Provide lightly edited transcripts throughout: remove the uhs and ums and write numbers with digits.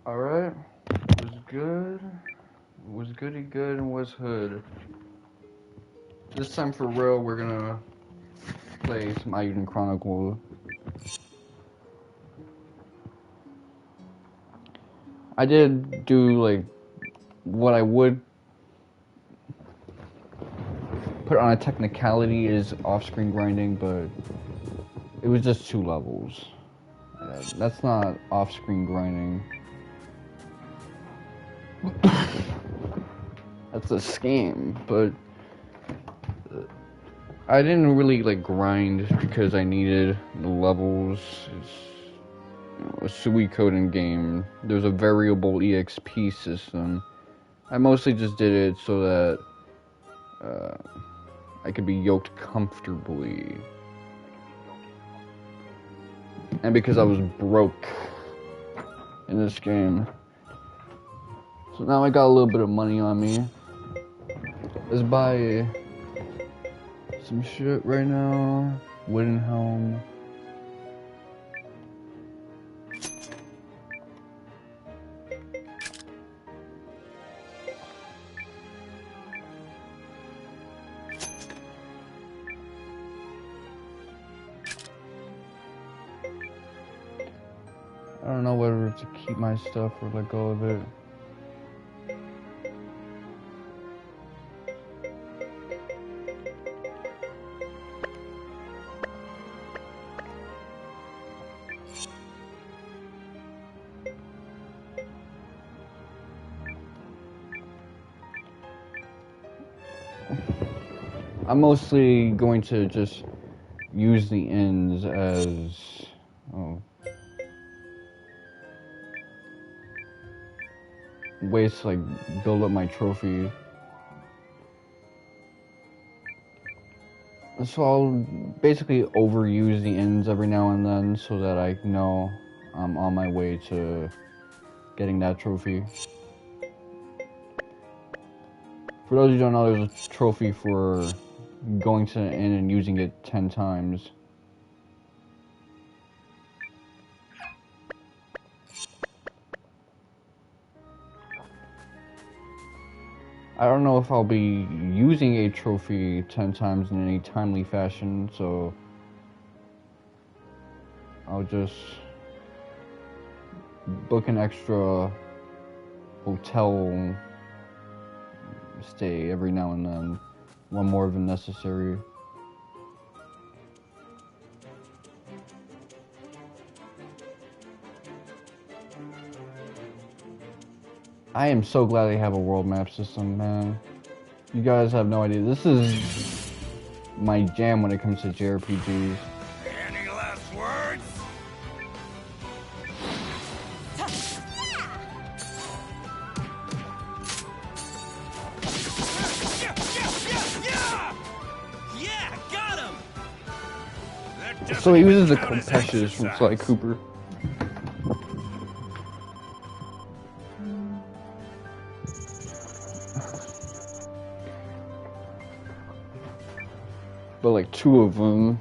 Alright, was good, was goody good, and was hood. This time for real, we're gonna play some Eiyuden Chronicle. I did do, like, what I would put on a technicality is off-screen grinding, but it was just 2 levels. That's not off-screen grinding. That's a scam, but I didn't really like grind because I needed the levels. It's a SUI coding game. There's a variable EXP system. I mostly just did it so that I could be yoked comfortably. And because I was broke in this game. So now I got a little bit of money on me. Let's buy some shit right now. Wooden helm. I don't know whether to keep my stuff or let go of it. I'm mostly going to just use the ends as ways to like build up my trophy. So I'll basically overuse the ends every now and then so that I know I'm on my way to getting that trophy. For those who don't know, there's a trophy for going to the inn and using it 10 times. I don't know if I'll be using a trophy 10 times in any timely fashion, so I'll just book an extra hotel stay every now and then, one more than necessary. I am so glad they have a world map system, man. You guys have no idea. This is my jam when it comes to JRPGs. Any last words? Yeah, got him. So he uses the compasses from Sly Cooper. But like 2 of them.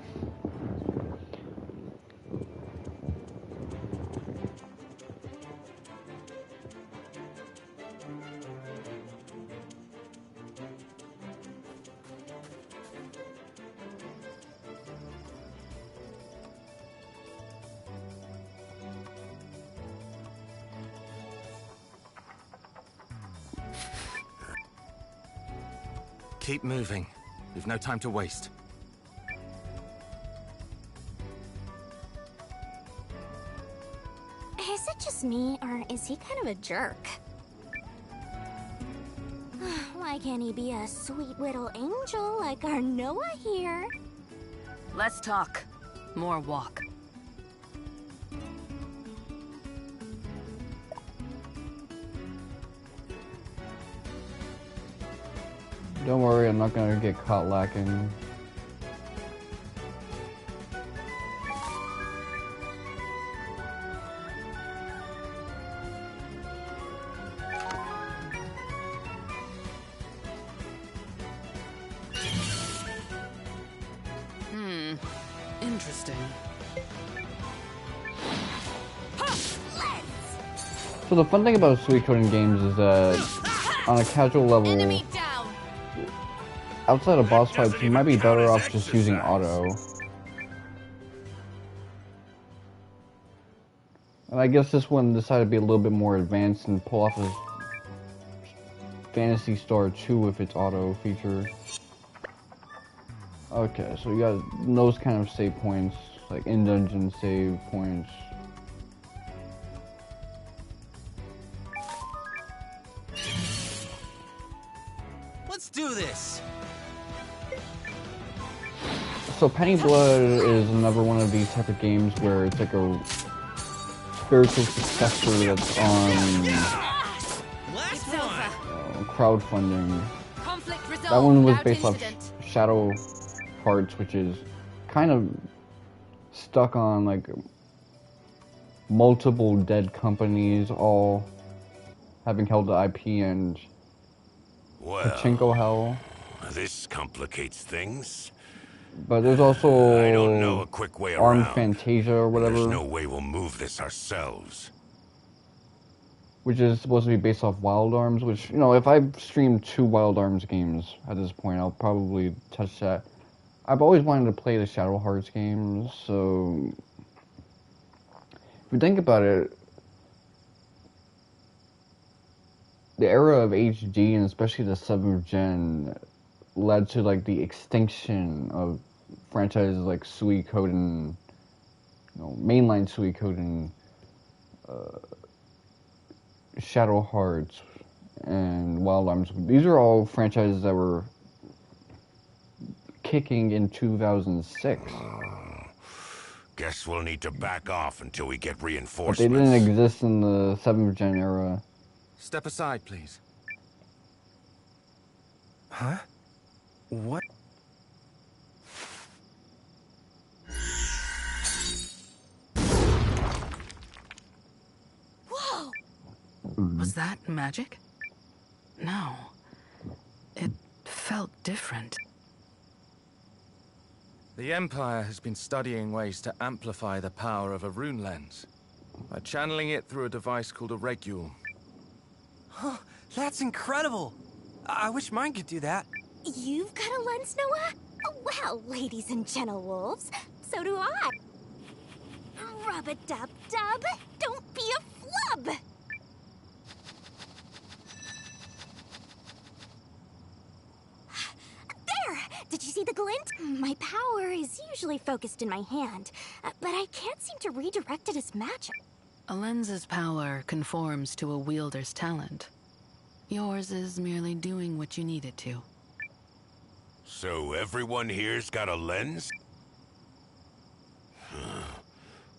Keep moving. We've no time to waste. Is it just me, or is he kind of a jerk? Why can't he be a sweet little angel like our Nowa here? Less talk, more walk. Don't worry, I'm not gonna get caught lacking. Interesting. So the fun thing about suikoden games is that on a casual level, Enemy down. outside of boss fights, you might be better off just using auto. And I guess this one decided to be a little bit more advanced and pull off a Phantasy Star 2 with its auto feature. Okay, so you got those kind of save points, like in-dungeon save points. Let's do this. So Penny Blood is another one of these type of games where it's like a spiritual successor that's on Last one. crowdfunding. Conflict resolved. That one was without based off incident. Shadow Hearts, which is kind of stuck on like multiple dead companies all having held the IP and Pachinko Hell. This complicates things. But there's also I don't know a quick way Armed around. Fantasia or whatever, There's no way we'll move this ourselves. which is supposed to be based off Wild Arms, which, you know, if I stream 2 Wild Arms games at this point, I'll probably touch that. I've always wanted to play the Shadow Hearts games, so if you think about it, the era of HD, and especially the 7th gen, led to like the extinction of franchises like Suikoden, you know, mainline Suikoden, Shadow Hearts, and Wild Arms. These are all franchises that were kicking in 2006. Guess we'll need to back off until we get But reinforcements. they didn't exist in the 7th gen era. Step aside, please. Huh? What? Whoa! Was that magic? No. It felt different. The Empire has been studying ways to amplify the power of a rune lens by channeling it through a device called a regule. Huh, that's incredible! I wish mine could do that. You've got a lens, Noah? Well, ladies and gentle wolves, so do I. Rub-a-dub-dub, don't be a flub! There! Did you see the glint? My power is usually focused in my hand, but I can't seem to redirect it as magic. A lens's power conforms to a wielder's talent. Yours is merely doing what you need it to. So everyone here's got a lens?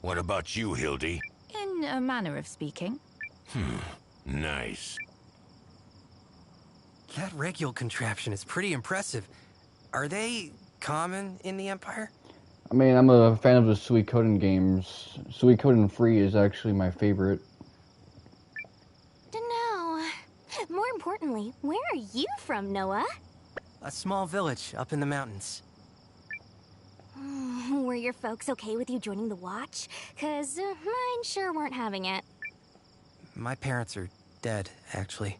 What about you, Hildy? In a manner of speaking. Nice. That regule contraption is pretty impressive. Are they common in the Empire? I mean, I'm a fan of the Suikoden games. Suikoden 3 is actually my favorite. Dunno. More importantly, where are you from, Noah? A small village up in the mountains. Were your folks okay with you joining the Watch? 'Cause mine sure weren't having it. My parents are dead, actually.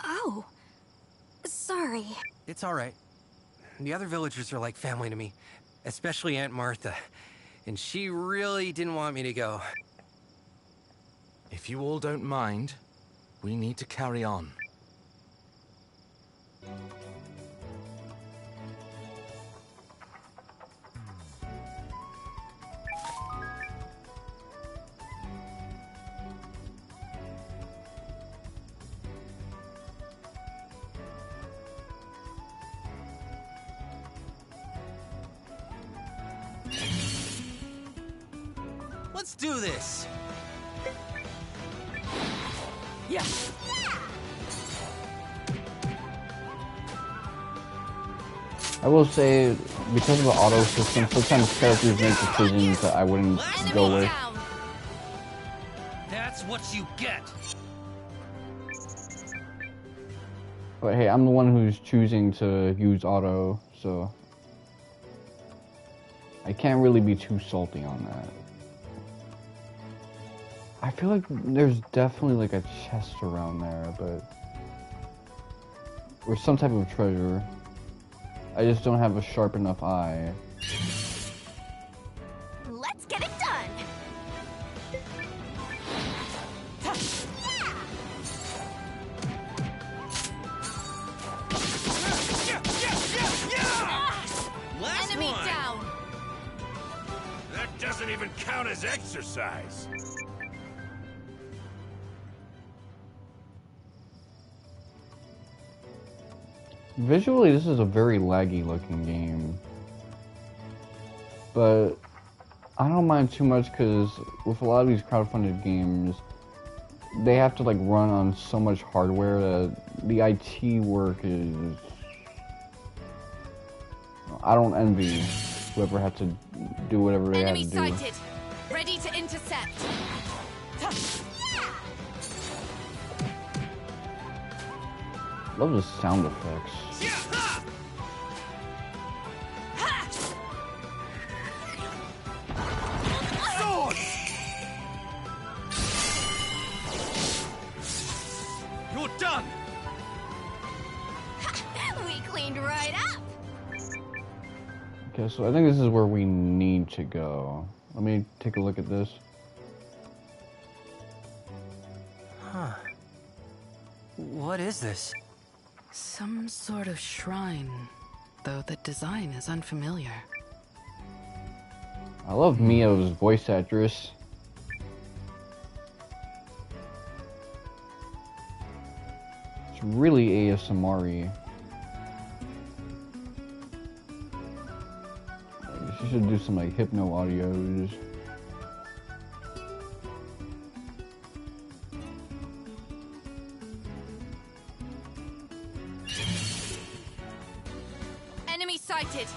Oh. Sorry. It's alright. The other villagers are like family to me, especially Aunt Martha. And she really didn't want me to go. If you all don't mind, we need to carry on. Let's do this! Yeah. I will say, because of the auto system, sometimes characters make decisions that I wouldn't go with. That's what you get! But hey, I'm the one who's choosing to use auto, so I can't really be too salty on that. I feel like there's definitely like a chest around there, but or some type of treasure. I just don't have a sharp enough eye. Let's get it done! Last Enemy one. down! That doesn't even count as exercise. Visually, this is a very laggy looking game. But I don't mind too much because with a lot of these crowdfunded games, they have to like run on so much hardware that the IT work is... I don't envy whoever had to do whatever they Enemy had to do. sighted! Ready to intercept! Love the sound effects. You're done. We cleaned right up! Okay, so I think this is where we need to go. Let me take a look at this. Huh. What is this? Some sort of shrine, though the design is unfamiliar. I love Mio's voice actress. It's really ASMR-y. She should do some like hypno audios. Enemy sighted!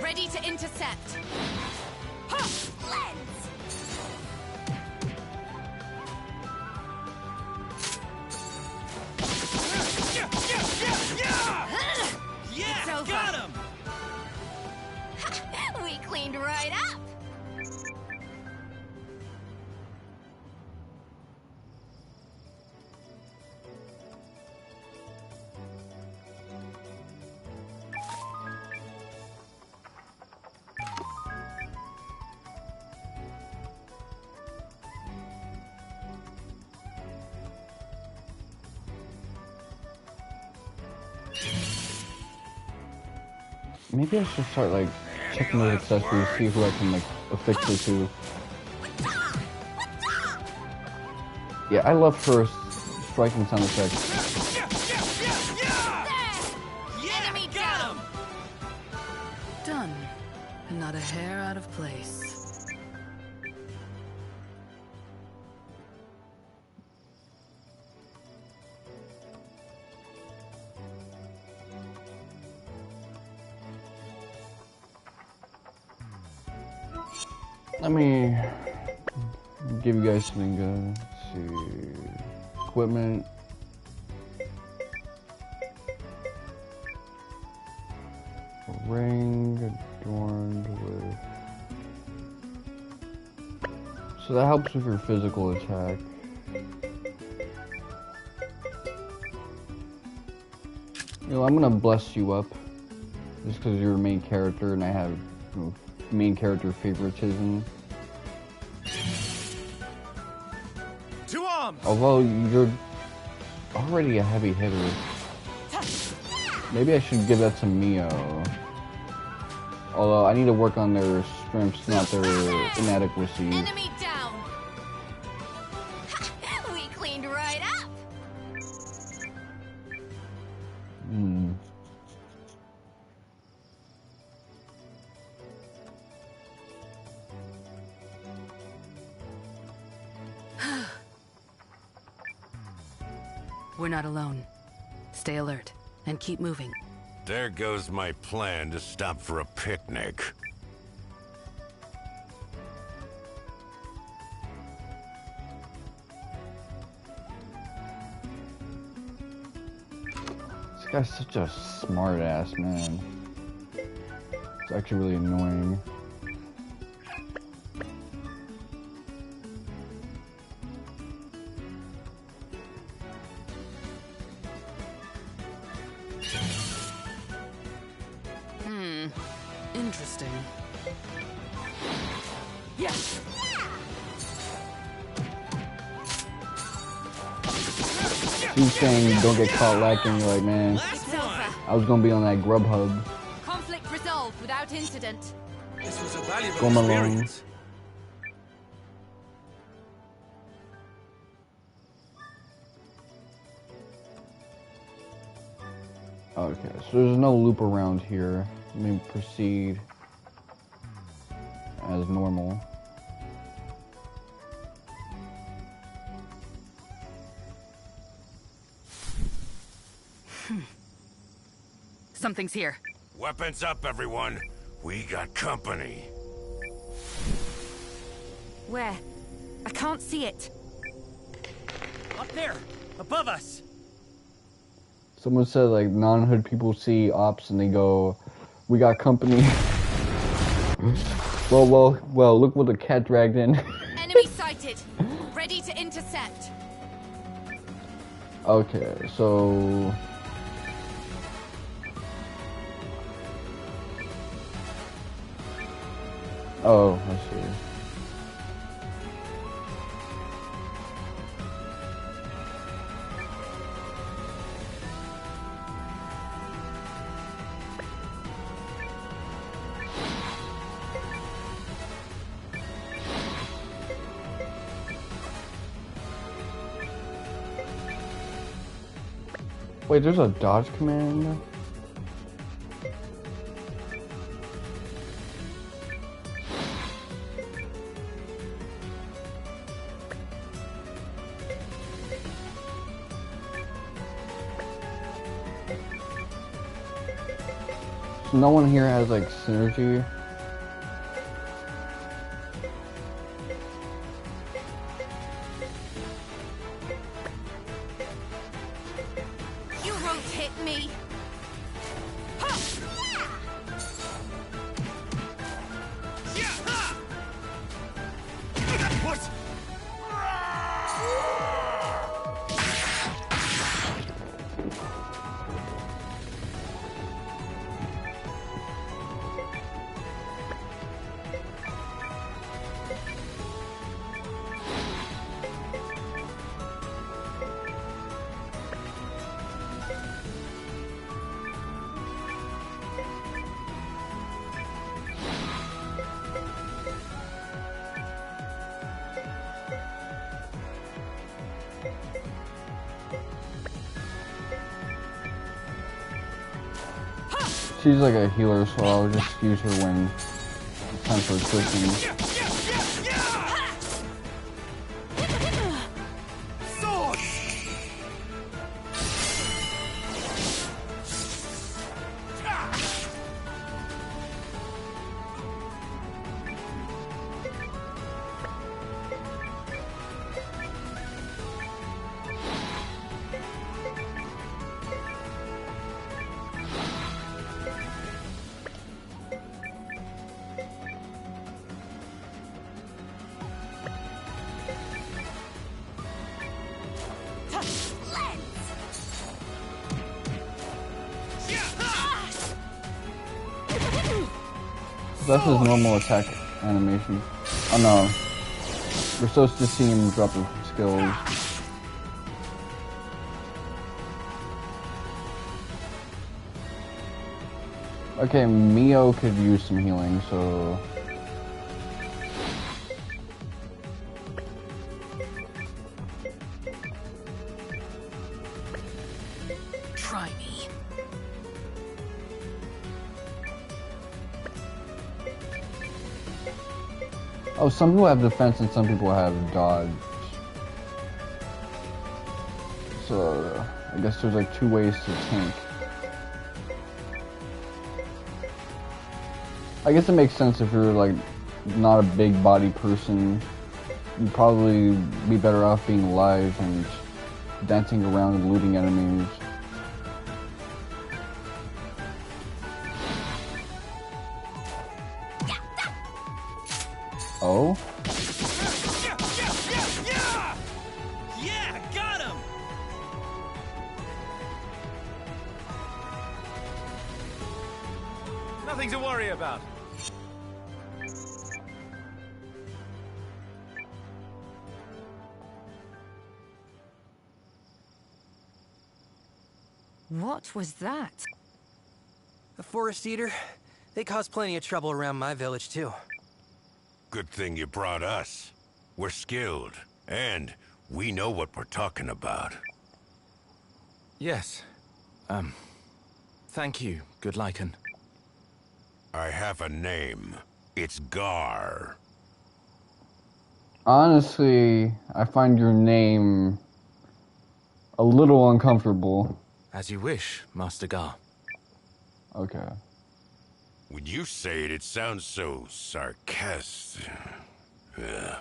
Ready to intercept! Lens! It's over. Got him. We cleaned right up! Maybe I should start like checking those accessories, see who I can like affix it to. Yeah, I love her striking sound effects. Enemy down! Done. And not a hair out of place. Let me give you guys something good. Let's see. Equipment. A ring adorned with... So that helps with your physical attack. You know, I'm gonna bless you up. Just because you're the main character and I have, you know, main character favoritism. To arms. Although you're already a heavy hitter. Maybe I should give that to Mio. Although I need to work on their strengths, not their inadequacies. Enemy down! We cleaned right up! Hmm. We're not alone. Stay alert and keep moving. There goes my plan to stop for a picnic. This guy's such a smart ass, man. It's actually really annoying. Interesting. Yes. He's saying don't get caught lacking. You're like, man, It's over. I was gonna be on that Grubhub. Conflict resolved without incident. This was a valuable Go along. experience. Okay, so there's no loop around here. Let me proceed as normal. Something's here. Weapons up, everyone. We got company. Where? I can't see it. Up there, above us. Someone said like non-hood people see ops and they go, "We got company." well, look what the cat dragged in. Enemy sighted. Ready to intercept. Okay, so oh, I see. Wait, there's a dodge command? So no one here has like synergy? You won't hit me. What? She's like a healer, so I'll just use her when it's time for switching. That's his normal attack animation. Oh no. We're supposed to see him drop his skills. Okay, Mio could use some healing, so... Try me. Oh, some people have defense and some people have dodge. So, I guess there's like two ways to tank. I guess it makes sense if you're like not a big body person. You'd probably be better off being alive and dancing around and looting enemies. Oh? Yeah, got him. about. What was that? A forest eater? They cause plenty of trouble around my village, too. Good thing you brought us. We're skilled, and we know what we're talking about. Yes. Thank you, good Lycan. I have a name. It's Gar. Honestly, I find your name a little uncomfortable. As you wish, Master Gar. Okay. When you say it, it sounds so sarcastic.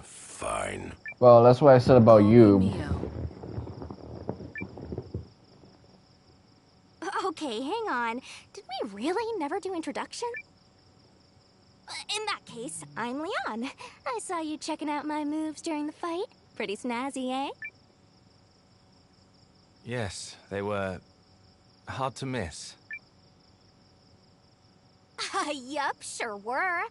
Fine. Well, that's what I said about you. Mio. Okay, hang on. Did we really never do introductions? In that case, I'm Leon. I saw you checking out my moves during the fight. Pretty snazzy, eh? Yes, they were hard to miss. Yup, sure were.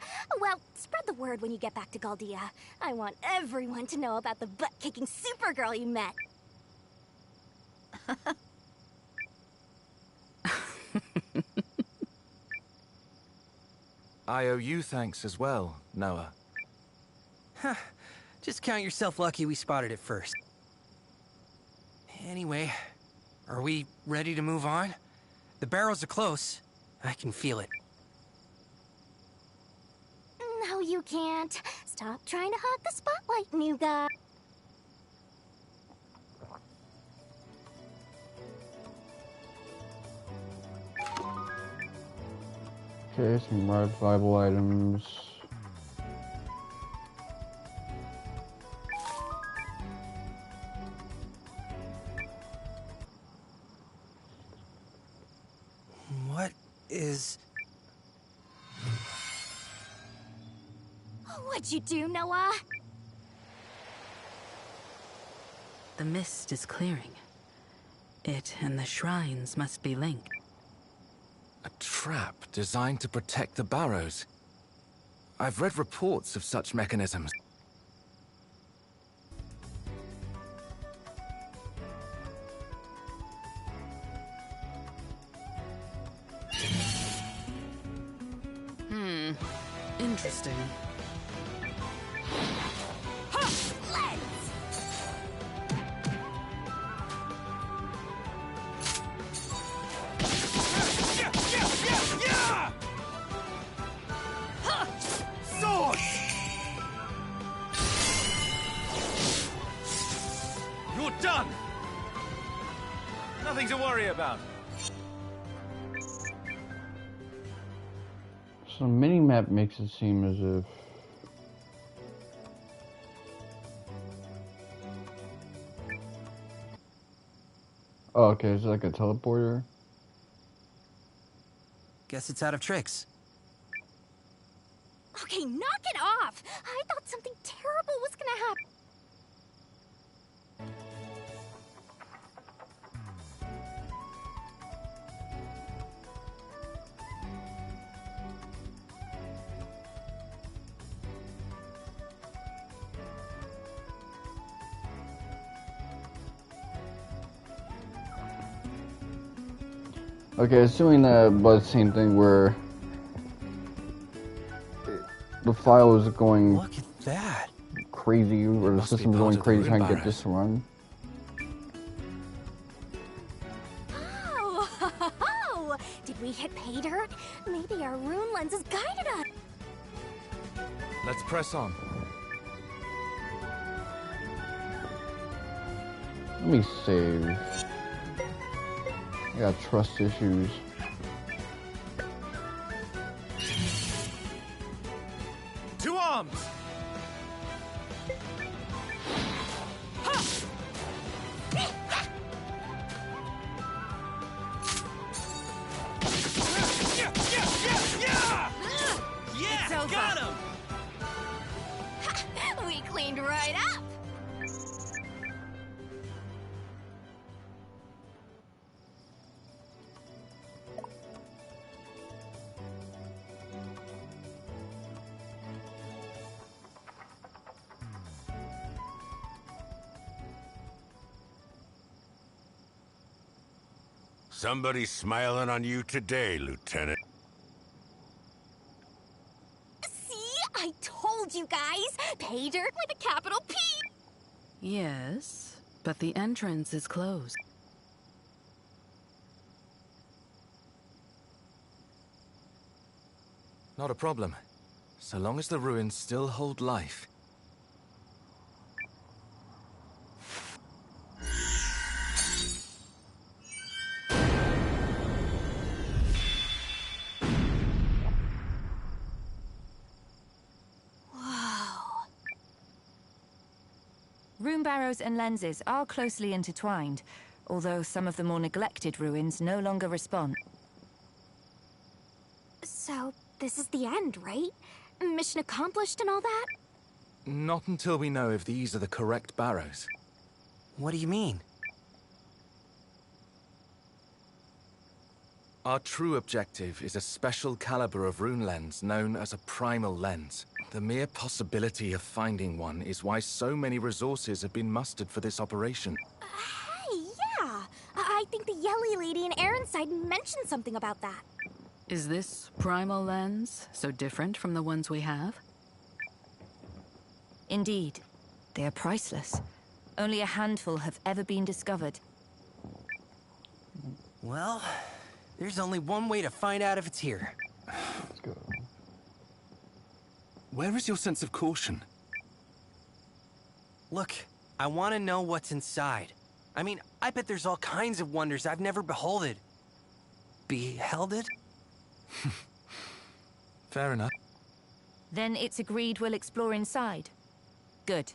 Well, spread the word when you get back to Galdia. I want everyone to know about the butt-kicking Supergirl you met. I owe you thanks as well, Nowa. Huh. Just count yourself lucky we spotted it first. Anyway, are we ready to move on? The barrels are close. I can feel it. No, you can't. Stop trying to hog the spotlight, new guy. Okay, some viable items. What is... What'd you do, Noah? The mist is clearing. It and the shrines must be linked. A trap designed to protect the barrows. I've read reports of such mechanisms. Interesting. You're done! Nothing to worry about. So mini-map makes it seem as if... Oh, okay, it's like a teleporter. Guess it's out of tricks. Okay, knock it off! I thought something terrible was gonna happen. Okay, assuming that was the same thing where the file was going Look at that. crazy, or the Must be system was part going of the crazy rune trying to get barrows. this to run. Oh, did we hit pay dirt? Maybe our rune lenses guided us. Let's press on. Let me save. I got trust issues. To arms! It's over. Got him! We cleaned right up. Somebody's smiling on you today, Lieutenant. See? I told you guys! Pay dirt with a capital P! Yes, but the entrance is closed. Not a problem. So long as the ruins still hold life. Rune barrows and lenses are closely intertwined, although some of the more neglected ruins no longer respond. So, this is the end, right? Mission accomplished and all that? Not until we know if these are the correct barrows. What do you mean? Our true objective is a special caliber of rune lens known as a Primal Lens. The mere possibility of finding one is why so many resources have been mustered for this operation. Hey, yeah! I think the Yelly lady in Aaronside mentioned something about that. Is this Primal Lens so different from the ones we have? Indeed. They are priceless. Only a handful have ever been discovered. Well, there's only one way to find out if it's here. Let's go. Where is your sense of caution? Look, I want to know what's inside. I mean, I bet there's all kinds of wonders I've never beholded. Behelded? Fair enough. Then it's agreed we'll explore inside. Good.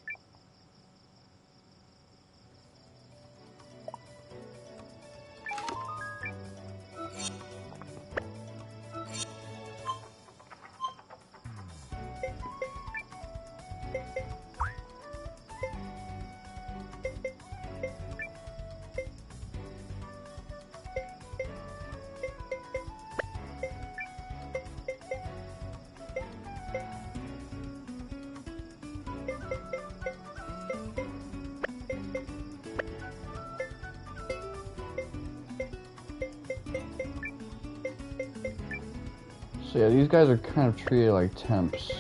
So yeah, these guys are kind of treated like temps.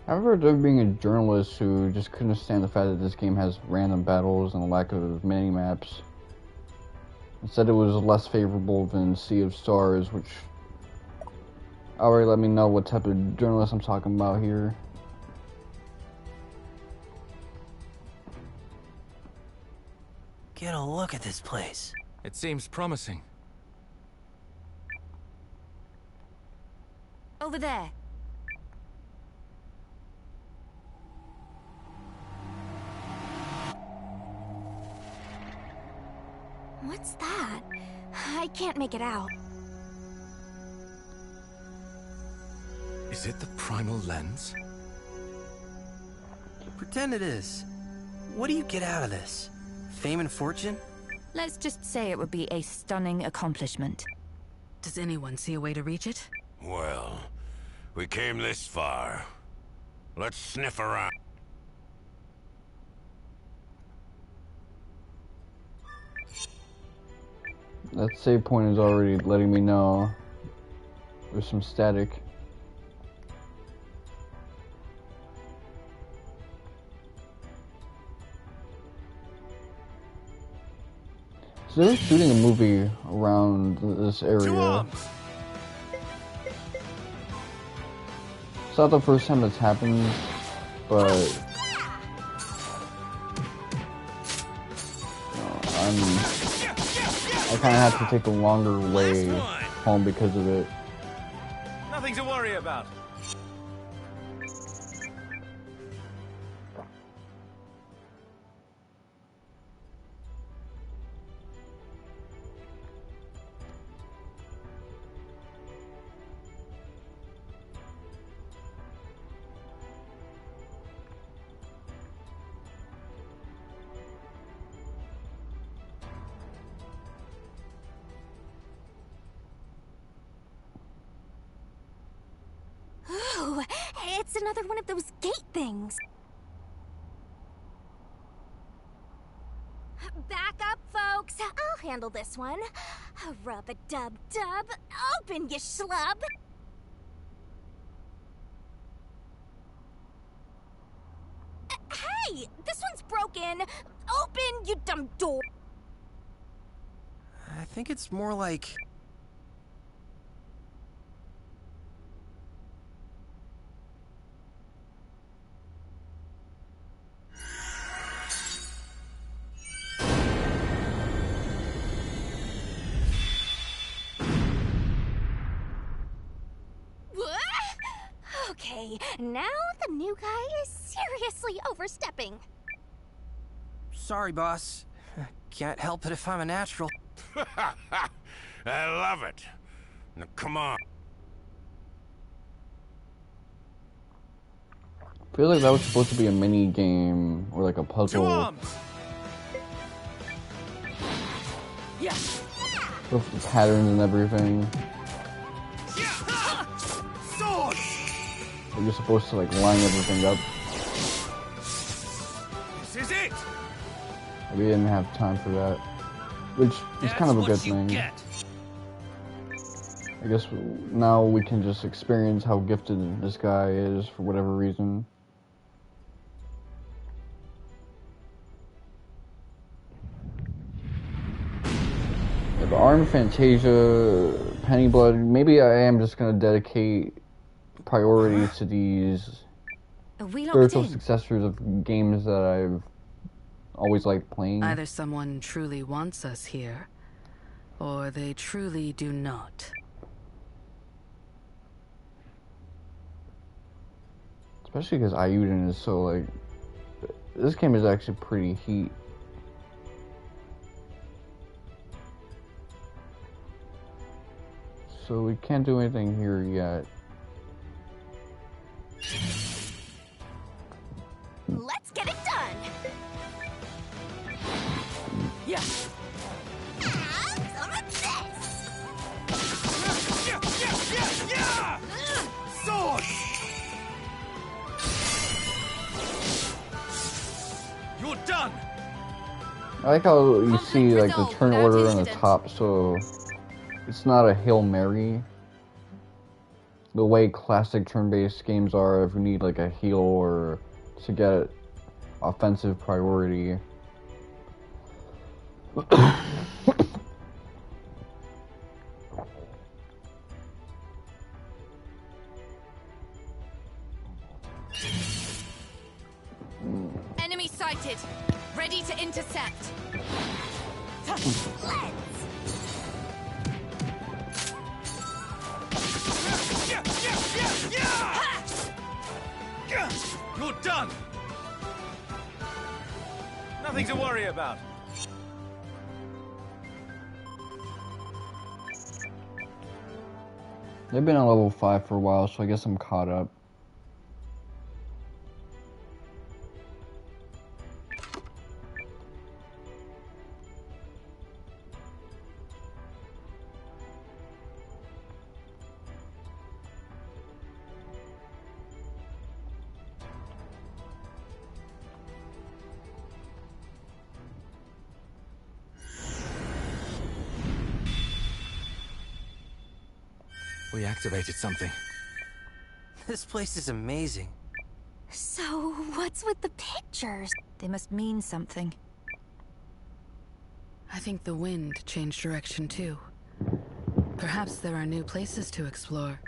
I've heard of being a journalist who just couldn't stand the fact that this game has random battles and a lack of mini-maps. And said it was less favorable than Sea of Stars, which already let me know what type of journalist I'm talking about here. Get a look at this place. It seems promising. Over there. What's that? I can't make it out. Is it the Primal Lens? Pretend it is. What do you get out of this? Fame and fortune? Let's just say it would be a stunning accomplishment. Does anyone see a way to reach it? Well, we came this far. Let's sniff around. That save point is already letting me know there's some static. So they're shooting a movie around this area. It's not the first time it's happened, but I kind of have to take the longer way home because of it. Nothing to worry about. it's another one of those gate things. Back up, folks. I'll handle this one. Rub-a-dub-dub. Open, you schlub. Hey, this one's broken. Open, you dumb door. I think it's more like... Okay, now the new guy is seriously overstepping. Sorry, boss. Can't help it if I'm a natural. I love it. Now, come on. I feel like that was supposed to be a mini game or like a puzzle. 2 arms. Yes. With the patterns and everything. Sword. You're supposed to like line everything up. This is it. We didn't have time for that, which is kind of a good thing. I guess now we can just experience how gifted this guy is for whatever reason. If Arm Fantasia, Penny Blood, maybe I am just gonna dedicate priority to these Are we locked spiritual in? successors of games that I've always liked playing. Either someone truly wants us here, or they truly do not. Especially because Eiyuden is so like... This game is actually pretty heat. So we can't do anything here yet. Let's get it done. Yes. Some of this. Yeah. Sword. You're done. I like how you see like the resolved turn without order on the incident. top, so it's not a Hail Mary. The way classic turn-based games are, if you need like a heal or to get offensive priority. Enemy sighted. Ready to intercept. You're done. Nothing to worry about. They've been on level 5 for a while, so I guess I'm caught up. We activated something. This place is amazing. So, what's with the pictures? They must mean something. I think the wind changed direction too. Perhaps there are new places to explore.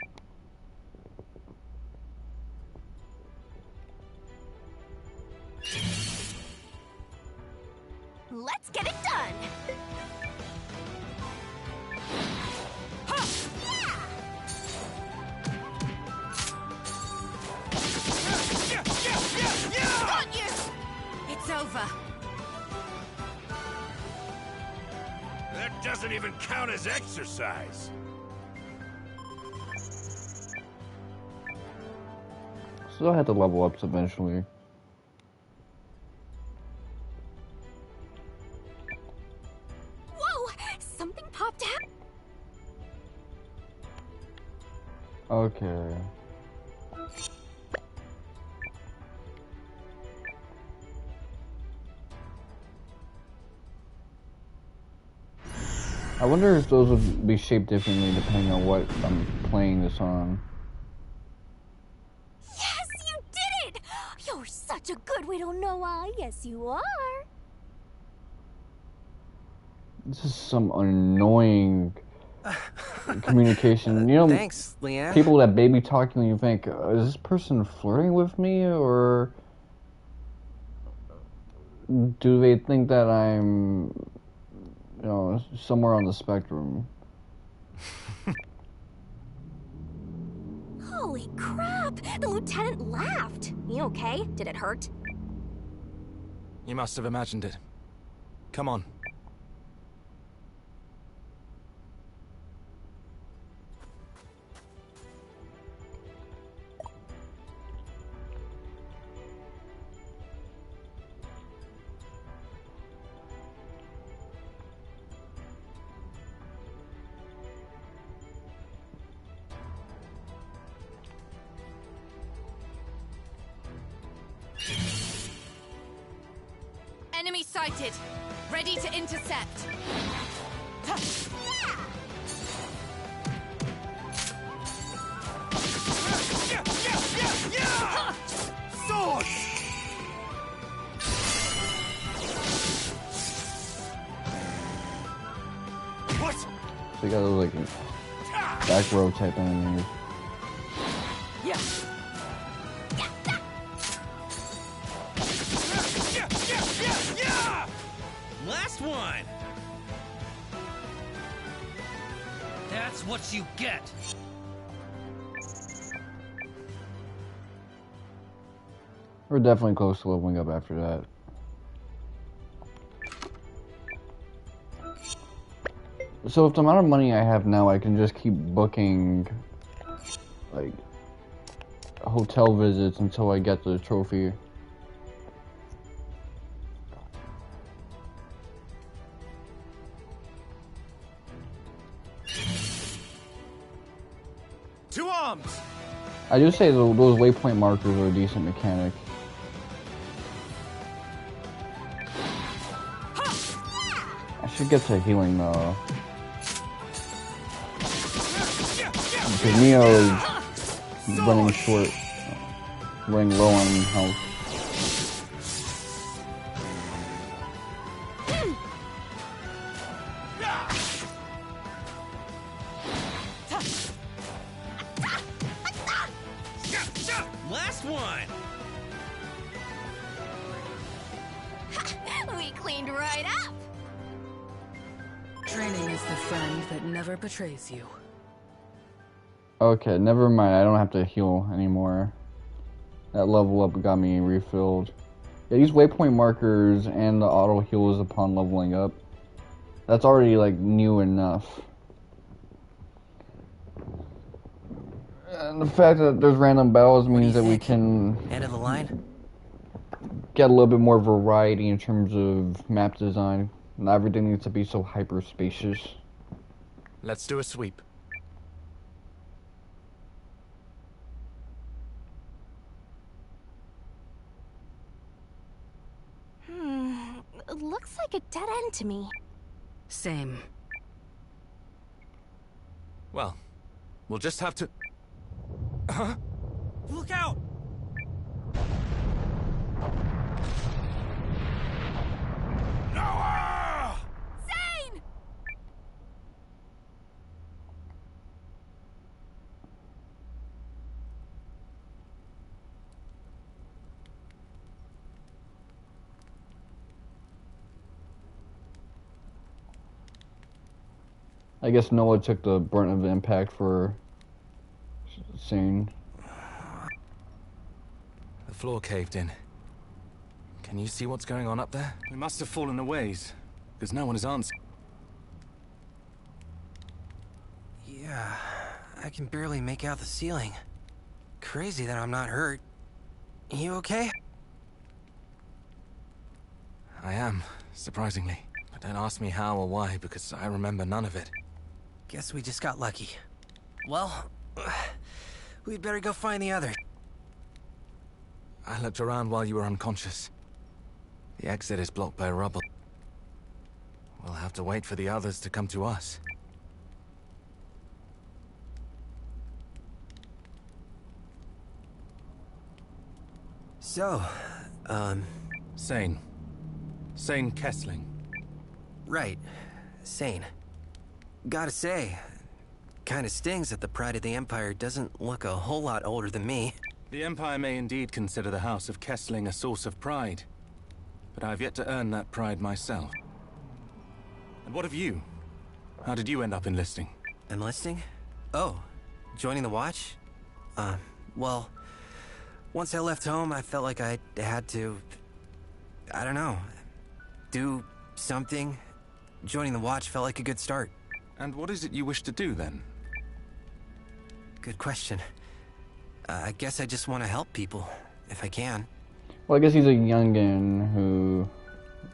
Let's get it done. Got you! It's over. That doesn't even count as exercise. So I had to level up eventually. Whoa! Something popped out. Okay. wonder if those would be shaped differently depending on what I'm playing this on. Yes, you did it! You're such a good widow, Nowa. Yes, you are. This is some annoying communication. You know, Thanks, Leanne. people that baby talk you and you think, is this person flirting with me, or do they think that I'm, you know, somewhere on the spectrum? Holy crap! The lieutenant laughed. You okay? Did it hurt? You must have imagined it. Come on. Enemy sighted. Ready to intercept. Sword! What? So you got those like back row type enemies. Last one! That's what you get! We're definitely close to leveling up after that. So with the amount of money I have now, I can just keep booking like hotel visits until I get the trophy. To arms! I do say those waypoint markers are a decent mechanic. I should get to healing though. Because Neo is running short, running low on health. Last one! We cleaned right up. Training is the friend that never betrays you. Okay, never mind. I don't have to heal anymore. That level up got me refilled. Yeah, these waypoint markers and the auto heals upon leveling up. That's already like new enough. And the fact that there's random battles means that we can End of the line? get a little bit more variety in terms of map design. Not everything needs to be so hyper spacious. Let's do a sweep. It looks like a dead end to me. Same. Well, we'll just have to... Huh? Look out! Nowa! Seign! I guess Nowa took the brunt of the impact for Seign. The floor caved in. Can you see what's going on up there? We must have fallen a ways, because no one is answering. Yeah, I can barely make out the ceiling. Crazy that I'm not hurt. You okay? I am, surprisingly. But don't ask me how or why, because I remember none of it. Guess we just got lucky. Well, we'd better go find the others. I looked around while you were unconscious. The exit is blocked by rubble. We'll have to wait for the others to come to us. So, Seign. Seign Kessling. Right. Seign. Gotta say, kinda stings that the Pride of the Empire doesn't look a whole lot older than me. The Empire may indeed consider the House of Kessling a source of pride, but I've yet to earn that pride myself. And what of you? How did you end up enlisting? Enlisting? Oh, joining the Watch? Well, once I left home, I felt like I had to, I don't know, do something. Joining the Watch felt like a good start. And what is it you wish to do, then? Good question. I guess I just want to help people, if I can. Well, I guess he's a youngin who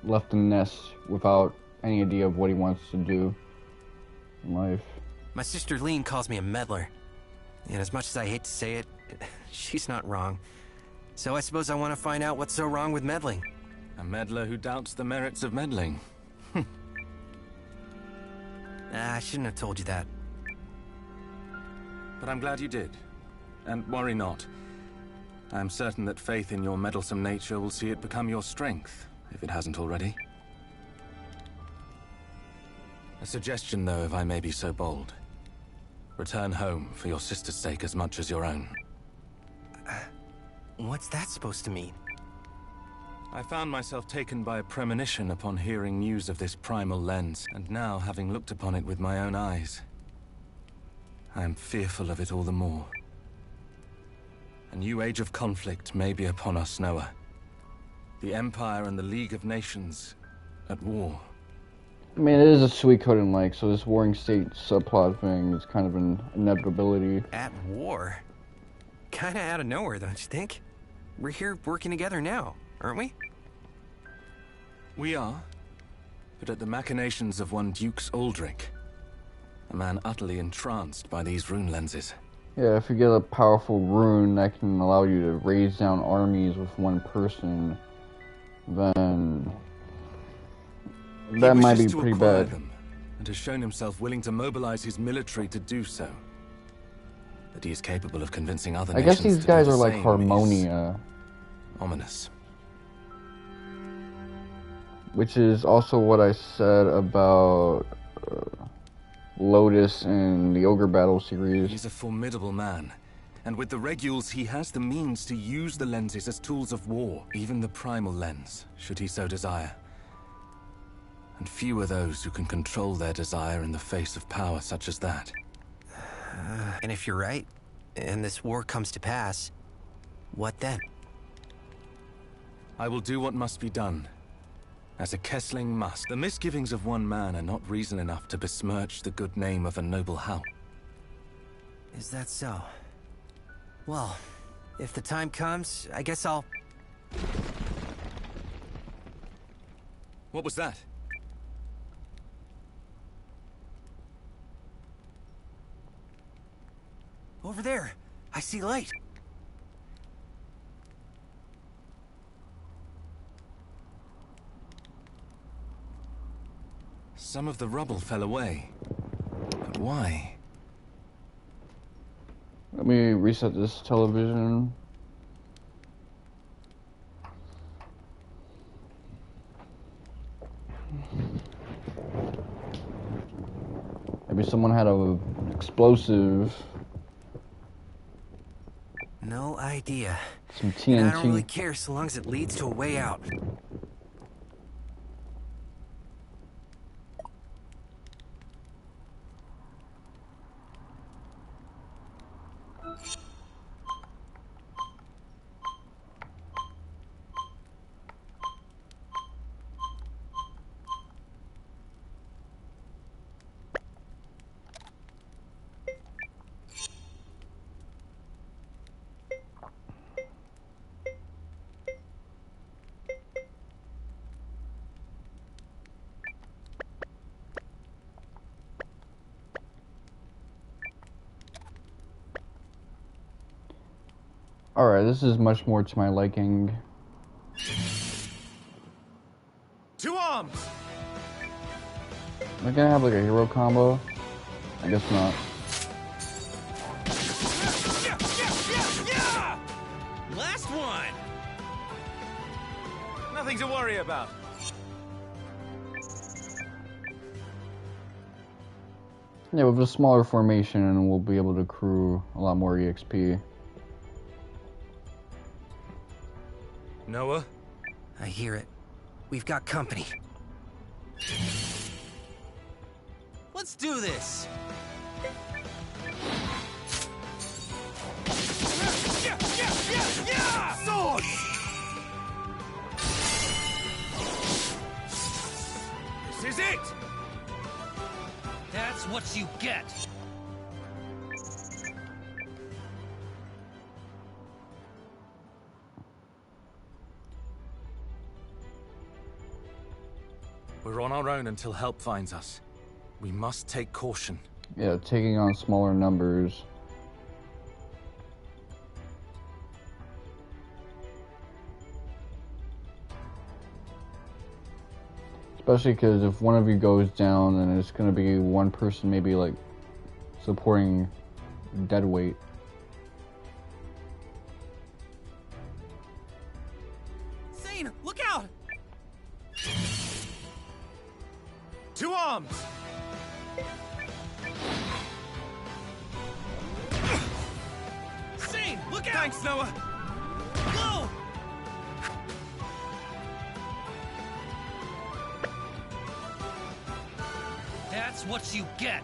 left the nest without any idea of what he wants to do in life. My sister Lean calls me a meddler. And as much as I hate to say it, she's not wrong. So I suppose I want to find out what's so wrong with meddling. A meddler who doubts the merits of meddling. I shouldn't have told you that. But I'm glad you did. And worry not. I am certain that faith in your meddlesome nature will see it become your strength, if it hasn't already. A suggestion, though, if I may be so bold. Return home for your sister's sake as much as your own. What's that supposed to mean? I found myself taken by a premonition upon hearing news of this Primal Lens, and now, having looked upon it with my own eyes, I am fearful of it all the more. A new age of conflict may be upon us, Nowa. The Empire and the League of Nations at war. I mean, it is a Suikoden like, so this warring state subplot thing is kind of an inevitability. At war? Kinda out of nowhere, don't you think? We're here working together now, aren't we? We are, but at the machinations of one Dux Aldric, a man utterly entranced by these rune lenses. Yeah, if you get a powerful rune that can allow you to raise down armies with one person, then that might be pretty bad. Them, and has shown himself willing to mobilize his military to do so. That he is capable of convincing other nations. I guess these guys are like same Harmonia. Ominous. Which is also what I said about Lotus in the Ogre Battle series. He's a formidable man, and with the Reguls he has the means to use the lenses as tools of war, even the Primal Lens, should he so desire. And few are those who can control their desire in the face of power such as that. And if you're right, and this war comes to pass, what then? I will do what must be done, as a Kessling must. The misgivings of one man are not reason enough to besmirch the good name of a noble house. Is that so? Well, if the time comes, I guess I'll... What was that? Over there! I see light! Some of the rubble fell away. But why? Let me reset this television. Maybe someone had an explosive. No idea. Some TNT. And I don't really care so long as it leads to a way out. Alright, this is much more to my liking. To arms! Am I gonna have like a hero combo? I guess not. Last one! Nothing to worry about. Yeah, with a smaller formation, we'll be able to accrue a lot more EXP. Nowa? I hear it. We've got company. Let's do this! Sword! This is it! That's what you get! We're on our own until help finds us. We must take caution. Yeah, taking on smaller numbers. Especially because if one of you goes down, then it's going to be one person maybe like supporting dead weight. Seign, look out! 2 arms! Seign, look out! Thanks, Nowa! Go! That's what you get!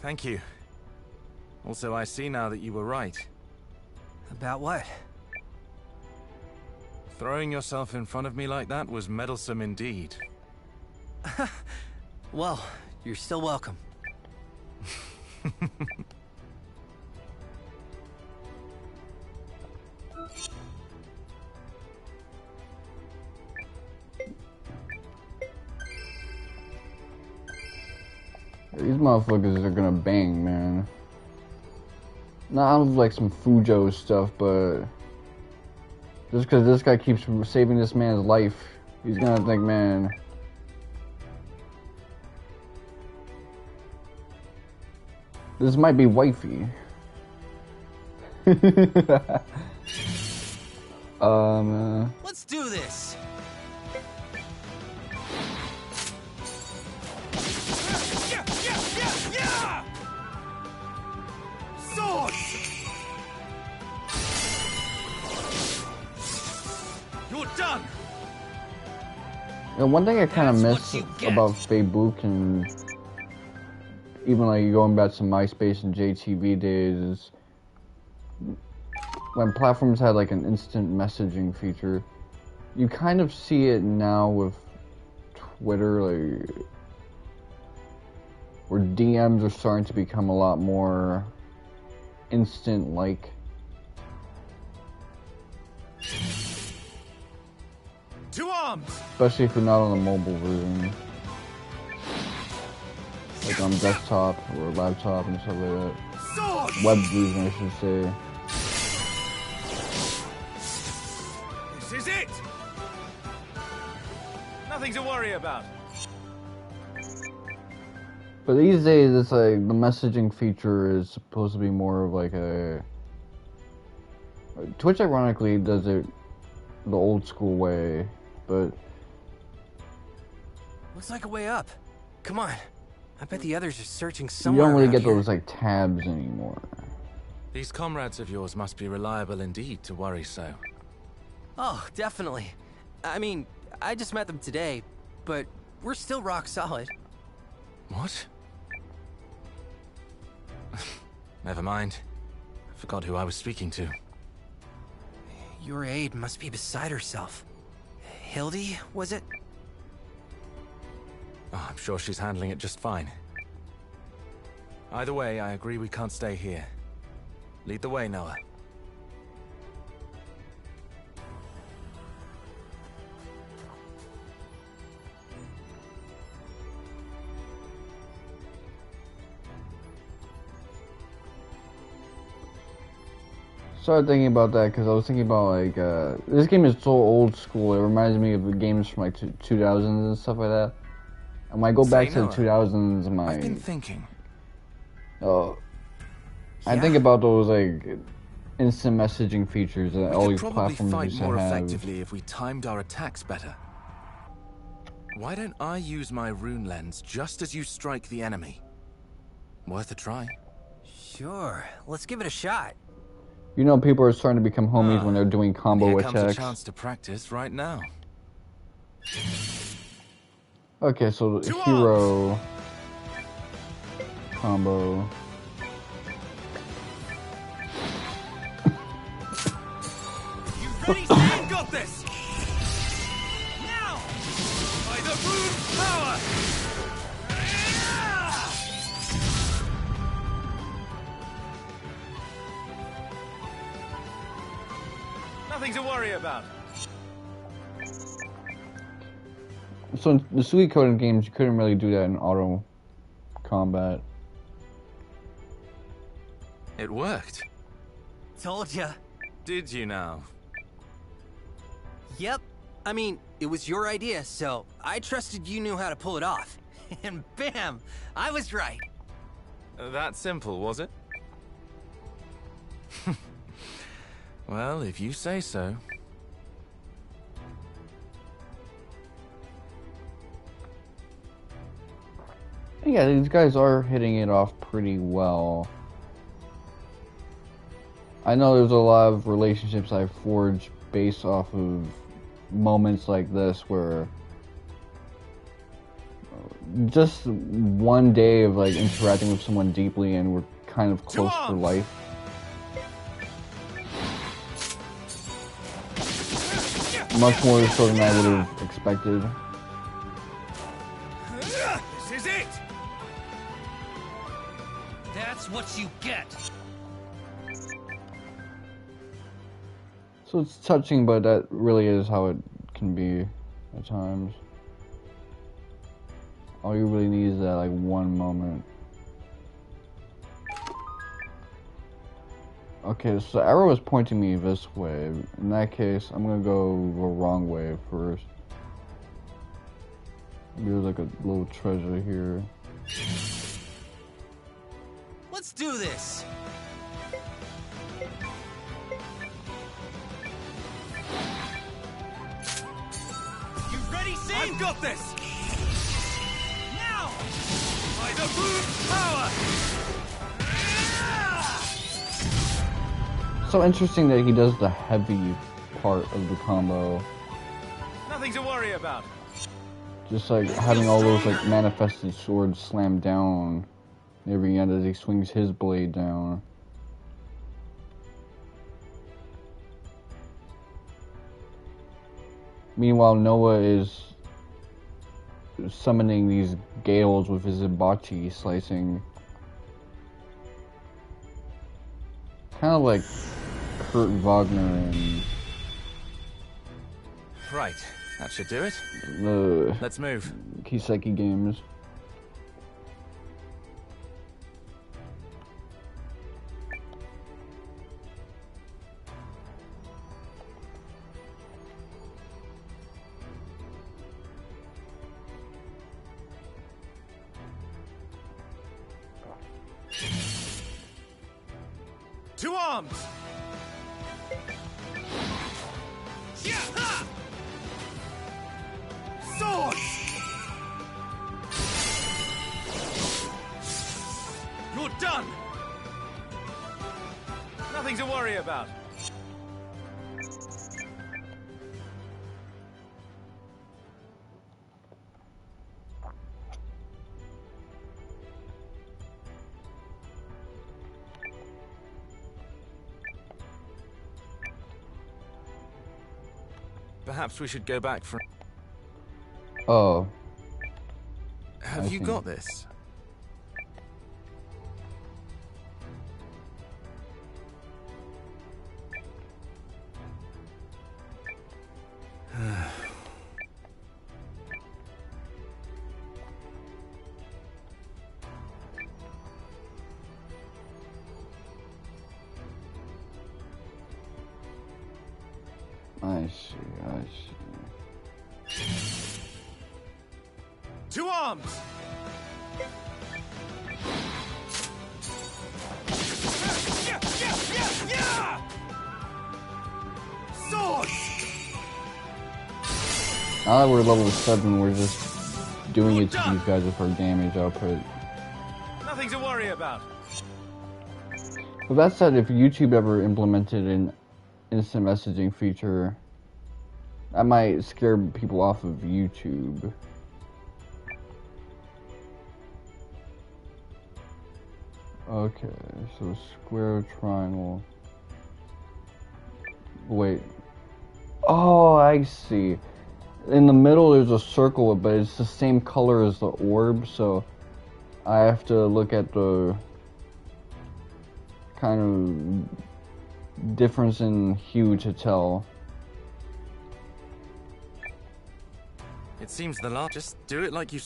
Thank you. Also, I see now that you were right. About what? Throwing yourself in front of me like that was meddlesome indeed. Well, you're still welcome. These motherfuckers are gonna bang, man. Not like some Fujo stuff, but just because this guy keeps saving this man's life, he's gonna think, man, this might be wifey. Let's do this! Sword! You're done! You know, one thing I kind of That's miss what you get. about Facebook and even like going back to MySpace and JTV days is when platforms had like an instant messaging feature. You kind of see it now with Twitter, like where DMs are starting to become a lot more instant, like. Two arms! Especially if you're not on the mobile version. Like on desktop or laptop and stuff like that. Sword! Web version, I should say. This is it! Nothing to worry about. But these days, it's like the messaging feature is supposed to be more of like a. Twitch, ironically, does it the old school way, but. Looks like a way up. Come on. I bet the others are searching You somewhere don't really around get here. those like tabs anymore. These comrades of yours must be reliable indeed to worry so. Oh, definitely. I mean, I just met them today, but we're still rock solid. What? Never mind. I forgot who I was speaking to. Your aide must be beside herself. Hildy, was it? Oh, I'm sure she's handling it just fine. Either way, I agree we can't stay here. Lead the way, Nowa. started thinking about that because I was thinking about like this game is so old school. It reminds me of the games from like 2000s and stuff like that. And when I go back to the Nowa, 2000s, I've been thinking. I think about those like instant messaging features that all We these could probably platforms fight used to more have. effectively if we timed our attacks better. Why don't I use my rune lens just as you strike the enemy? Worth a try. Sure, let's give it a shot. You know, people are starting to become homies when they're doing combo Here attacks. comes a chance to practice right now. Okay, so the hero combo. You ready, Seign? Got this! Now! By the rune power! Nothing to worry about. So in the Suikoden games, you couldn't really do that in auto combat. It worked. Told ya. Did you now? Yep. I mean, it was your idea, so I trusted you knew how to pull it off. And bam! I was right. That simple, was it? Well, if you say so. Yeah, these guys are hitting it off pretty well. I know there's a lot of relationships I've forged based off of moments like this where just one day of like interacting with someone deeply and we're kind of close for life. Much more so than I would have expected. This is it! That's what you get. So it's touching, but that really is how it can be at times. All you really need is that like one moment. Okay, so the arrow is pointing me this way. In that case, I'm gonna go the wrong way first. There's like a little treasure here. Let's do this. You ready, Seign? I've got this! Now! By the rune power! So interesting that he does the heavy part of the combo. Nothing to worry about. Just like having all those like manifested swords slam down near the end as he swings his blade down. Meanwhile, Nowa is summoning these gales with his hibachi slicing. Kind of like Kurt Wagner and Right, that should do it. the Let's move. Kiseki games. To arms! Swords! You're done! Nothing to worry about. Perhaps we should go back for... Oh. Have you got this? I see, I see. 2 arms! Yeah! Sword! Now that we're level 7, we're just doing it to these guys with our damage output. Nothing to worry about. With that said, if YouTube ever implemented an instant messaging feature, that might scare people off of YouTube. Okay, so square, triangle. Wait. Oh, I see. In the middle there's a circle, but it's the same color as the orb, so I have to look at the kind of difference in hue to tell. It seems the last. Just do it like you.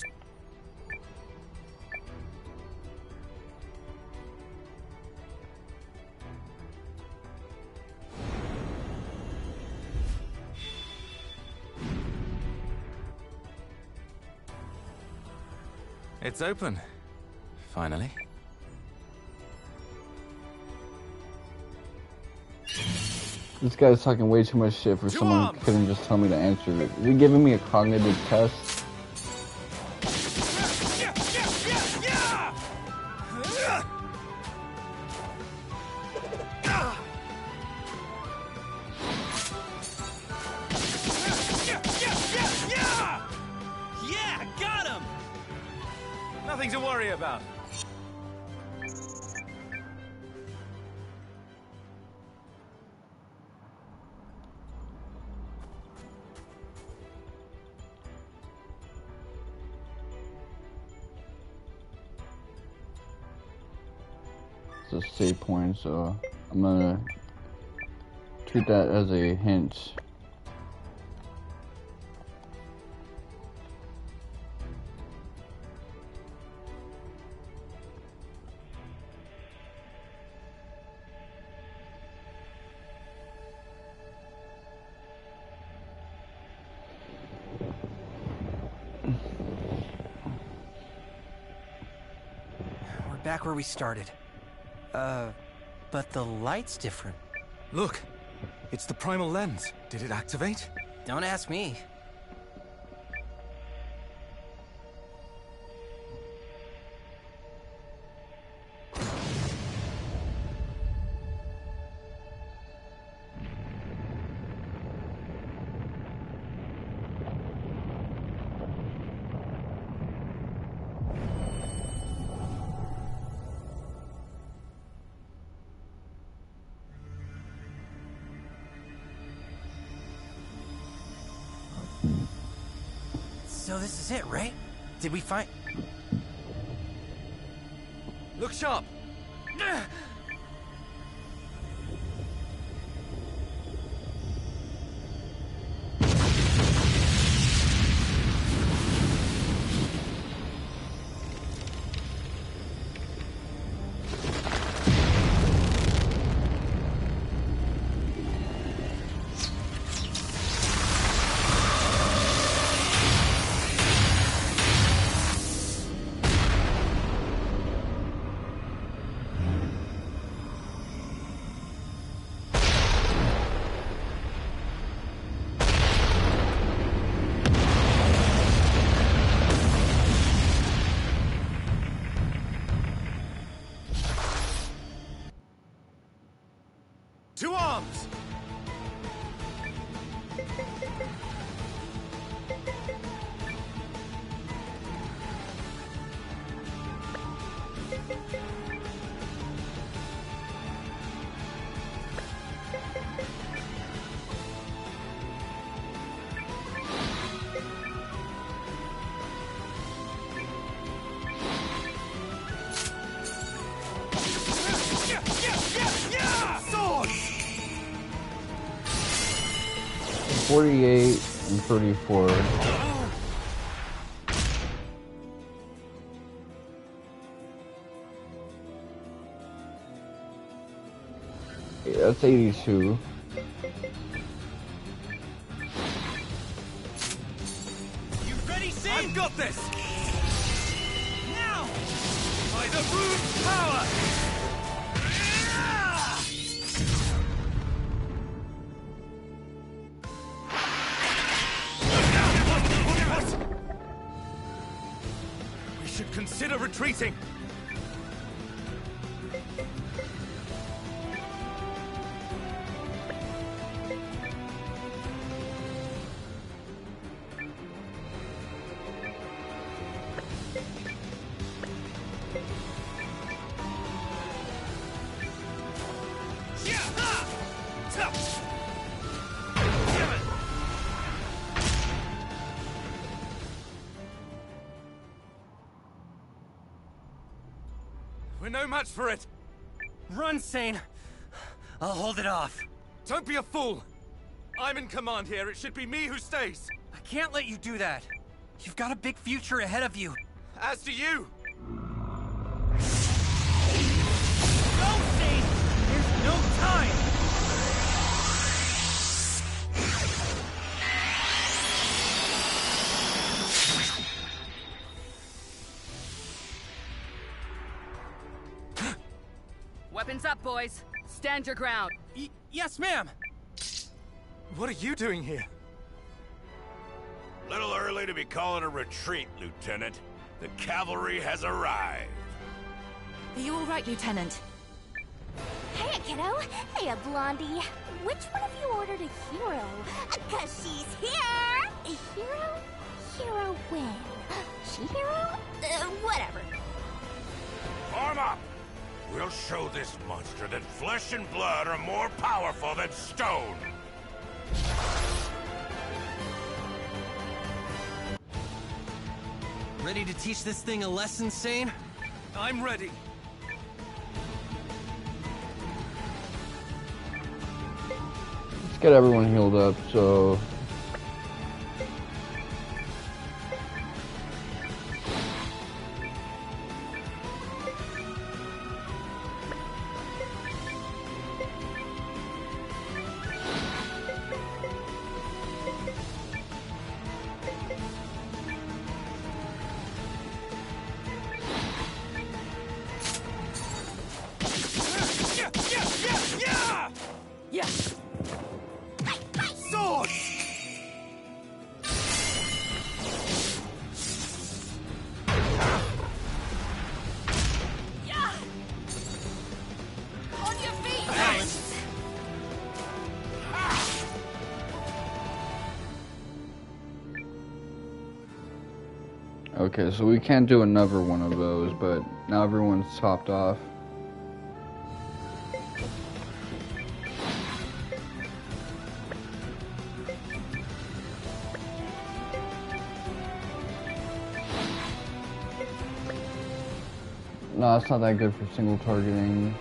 It's open. Finally. This guy's talking way too much shit for someone who couldn't just tell me to answer it. Is he giving me a cognitive test? Yeah, got him! Nothing to worry about. It's a save point, so I'm gonna treat that as a hint. We're back where we started. But the light's different. Look, it's the Primal Lens. Did it activate? Don't ask me. So this is it, right? Did we find... Look sharp! Two arms! Sword! 48 and 34. Yeah, that's 82. Ready, Seign? I've got this! Now! By the root's power! What? We should consider retreating. We're no match for it. Run, Seign. I'll hold it off. Don't be a fool. I'm in command here. It should be me who stays. I can't let you do that. You've got a big future ahead of you. As do you. Go, Seign! There's no time! Weapons up, boys. Stand your ground. Yes, ma'am! What are you doing here? Little early to be calling a retreat, Lieutenant. The cavalry has arrived. Are you all right, Lieutenant? Hey, kiddo. Hey, Blondie. Which one of you ordered a hero? 'Cause she's here! A hero? Hero when? She hero? Whatever. Arm up! We'll show this monster that flesh and blood are more powerful than stone! Ready to teach this thing a lesson, Seign? I'm ready. Let's get everyone healed up, so... Okay, so we can't do another one of those, but now everyone's topped off. No, it's not that good for single targeting.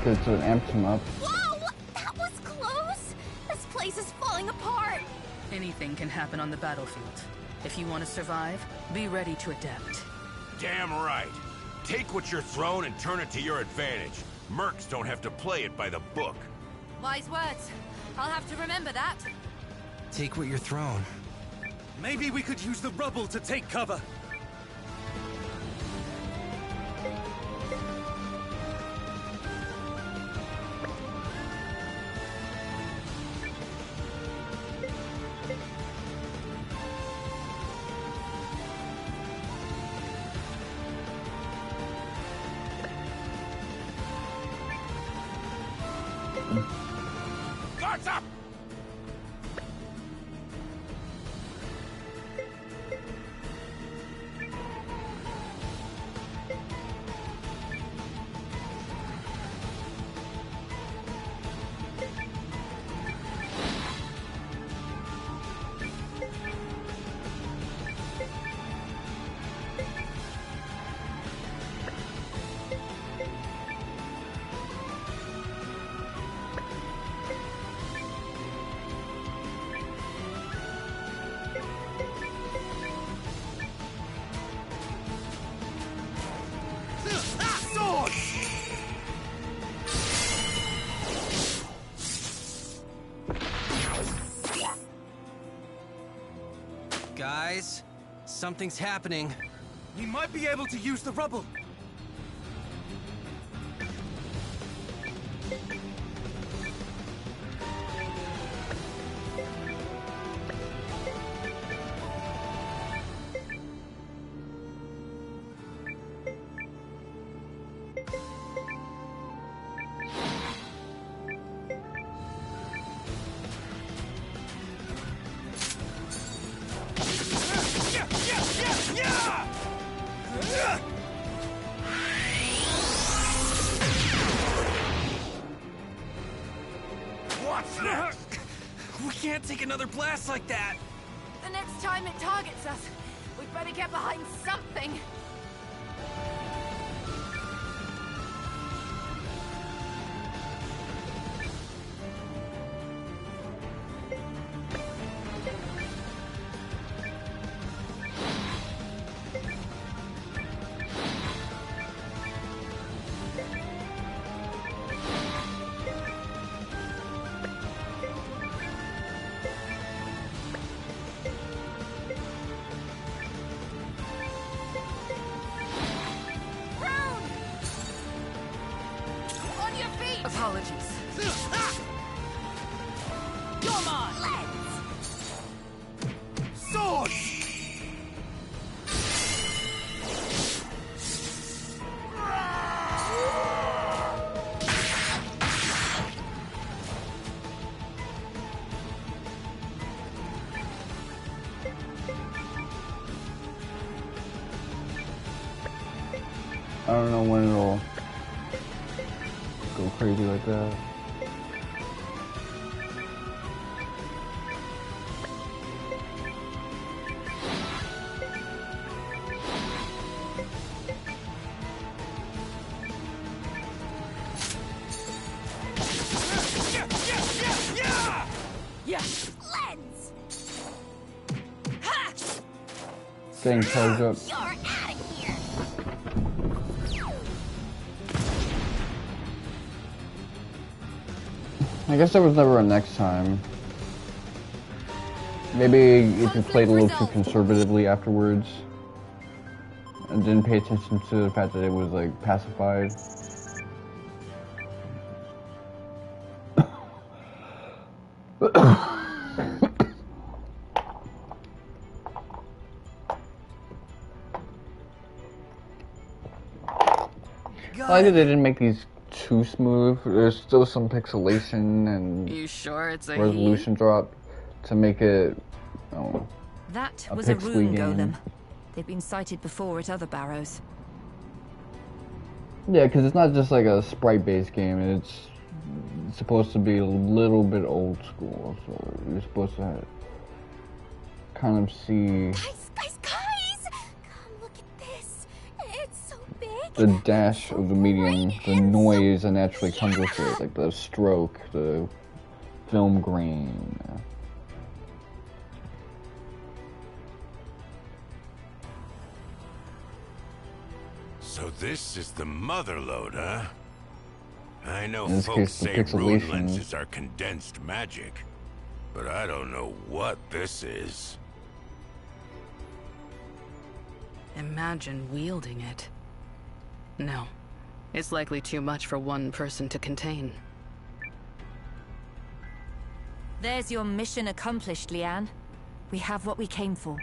because it amps him up. Whoa! That was close! This place is falling apart! Anything can happen on the battlefield. If you want to survive, be ready to adapt. Damn right. Take what you're thrown and turn it to your advantage. Mercs don't have to play it by the book. Wise words. I'll have to remember that. Take what you're thrown. Maybe we could use the rubble to take cover. Guards up! Guys, something's happening. We might be able to use the rubble. What's next? We can't take another blast like that. The next time it targets us, we'd better get behind something. Apologies. Come on! Sword! I don't know when it'll go crazy like that. Yes! Lens! Getting charged up. You're out of here! I guess there was never a next time. Maybe if you played a little too conservatively afterwards and didn't pay attention to the fact that it was like pacified. I like that they didn't make these too smooth. There's still some pixelation and You sure it's a resolution drop to make it That a was a pixely rune game. golem. They've been sighted before at other barrows. Yeah, because it's not just like a sprite-based game. It's supposed to be a little bit old school, so you're supposed to kind of see. Guys! Come look at this! It's so big! the dash of the medium, the noise that naturally comes with it, like the stroke, the film grain. So this is the mother lode, huh? I know In this folks case, the say rune pixelation. lenses are condensed magic, but I don't know what this is. Imagine wielding it. No, it's likely too much for one person to contain. There's your mission accomplished, Leanne. We have what we came for.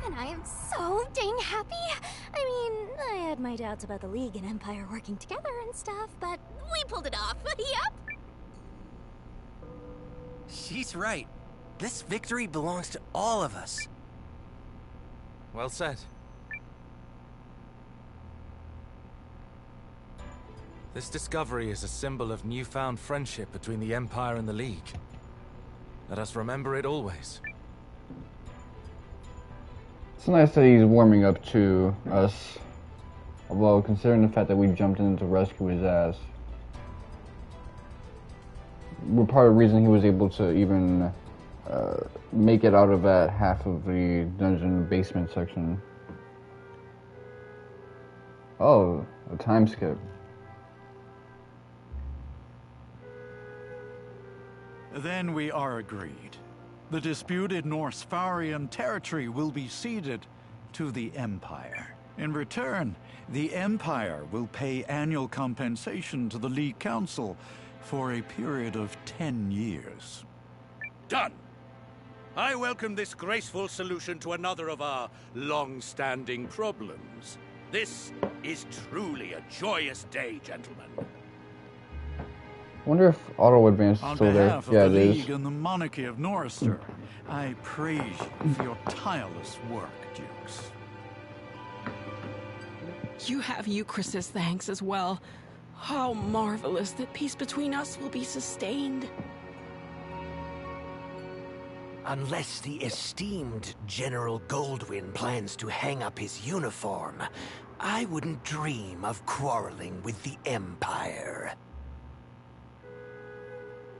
And I am so dang happy. I mean, I had my doubts about the League and Empire working together and stuff, but we pulled it off. Yep. She's right. This victory belongs to all of us. Well said. This discovery is a symbol of newfound friendship between the Empire and the League. Let us remember it always. It's nice that he's warming up to us. Although, considering the fact that we jumped in to rescue his ass, we're part of the reason he was able to even make it out of that half of the dungeon basement section. Oh, a time skip. Then we are agreed. The disputed Norsfarian territory will be ceded to the Empire. In return, the Empire will pay annual compensation to the League Council for a period of 10 years. Done! I welcome this graceful solution to another of our long-standing problems. This is truly a joyous day, gentlemen. I wonder if auto advance is On still there. behalf of Yeah, the it is. League and the monarchy of Norrister, I praise you for your tireless work, Dukes. You have Euchris's thanks as well. How marvelous that peace between us will be sustained. Unless the esteemed General Goldwyn plans to hang up his uniform, I wouldn't dream of quarreling with the Empire.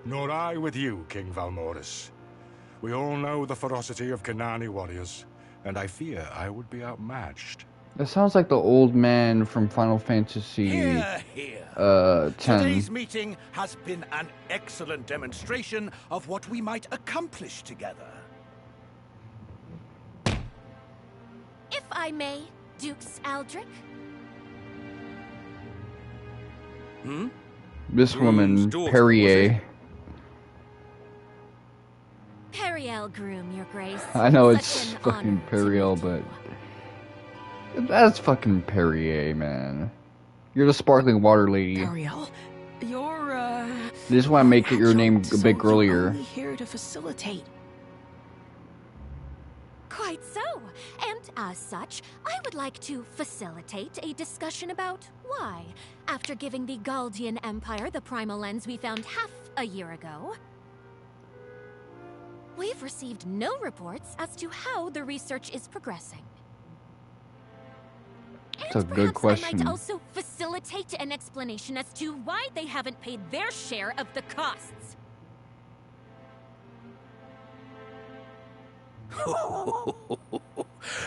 Nor I with you, King Valmoris. We all know the ferocity of Kanani warriors, and I fear I would be outmatched. That sounds like the old man from Final Fantasy Hear, hear. 10. Today's meeting has been an excellent demonstration of what we might accomplish together. If I may, Dux Aldric. Hmm? This woman, Groom's daughter, Perrielle. Perrielle Groom, Your Grace. I know Such it's an fucking honor to Perrielle, meet but you. that's fucking Perrielle, man. You're the sparkling water lady. Perrielle, you're, This is why I make it your name a so bit you're girlier. only here to facilitate. Quite so. And as such, I would like to facilitate a discussion about why, after giving the Galdian Empire the Primal Lens we found half a year ago, we've received no reports as to how the research is progressing. That's a And good perhaps I question. might also facilitate an explanation as to why they haven't paid their share of the costs.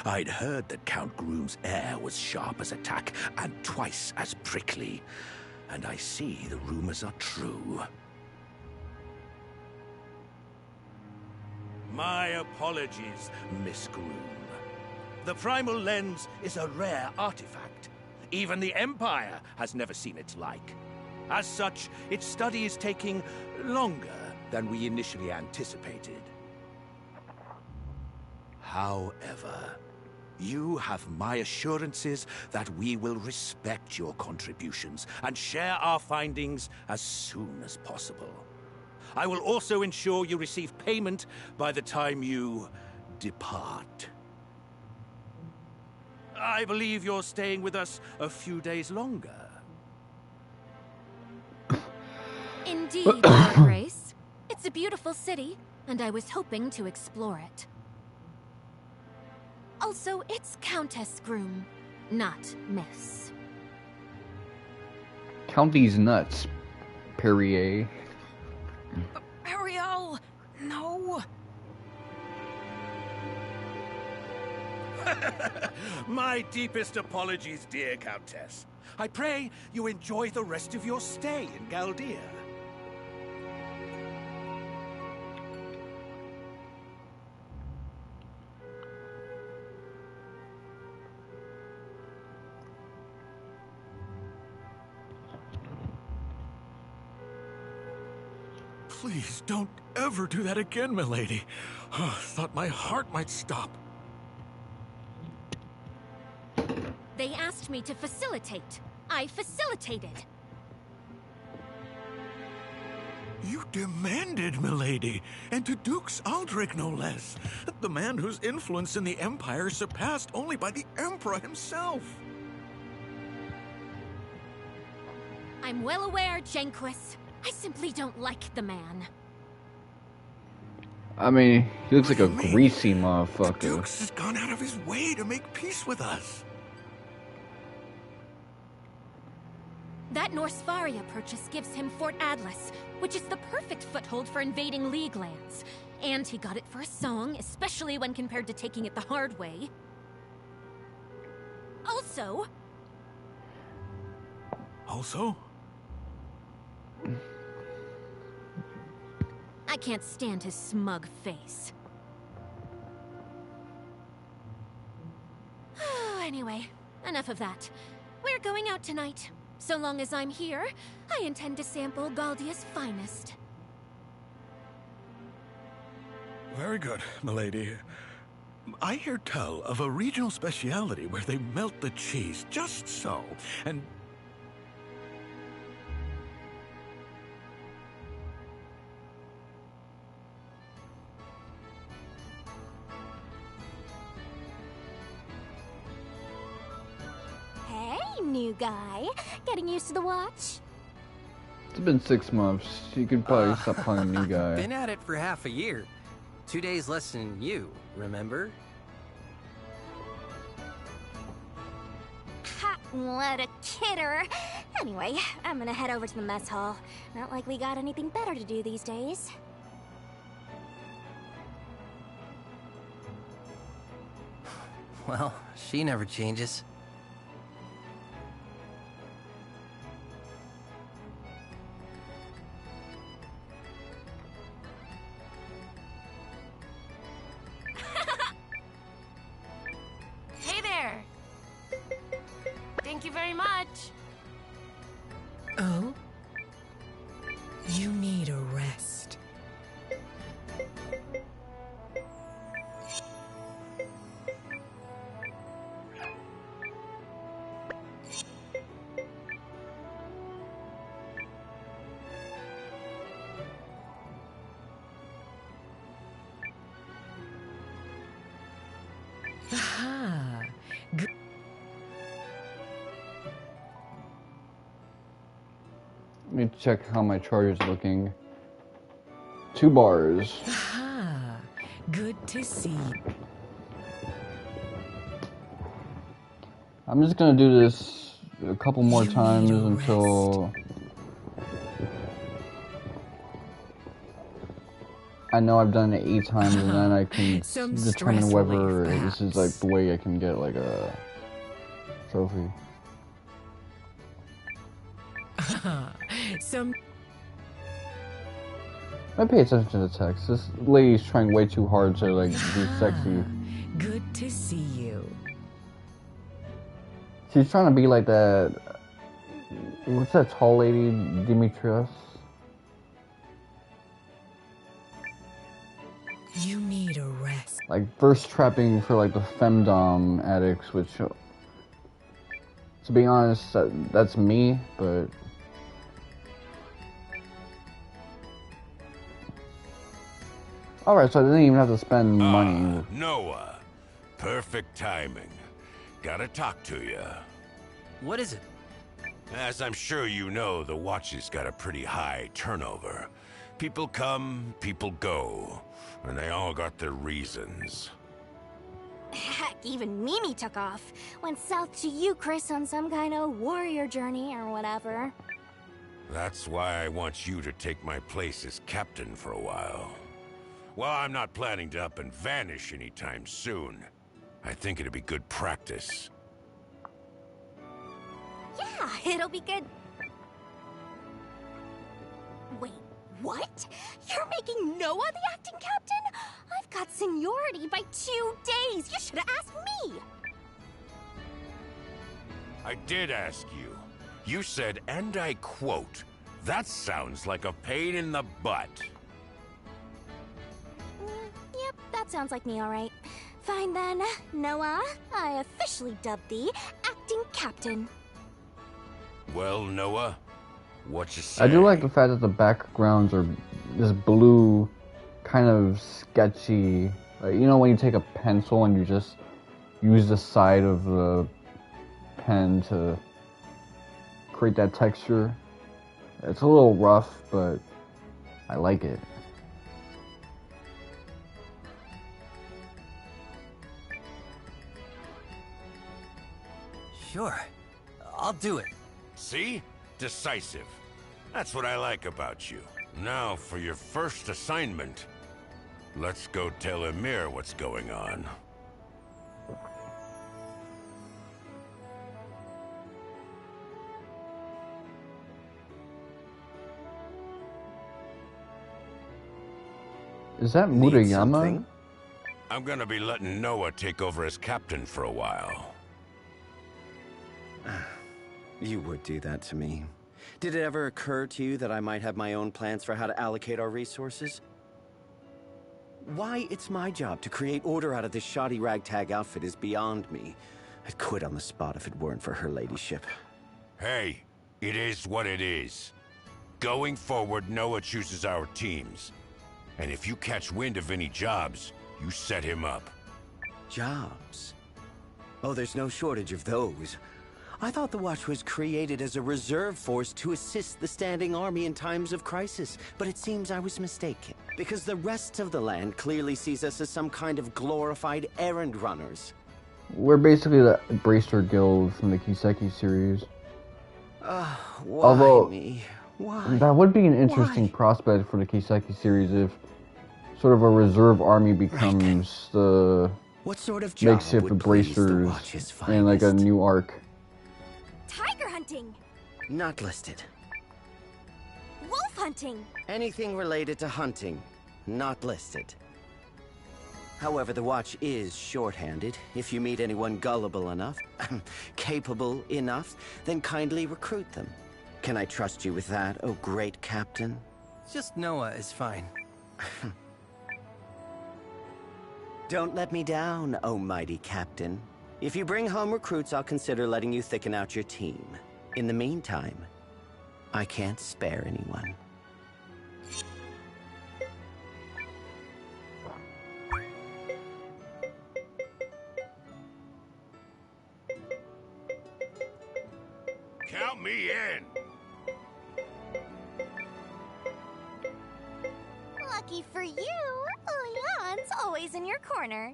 I'd heard that Count Groom's air was sharp as a tack and twice as prickly. And I see the rumors are true. My apologies, Miss Groom. The Primal Lens is a rare artifact. Even the Empire has never seen its like. As such, its study is taking longer than we initially anticipated. However, you have my assurances that we will respect your contributions and share our findings as soon as possible. I will also ensure you receive payment by the time you depart. I believe you're staying with us a few days longer. Indeed, Your Grace. It's a beautiful city, and I was hoping to explore it. Also, it's Countess Groom, not Miss. Count these nuts, Perrielle. Perrielle! No! My deepest apologies, dear Countess. I pray you enjoy the rest of your stay in Galdia. Please don't ever do that again, milady. Thought my heart might stop. They asked me to facilitate. I facilitated. You demanded, milady, and to Dux Aldric, no less. The man whose influence in the Empire surpassed only by the Emperor himself. I'm well aware, Janquis. I simply don't like the man. I mean, he looks like a greasy motherfucker. Dux has gone out of his way to make peace with us. That Norsfaria purchase gives him Fort Atlas, which is the perfect foothold for invading League lands. And he got it for a song, especially when compared to taking it the hard way. Also... Also? I can't stand his smug face. Anyway, enough of that. We're going out tonight. So long as I'm here, I intend to sample Galdia's finest. Very good, milady. I hear tell of a regional speciality where they melt the cheese just so, and... New guy. Getting used to the watch? It's been 6 months. You could probably stop calling me new guy. Been at it for half a year. 2 days less than you, remember? Ha! What a kidder! Anyway, I'm gonna head over to the mess hall. Not like we got anything better to do these days. Well, she never changes. Hey there! Thank you very much. Oh? You need a rest. Aha. Good. Let me check how my charge is looking. 2 bars. Aha. Good to see you. I'm just gonna do this a couple more times until I know I've done it 8 times, and then I can determine whether this is like the way I can get like a trophy. I pay attention to the text. This lady's trying way too hard to like be sexy. Good to see you. She's trying to be like that. What's that tall lady, Demetrius? You need a rest. Like thirst trapping for like the femdom addicts, which, to be honest, that's me. But all right, so I didn't even have to spend money. Nowa, perfect timing. Gotta talk to you. What is it? As I'm sure you know, the watch's got a pretty high turnover. People come, people go, and they all got their reasons. Heck, even Mimi took off. Went south to you, Chris, on some kind of warrior journey or whatever. That's why I want you to take my place as captain for a while. Well, I'm not planning to up and vanish anytime soon. I think it'd be good practice. Yeah, it'll be good. Wait, what? You're making Nowa the acting captain? I've got seniority by 2 days. You should have asked me. I did ask you. You said, and I quote, "That sounds like a pain in the butt." Yep, that sounds like me, all right. Fine then, Nowa. I officially dubbed thee acting captain. Well, Nowa, what you say? I do like the fact that the backgrounds are this blue, kind of sketchy. Like, you know when you take a pencil and you just use the side of the pen to create that texture? It's a little rough, but I like it. Sure. I'll do it. See? Decisive. That's what I like about you. Now, for your first assignment, let's go tell Emir what's going on. Is that Murayama? I'm gonna be letting Nowa take over as captain for a while. You would do that to me. Did it ever occur to you that I might have my own plans for how to allocate our resources? Why it's my job to create order out of this shoddy ragtag outfit is beyond me. I'd quit on the spot if it weren't for her ladyship. Hey, it is what it is. Going forward, Nowa chooses our teams. And if you catch wind of any jobs, you set him up. Jobs? Oh, there's no shortage of those. I thought the Watch was created as a reserve force to assist the standing army in times of crisis, but it seems I was mistaken. Because the rest of the land clearly sees us as some kind of glorified errand runners. We're basically the Bracer Guild from the Kiseki series. Why Although, me? Why? that would be an interesting prospect for the Kiseki series if sort of a reserve army becomes the What sort of job makeshift would please the bracers Watch's in like a finest? new arc. Tiger hunting! Not listed. Wolf hunting! Anything related to hunting, not listed. However, the Watch is shorthanded. If you meet anyone gullible enough, capable enough, then kindly recruit them. Can I trust you with that, oh great captain? Just Nowa is fine. Don't let me down, oh mighty captain. If you bring home recruits, I'll consider letting you thicken out your team. In the meantime, I can't spare anyone. Count me in. Lucky for you, Leon's always in your corner.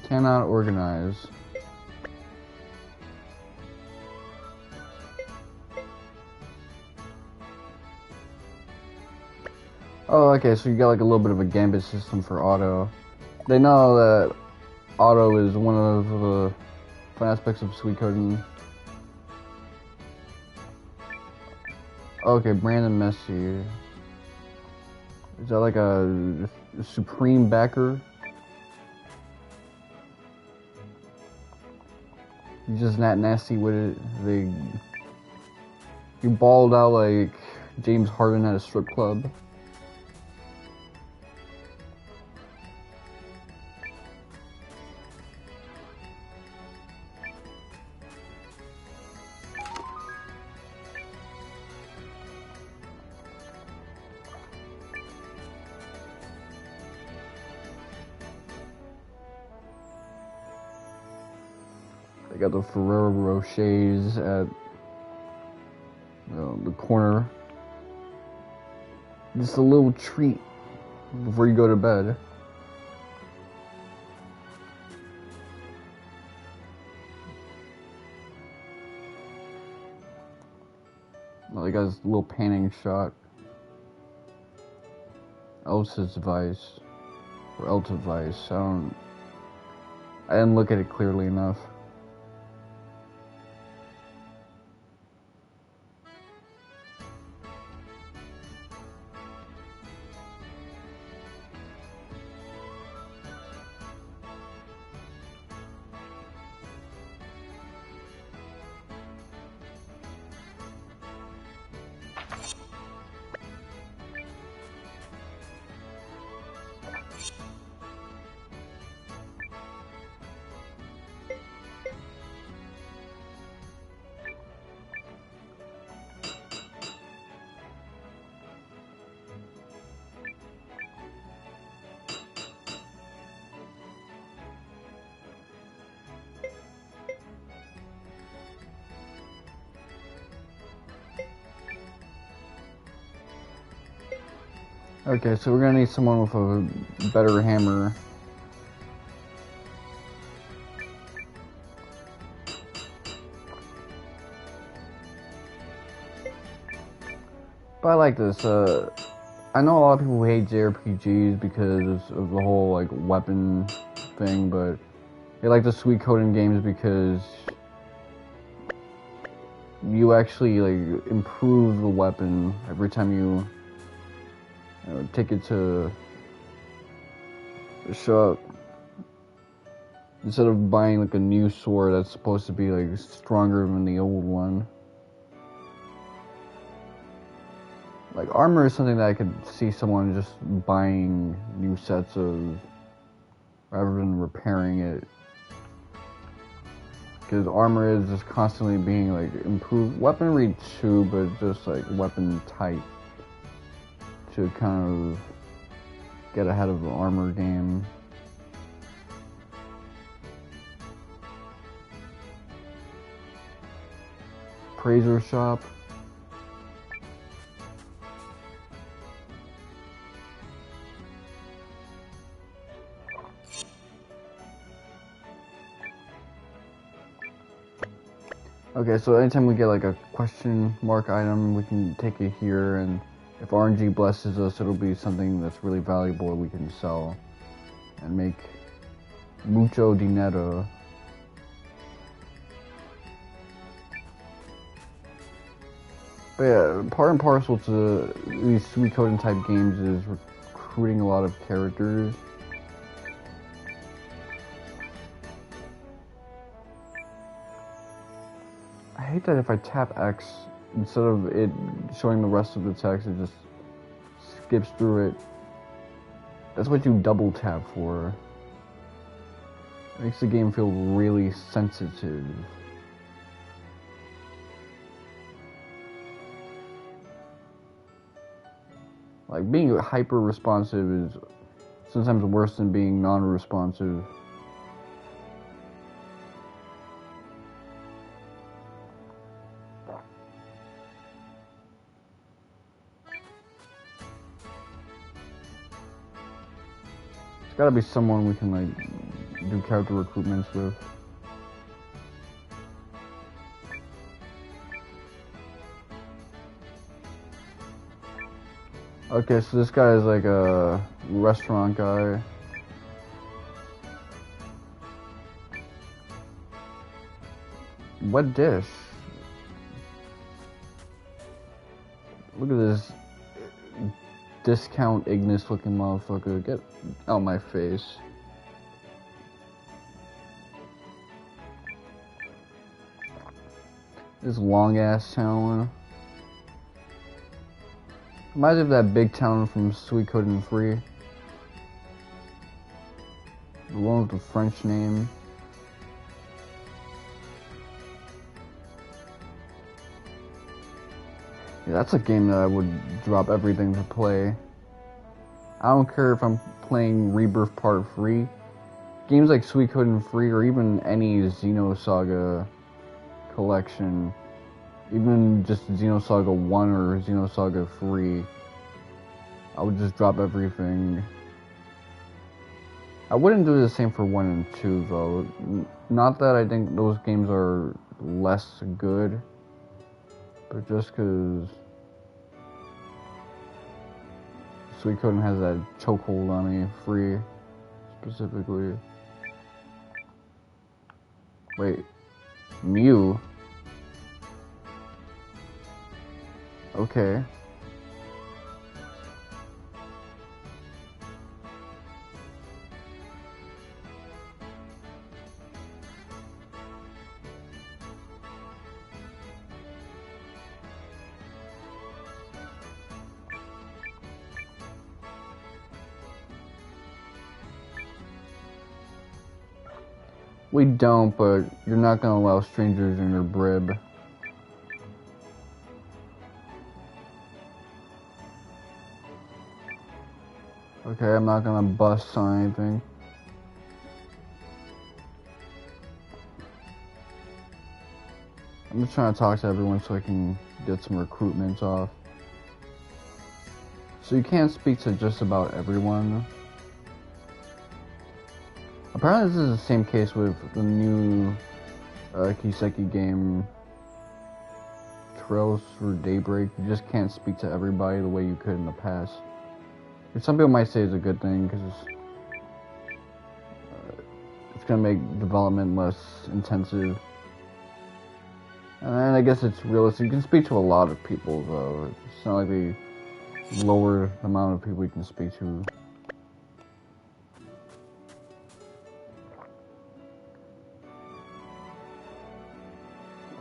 Cannot organize. Oh, okay, so you got like a little bit of a gambit system for auto. They know that auto is one of the fun aspects of Suikoden. Okay, Brandon Messi. Is that like a supreme backer? He's just not nasty with it. You balled out like James Harden at a strip club. They got the Ferrero Rochers at the corner. Just a little treat before you go to bed. guy's little panning shot. Elsa's Vice. Or Elta Vice. I didn't look at it clearly enough. Okay, so we're gonna need someone with a better hammer. But I like this. I know a lot of people hate JRPGs because of the whole like weapon thing, but they like the sweet coding games because you actually like improve the weapon every time you take it to the shop. Instead of buying like a new sword that's supposed to be like stronger than the old one. Like armor is something that I could see someone just buying new sets of rather than repairing it. Because armor is just constantly being like improved. Weaponry too, but just like weapon type. To kind of get ahead of the armor game. Appraiser shop. Okay, so anytime we get like a question mark item, we can take it here, and if RNG blesses us, it'll be something that's really valuable that we can sell and make mucho dinero. But yeah, part and parcel to these sweet coding type games is recruiting a lot of characters. I hate that if I tap X, instead of it showing the rest of the text, it just skips through it. That's what you double tap for. It makes the game feel really sensitive. Like, being hyper responsive is sometimes worse than being non-responsive. There's gotta be someone we can like do character recruitments with. Okay, so this guy is like a restaurant guy. What dish? Look at this discount Ignis looking motherfucker. Get out my face. This long ass town. Reminds me of that big town from Sweet Code and Free. The one with the French name. Yeah, that's a game that I would drop everything to play. I don't care if I'm playing Rebirth Part 3. Games like Sweet Code and Free, or even any Xenosaga collection. Even just Xenosaga 1 or Xenosaga 3. I would just drop everything. I wouldn't do the same for 1 and 2 though. Not that I think those games are less good, but just because Suikoden has that chokehold on me, free, specifically. Wait, Mew? Okay. We don't, but you're not gonna allow strangers in your brib. Okay, I'm not gonna bust on anything. I'm just trying to talk to everyone so I can get some recruitments off. So you can't speak to just about everyone. Apparently this is the same case with the new Kiseki game, Trails Through Daybreak. You just can't speak to everybody the way you could in the past. Which some people might say is a good thing, because it's going to make development less intensive. And I guess it's realistic. You can speak to a lot of people, though. It's not like they lower the amount of people you can speak to.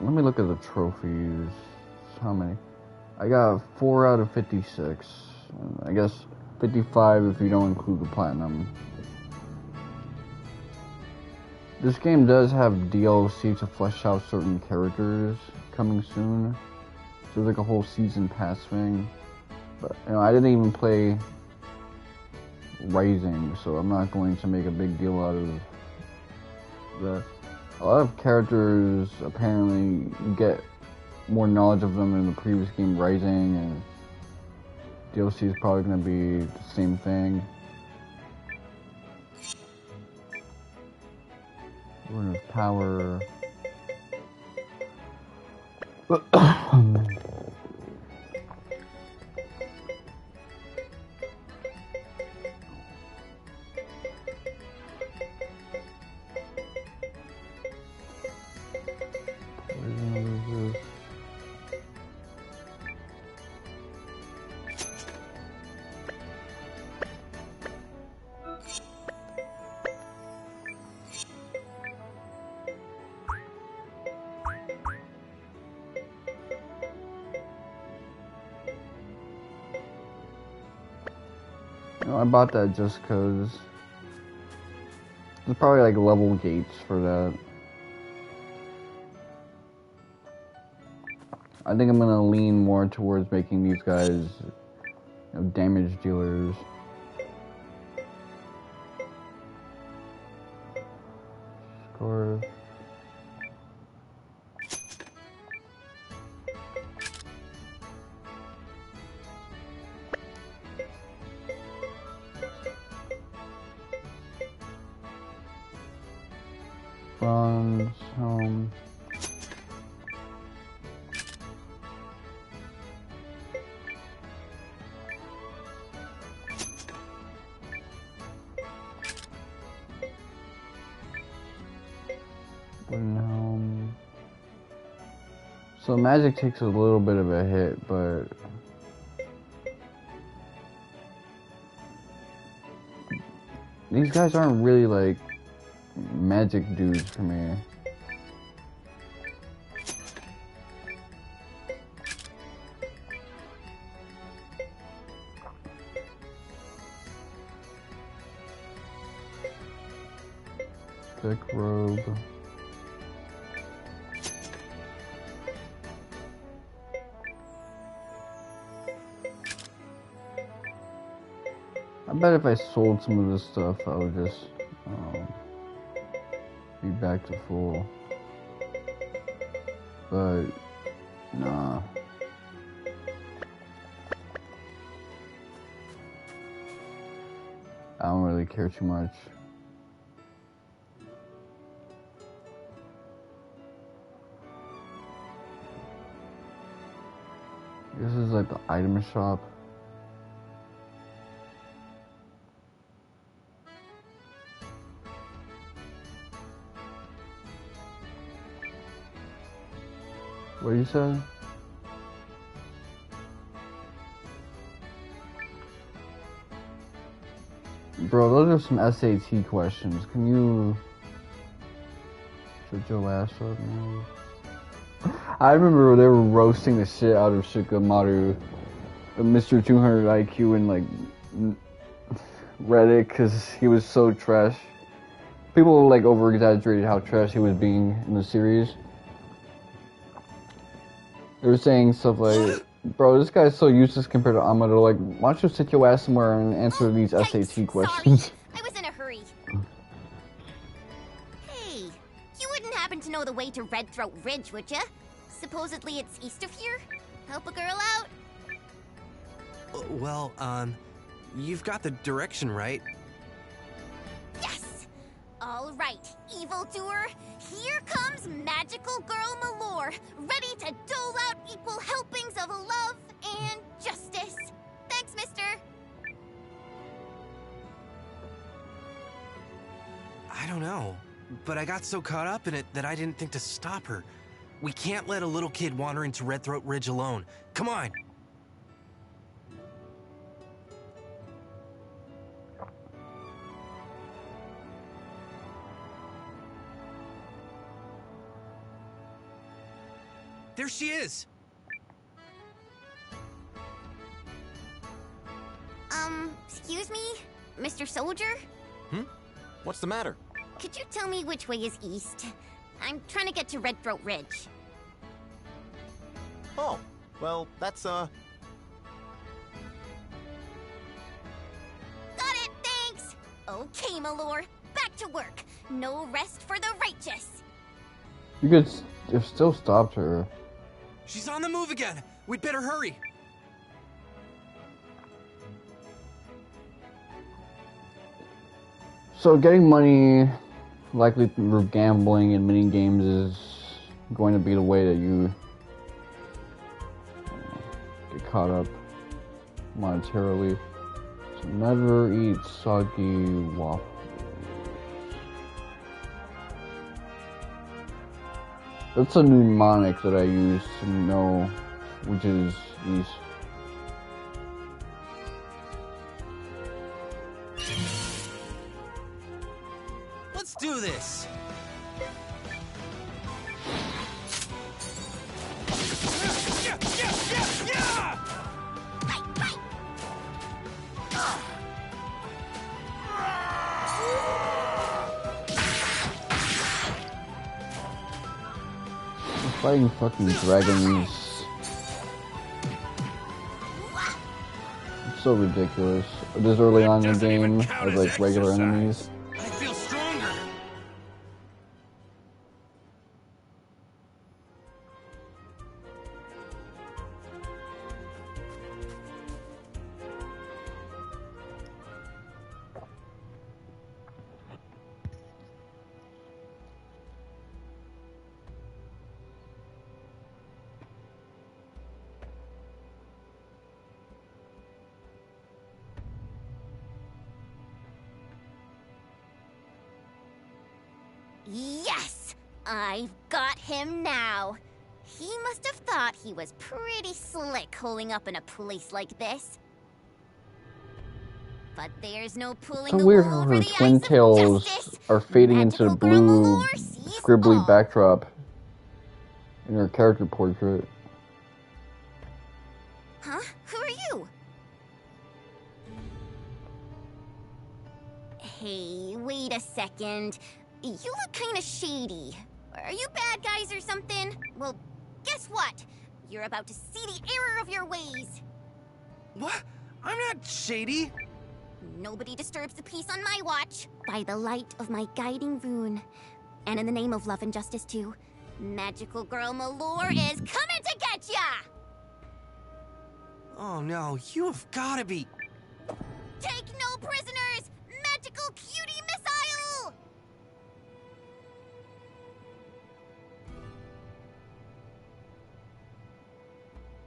Let me look at the trophies. How many? I got 4 out of 56. I guess 55 if you don't include the platinum. This game does have DLC to flesh out certain characters coming soon. So there's like a whole season pass thing. But you know, I didn't even play Rising, so I'm not going to make a big deal out of that. A lot of characters, apparently, you get more knowledge of them in the previous game, Rising, and DLC is probably going to be the same thing. Word of Power. I bought that just because there's probably like level gates for that. I think I'm gonna lean more towards making these guys, you know, damage dealers. Score. Bronze, home. Wooden home. So magic takes a little bit of a hit, but these guys aren't really like magic dudes for me. Thick robe. I bet if I sold some of this stuff, I would just be back to full. But nah. I don't really care too much. This is like the item shop. What you said? Bro, those are some SAT questions. Can you shut your ass up, man? I remember they were roasting the shit out of Shikamaru, Mr. 200 IQ, in like Reddit because he was so trash. People like over exaggerated how trash he was being in the series. They were saying stuff like, bro, this guy's so useless compared to Amado. Like, why don't you sit your ass somewhere and answer these SAT questions? I was in a hurry. Hey, you wouldn't happen to know the way to Red Throat Ridge, would ya? Supposedly it's east of here? Help a girl out? Well, you've got the direction right. Yes! All right, evildoer. Here comes Magical Girl Malore, ready to dole out equal helpings of love and justice. Thanks, mister. I don't know, but I got so caught up in it that I didn't think to stop her. We can't let a little kid wander into Red Throat Ridge alone. Come on! There she is! Excuse me? Mr. Soldier? What's the matter? Could you tell me which way is east? I'm trying to get to Red Throat Ridge. Oh, well, that's, Got it, thanks! Okay, Malore, back to work. No rest for the righteous. You could have still stopped her. She's on the move again! We'd better hurry! So getting money, likely through gambling and mini games, is going to be the way that you get caught up monetarily. So never eat soggy waffles. That's a mnemonic that I use to know which is east. Let's do this! Fighting fucking dragons. It's so ridiculous. This early on in the game, as like regular enemies. I feel stronger! Yes! I've got him now. He must have thought he was pretty slick holding up in a place like this. But there's no pulling It's the weird wool how over her the twin eyes of tails justice. are fading into the blue scribbly backdrop in her character portrait. Huh? Who are you? Hey, wait a second. You look kinda shady. Are you bad guys or something? Well, guess what? You're about to see the error of your ways. What? I'm not shady. Nobody disturbs the peace on my watch. By the light of my guiding rune. And in the name of love and justice too. Magical Girl Malore is coming to get ya! Oh no, you have gotta be... Take no prisoners! Magical cutie missile!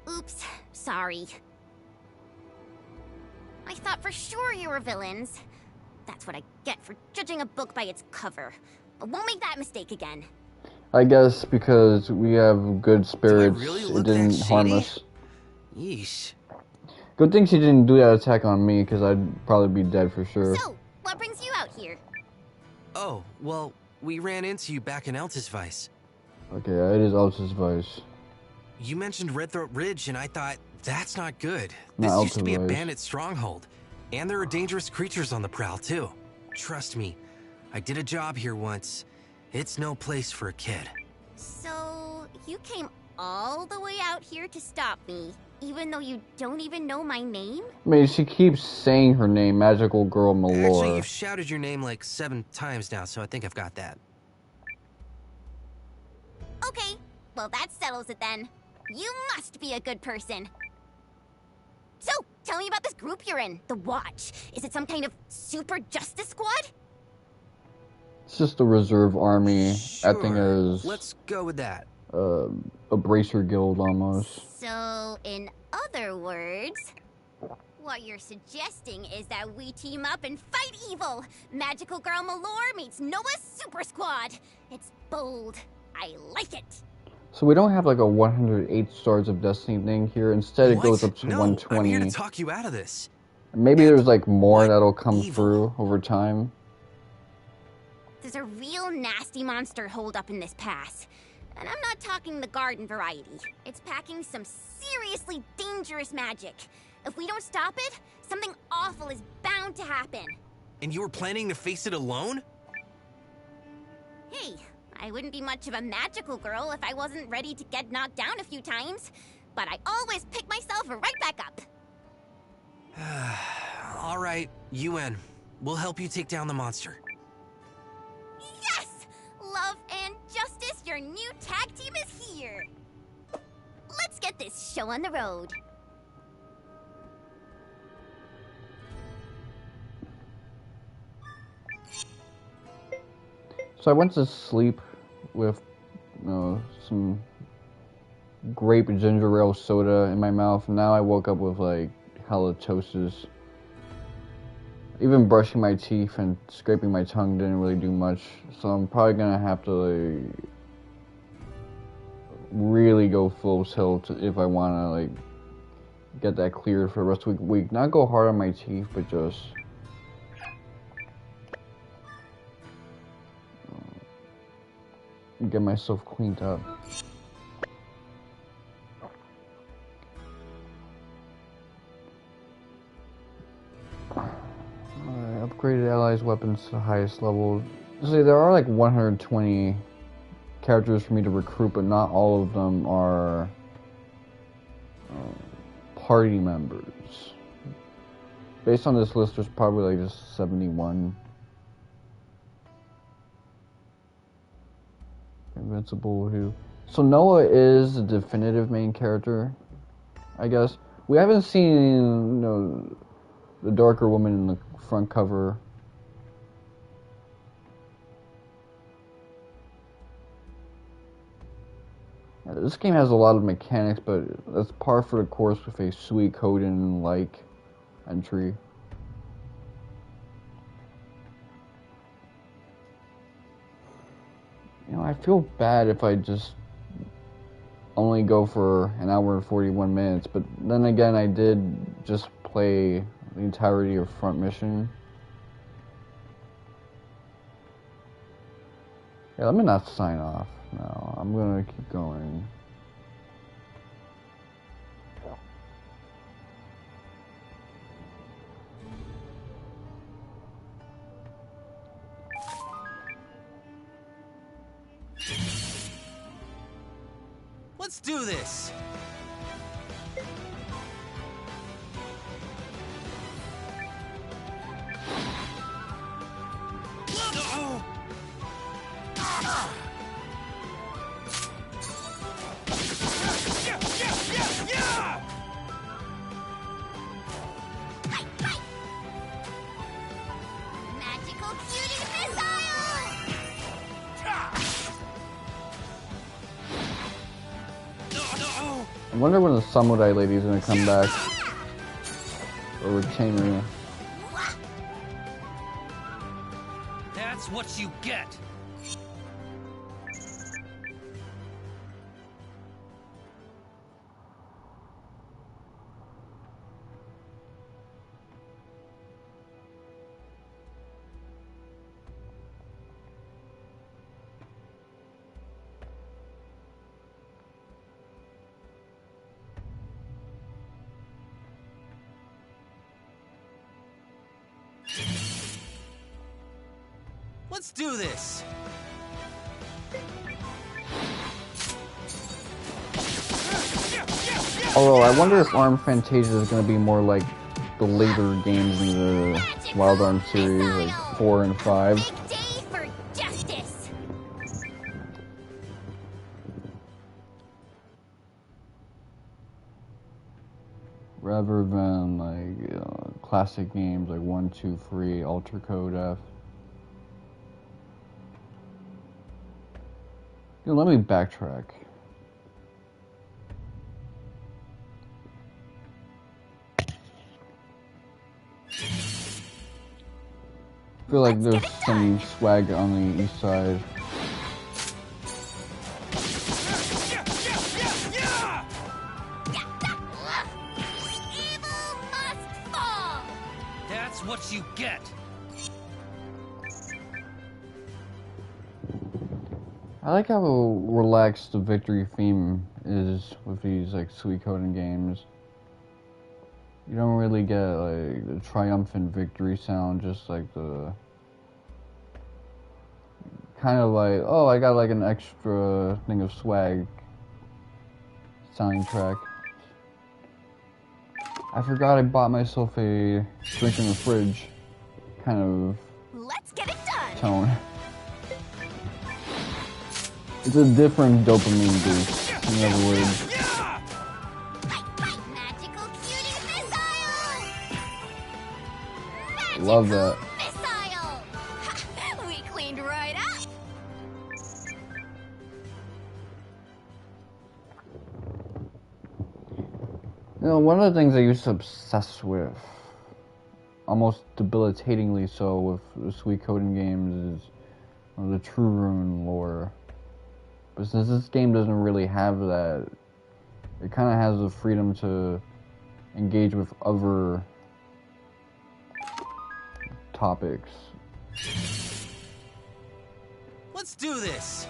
Oops, sorry. I thought for sure you were villains. That's what I get for judging a book by its cover. But won't make that mistake again. I guess because we have good spirits, really it look that didn't harm shady? us. Yeesh. Good thing she didn't do that attack on me, because I'd probably be dead for sure. So, what brings you out here? Oh, well, we ran into you back in Eltisvice. Okay, it is Elsa's voice. You mentioned Redthroat Ridge, and I thought, that's not good. Not This used to be a Eltisvice. bandit stronghold. And there are dangerous creatures on the prowl, too. Trust me, I did a job here once. It's no place for a kid. So, you came all the way out here to stop me, even though you don't even know my name? I mean, she keeps saying her name, Magical Girl Malore. Actually, you've shouted your name like 7 times now, so I think I've got that. Okay, well that settles it then. You must be a good person. So, tell me about this group you're in, the Watch. Is it some kind of super justice squad? It's just a reserve army, acting as Let's go with that. a bracer guild almost. So, in other words, what you're suggesting is that we team up and fight evil. Magical Girl Malore meets Nowa's Super Squad. It's bold. I like it. So we don't have like a 108 Stars of Destiny thing here. Instead, it goes up to No, 120. I'm here to talk you out of this. Maybe there's like more that'll come through over time. There's a real nasty monster holed up in this pass. And I'm not talking the garden variety. It's packing some seriously dangerous magic. If we don't stop it, something awful is bound to happen. And you were planning to face it alone? Hey, I wouldn't be much of a magical girl if I wasn't ready to get knocked down a few times. But I always pick myself right back up. All right, UN. We'll help you take down the monster. Yes! Love and Justice, your new tag team is here. Let's get this show on the road. So I went to sleep with, some grape ginger ale soda in my mouth. Now I woke up with like halitosis. Even brushing my teeth and scraping my tongue didn't really do much. So I'm probably gonna have to like really go full tilt if I wanna like get that cleared for the rest of the week. Not go hard on my teeth, but just get myself cleaned up. Upgraded allies' weapons to the highest level. See, there are like 120 characters for me to recruit, but not all of them are party members. Based on this list, there's probably like just 71. Invincible who? So Nowa is the definitive main character, I guess. We haven't seen, the darker woman in the front cover. This game has a lot of mechanics, but that's par for the course with a Suikoden-like entry. I feel bad if I just only go for an hour and 41 minutes, but then again, I did just play the entirety of Front Mission. Yeah, let me not sign off. No, I'm gonna keep going. Let's do this! Magical cutie missile! I wonder when the samurai lady's gonna come back. Or retain me. That's what you get. Let's do this. Although I wonder if Arm Fantasia is going to be more like the later games in the Wild Arms series, like 4 and 5. For justice. Rather than like classic games like 1, 2, 3, Ultra Code F. Let me backtrack. I feel like there's some swag on the east side. That's what you get. I like how relaxed the victory theme is with these like Suikoden games. You don't really get like the triumphant victory sound, just like the kind of like, oh, I got like an extra thing of swag sounding track. I forgot I bought myself a drink in the fridge kind of Let's get it done. tone. It's a different dopamine boost, in other words. Magical cutie missile! Love that. Missile! We cleaned right up. You know, one of the things I used to obsess with, almost debilitatingly so, with the Suikoden games is the True Rune lore. But since this game doesn't really have that, it kind of has the freedom to engage with other topics. Let's do this.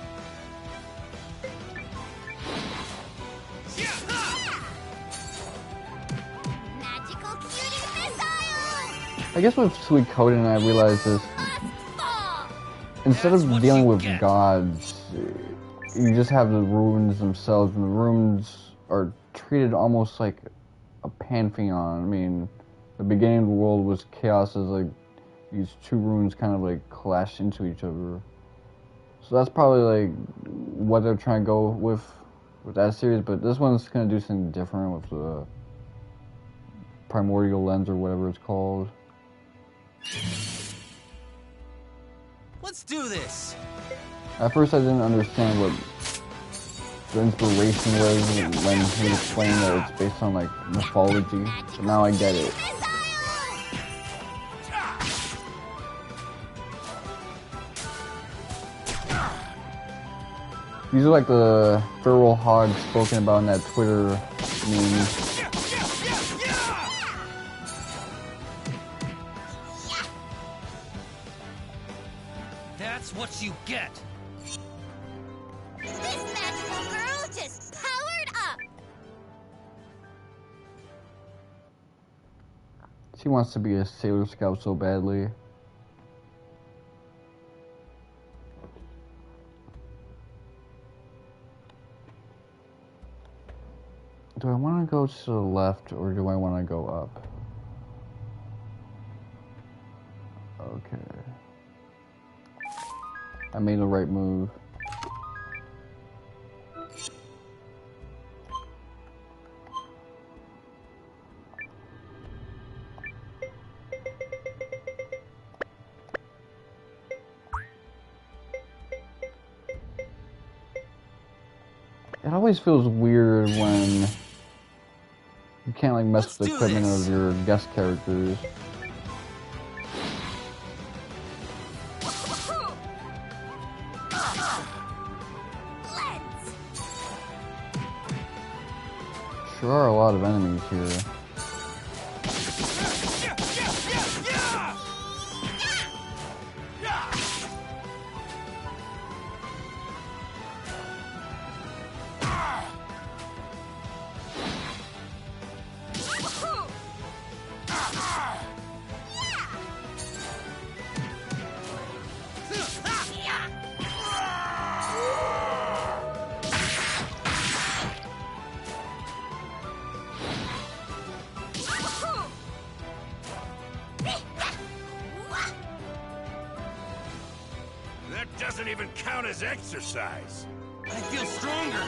Magical cutie missile! I guess with Suikoden I realized this, instead of dealing with gods, you just have the runes themselves, and the runes are treated almost like a pantheon. I mean, the beginning of the world was chaos as like these two runes kind of like clash into each other. So that's probably like what they're trying to go with that series, but this one's gonna do something different with the Primordial Lens or whatever it's called. Let's do this. At first I didn't understand what the inspiration was when he explained that it's based on like mythology, but now I get it. These are like the feral hogs spoken about in that Twitter meme. That's what you get. This magical girl just powered up. She wants to be a Sailor Scout so badly. Do I want to go to the left or do I want to go up? Okay. I made the right move. It always feels weird when you can't like mess with the equipment of your guest characters. There are a lot of enemies here. Doesn't even count as exercise. I feel stronger.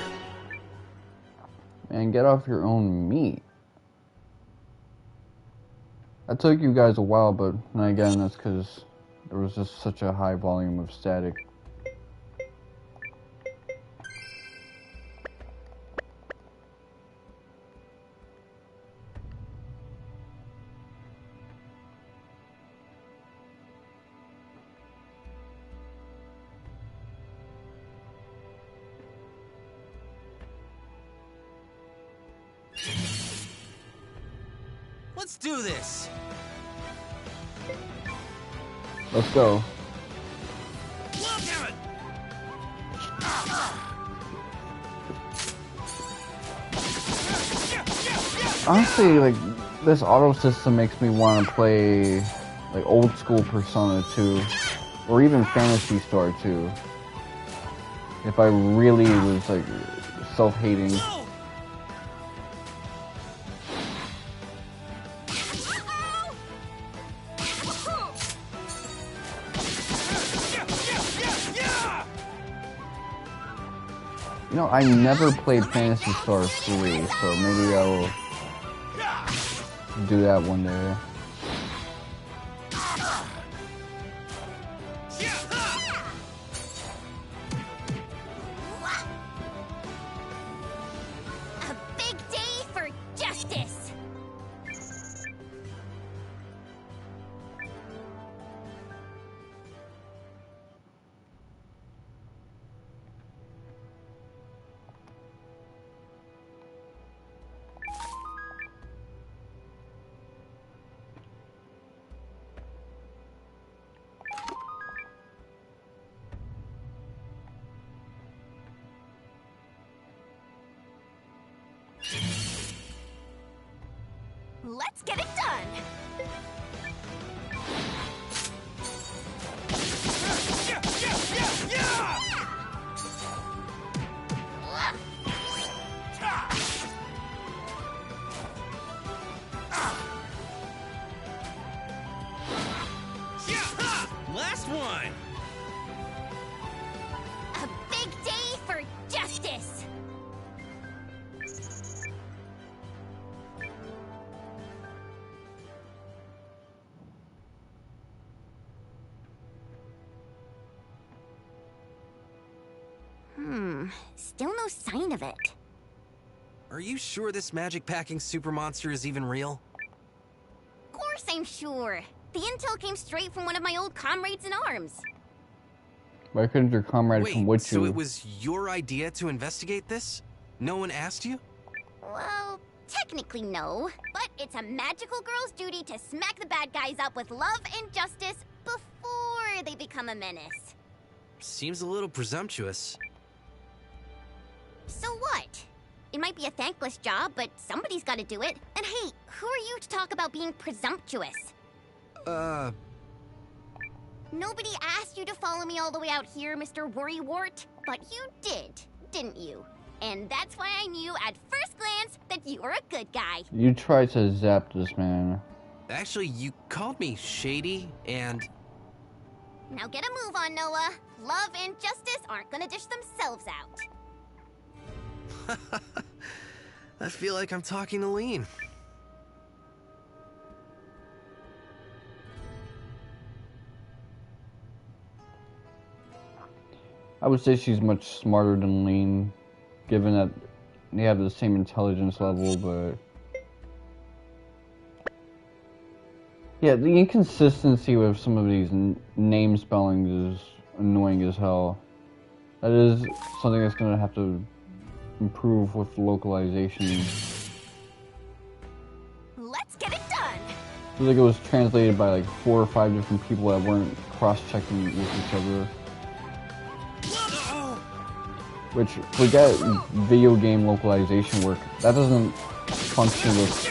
Man, get off your own meat. That took you guys a while, but then again, that's because there was just such a high volume of static. Let's do this. Let's go. Honestly, like, this auto system makes me want to play like old school Persona 2 or even Phantasy Star 2 if I really was like self-hating. You know, I never played Phantasy Star 3, so maybe I'll do that one day. A big day for justice. Let's get it done! Last one! A big day for justice! Still no sign of it. Are you sure this magic-packing super monster is even real? Of course I'm sure. The intel came straight from one of my old comrades in arms. Why couldn't your comrade Wait, come with so you? it was your idea to investigate this? No one asked you? Well, technically no, but it's a magical girl's duty to smack the bad guys up with love and justice before they become a menace. Seems a little presumptuous. So what? It might be a thankless job, but somebody's gotta do it. And hey, who are you to talk about being presumptuous? Nobody asked you to follow me all the way out here, Mr. Worrywart, but you did, didn't you? And that's why I knew at first glance that you were a good guy. You tried to zap this man. Actually, you called me shady, and... Now get a move on, Nowa. Love and justice aren't gonna dish themselves out. I feel like I'm talking to Lean. I would say she's much smarter than Lean, given that they have the same intelligence level, but... Yeah, the inconsistency with some of these name spellings is annoying as hell. That is something that's gonna have to improve with localization. Let's get it done! I feel like it was translated by like 4 or 5 different people that weren't cross-checking with each other. Which, forget video game localization work, that doesn't function with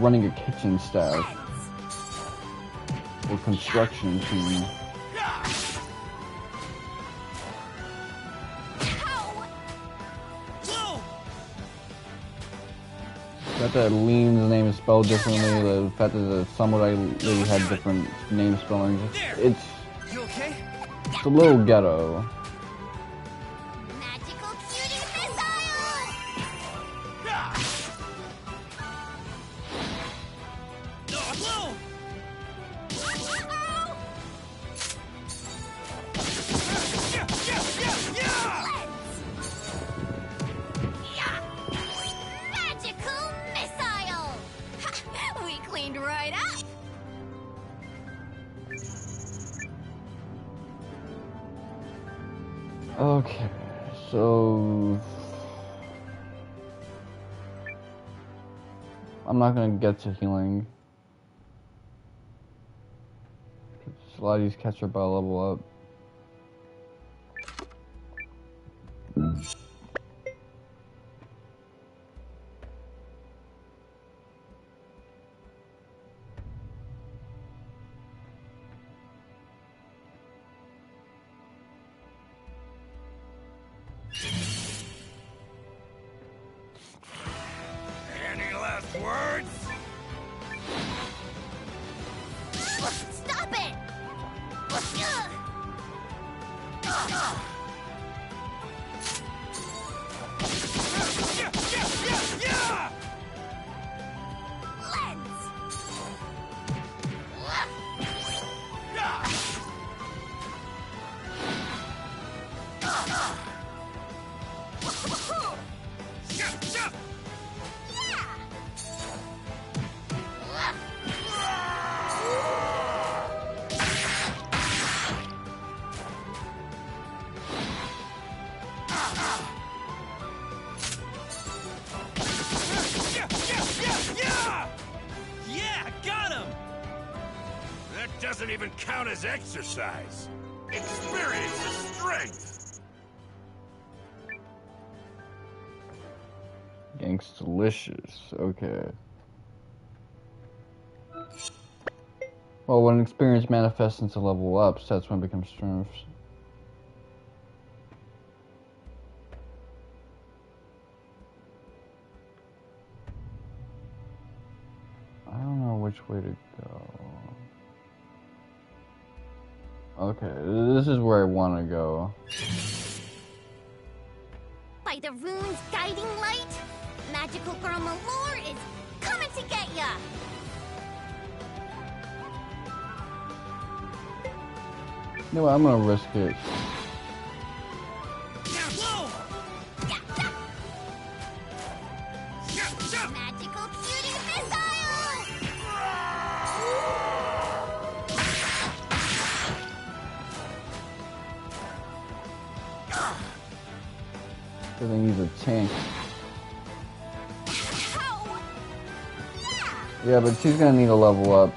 running a kitchen staff or construction team. The fact that Lean's name is spelled differently, the fact that the samurai lady had different name spellings, it's It's a little ghetto. Magical cutie missile! Magical missile! We cleaned right up! Okay, so I'm not gonna get to healing. A lot of these cats are about to level up. Any last words? Stop it! Lens! Yeah, got him! That doesn't even count as exercise. Experience the strength. Gangstalicious. Okay. Well, when experience manifests into level ups, that's when it becomes strength. I don't know which way to go. Okay, this is where I want to go. By the rune's guiding light, magical girl Malore is coming to get ya! You know what, I'm gonna risk it. Magical cutie missile! I think he's a tank. Yeah, but she's gonna need a level up.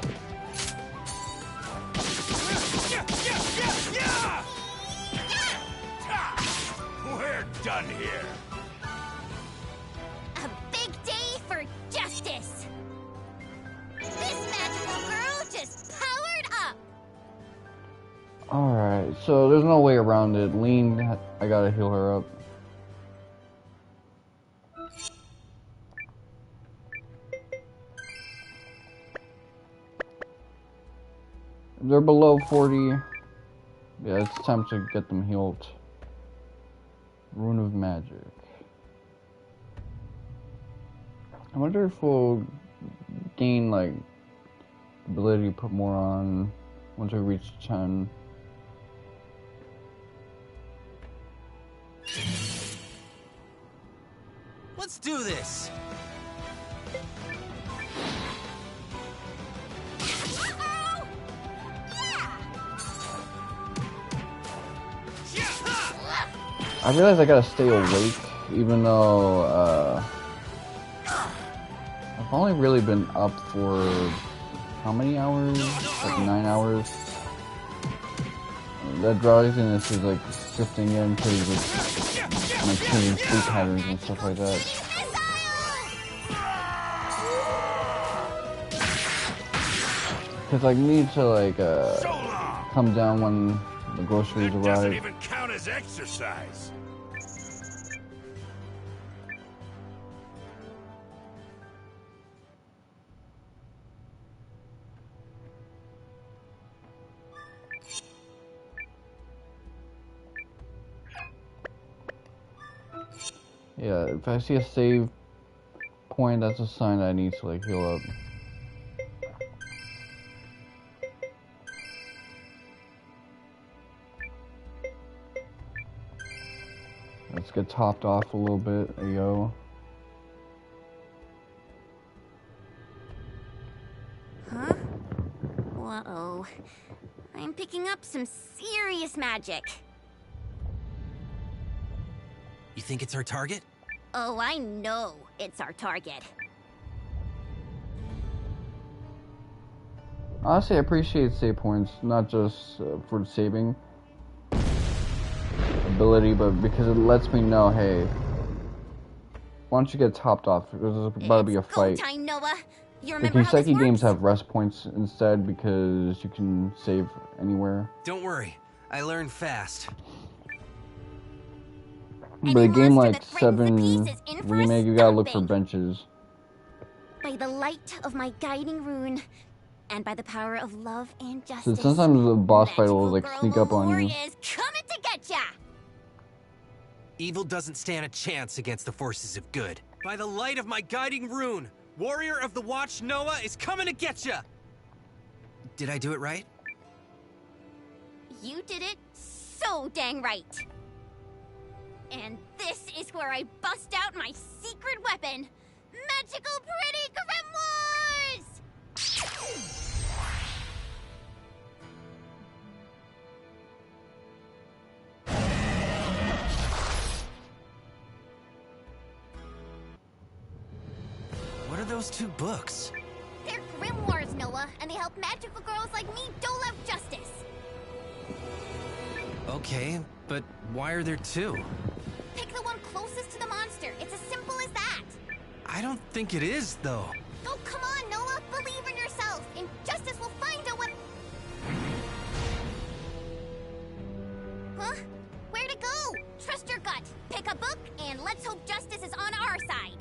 We're done here. A big day for justice! This magical girl just powered up! Alright, so there's no way around it. Lean, I gotta heal her up. If they're below 40, yeah, it's time to get them healed. Rune of Magic. I wonder if we'll gain, like, ability to put more on once we reach 10. Let's do this! I realize I gotta stay awake, even though, I've only really been up for how many hours? Like 9 hours? That drowsiness is like sifting in because of my changing sleep patterns and stuff like that. Because I need to like, come down when the groceries That doesn't arrive. even count as exercise. Yeah, if I see a save point, that's a sign that I need to like heal up. Let's get topped off a little bit, yo. Huh? Whoa. I'm picking up some serious magic. You think it's our target? Oh, I know it's our target. Honestly, I appreciate save points, not just for saving ability, but because it lets me know, hey, once you get topped off, there's about to be a fight. Go time, Nowa. You The remember how this Kiseki games works? have rest points instead because you can save anywhere. Don't worry, I learned fast. But a game like 7 Remake, you gotta look for benches. By the light of my guiding rune, and by the power of love and So justice, sometimes the boss fight will like Magical sneak Girl up on you. is coming to get ya! Evil doesn't stand a chance against the forces of good. By the light of my guiding rune, Warrior of the Watch Nowa is coming to get ya! Did I do it right? You did it so dang right. And this is where I bust out my secret weapon, Magical Pretty Grimoires! What are those 2 books? They're grimoires, Nowa, and they help magical girls like me dole out justice. Okay, but why are there 2? Pick the one closest to the monster. It's as simple as that. I don't think it is, though. Oh, come on, Nowa. Believe in yourself, and justice will find a way. Huh? Where to go? Trust your gut. Pick a book, and let's hope justice is on our side.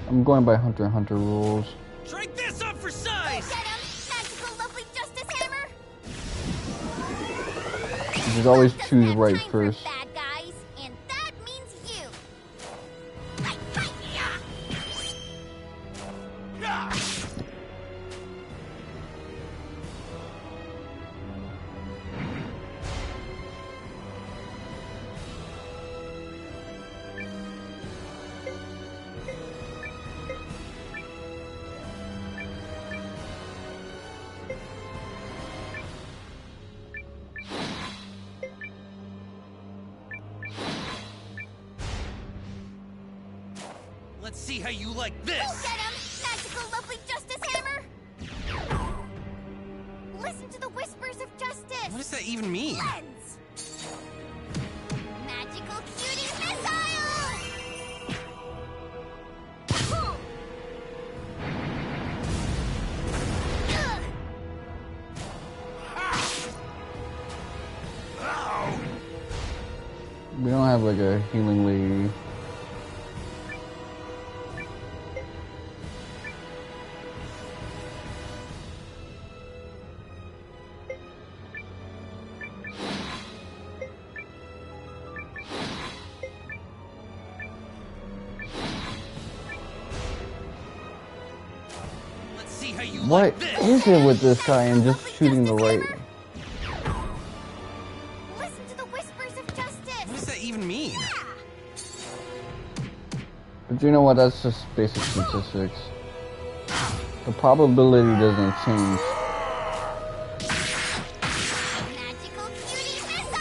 I'm going by Hunter x Hunter rules. Drink this up for size! Get him! Magical lovely justice hammer! You should always choose right first. Bad guys, and that means you. Let's see how you like this! Go get him! Magical lovely justice hammer! Listen to the whispers of justice! What does that even mean? Lens! Magical cutie missile! We don't have like a healing lady. Let's see how you What like this! is it with this guy and just shooting the right? Listen to the whispers of justice! What does that even mean? But you know what? That's just basic statistics. The probability doesn't change. Magical cutie missile!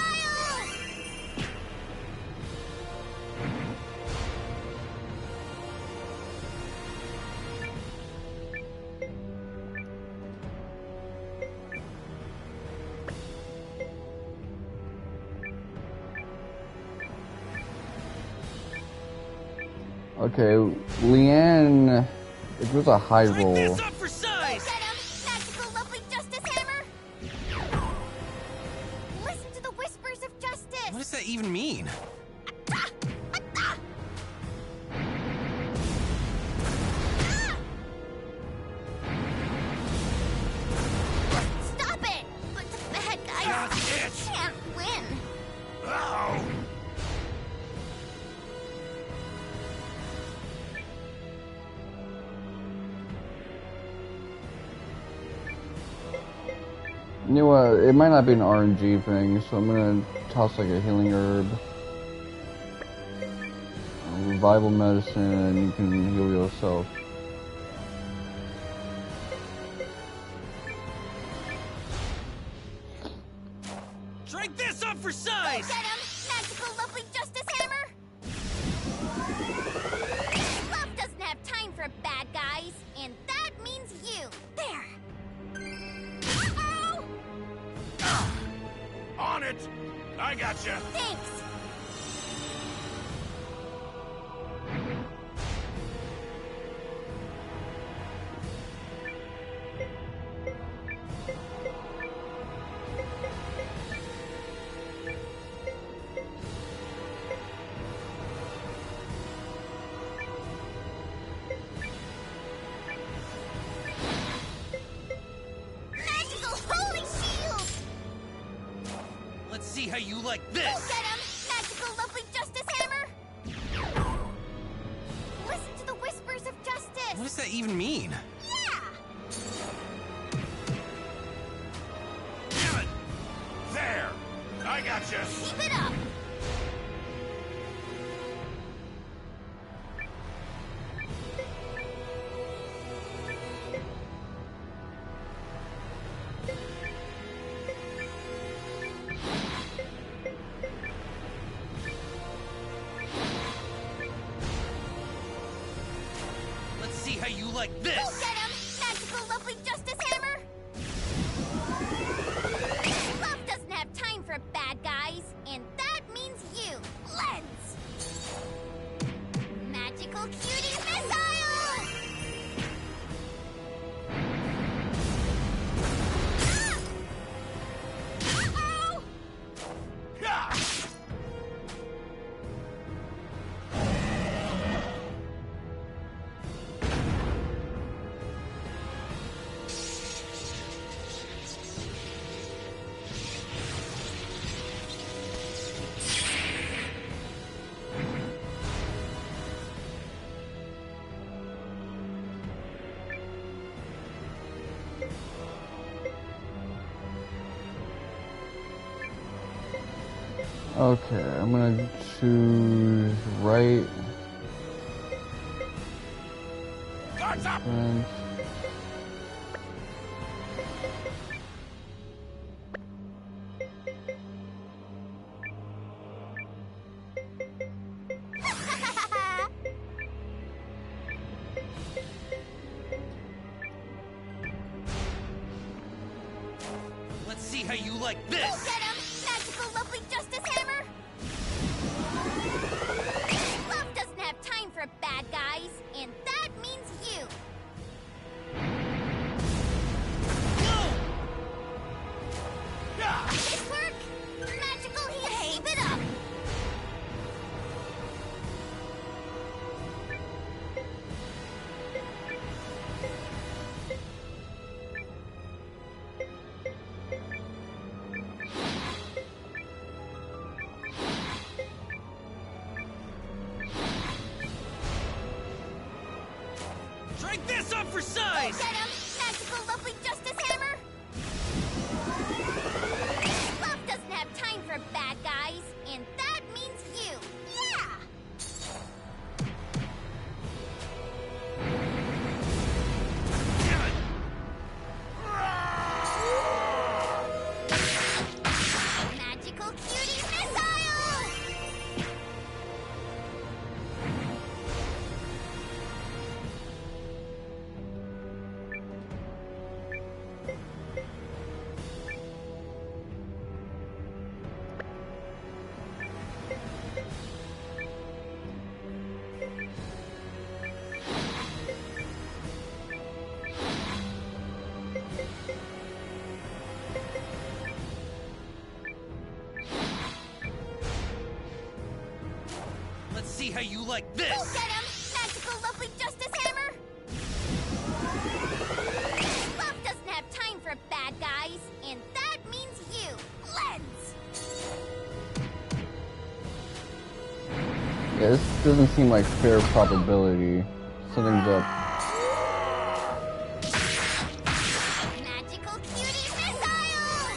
Okay, Leanne, it was a high roll. This up for size! Get him! Magical lovely justice hammer! Listen to You know what? It might not be an RNG thing, so I'm gonna toss like a healing herb. Revival medicine, and you can heal yourself. Drink this up for size! Go get him! Magical lovely justice hammer! Love doesn't have time for bad guys, and that means you. There! Uh-oh! On it! I gotcha! Thanks! See how you like this! Go get him! Magical lovely justice hammer! Listen to the whispers of justice! What does that even mean? Yeah! Damn it! There! I gotcha! Keep it up! How you like this? Go get him! Magical lovely justice hammer! Love doesn't have time for bad guys, and that means you. Lens! Magical cutie missile! Uh-oh! Okay, I'm gonna choose right. And Let's see how you like this! Go get him! Magical lovely justice hammer! Love doesn't have time for bad guys, and that means you. Nice work! Magical heal! Keep it up! Drink this up for Go size! get him! Magical lovely justice hammer! Love doesn't have time for bad guys, and that means you. Yeah! Magical cutie missile! Let's see how you like Go this! get him! Magical lovely justice hammer! Love doesn't have time for bad guys, and that means you. Lens! yeah, this doesn't seem like fair probability. Something's up. Magical cutie missile!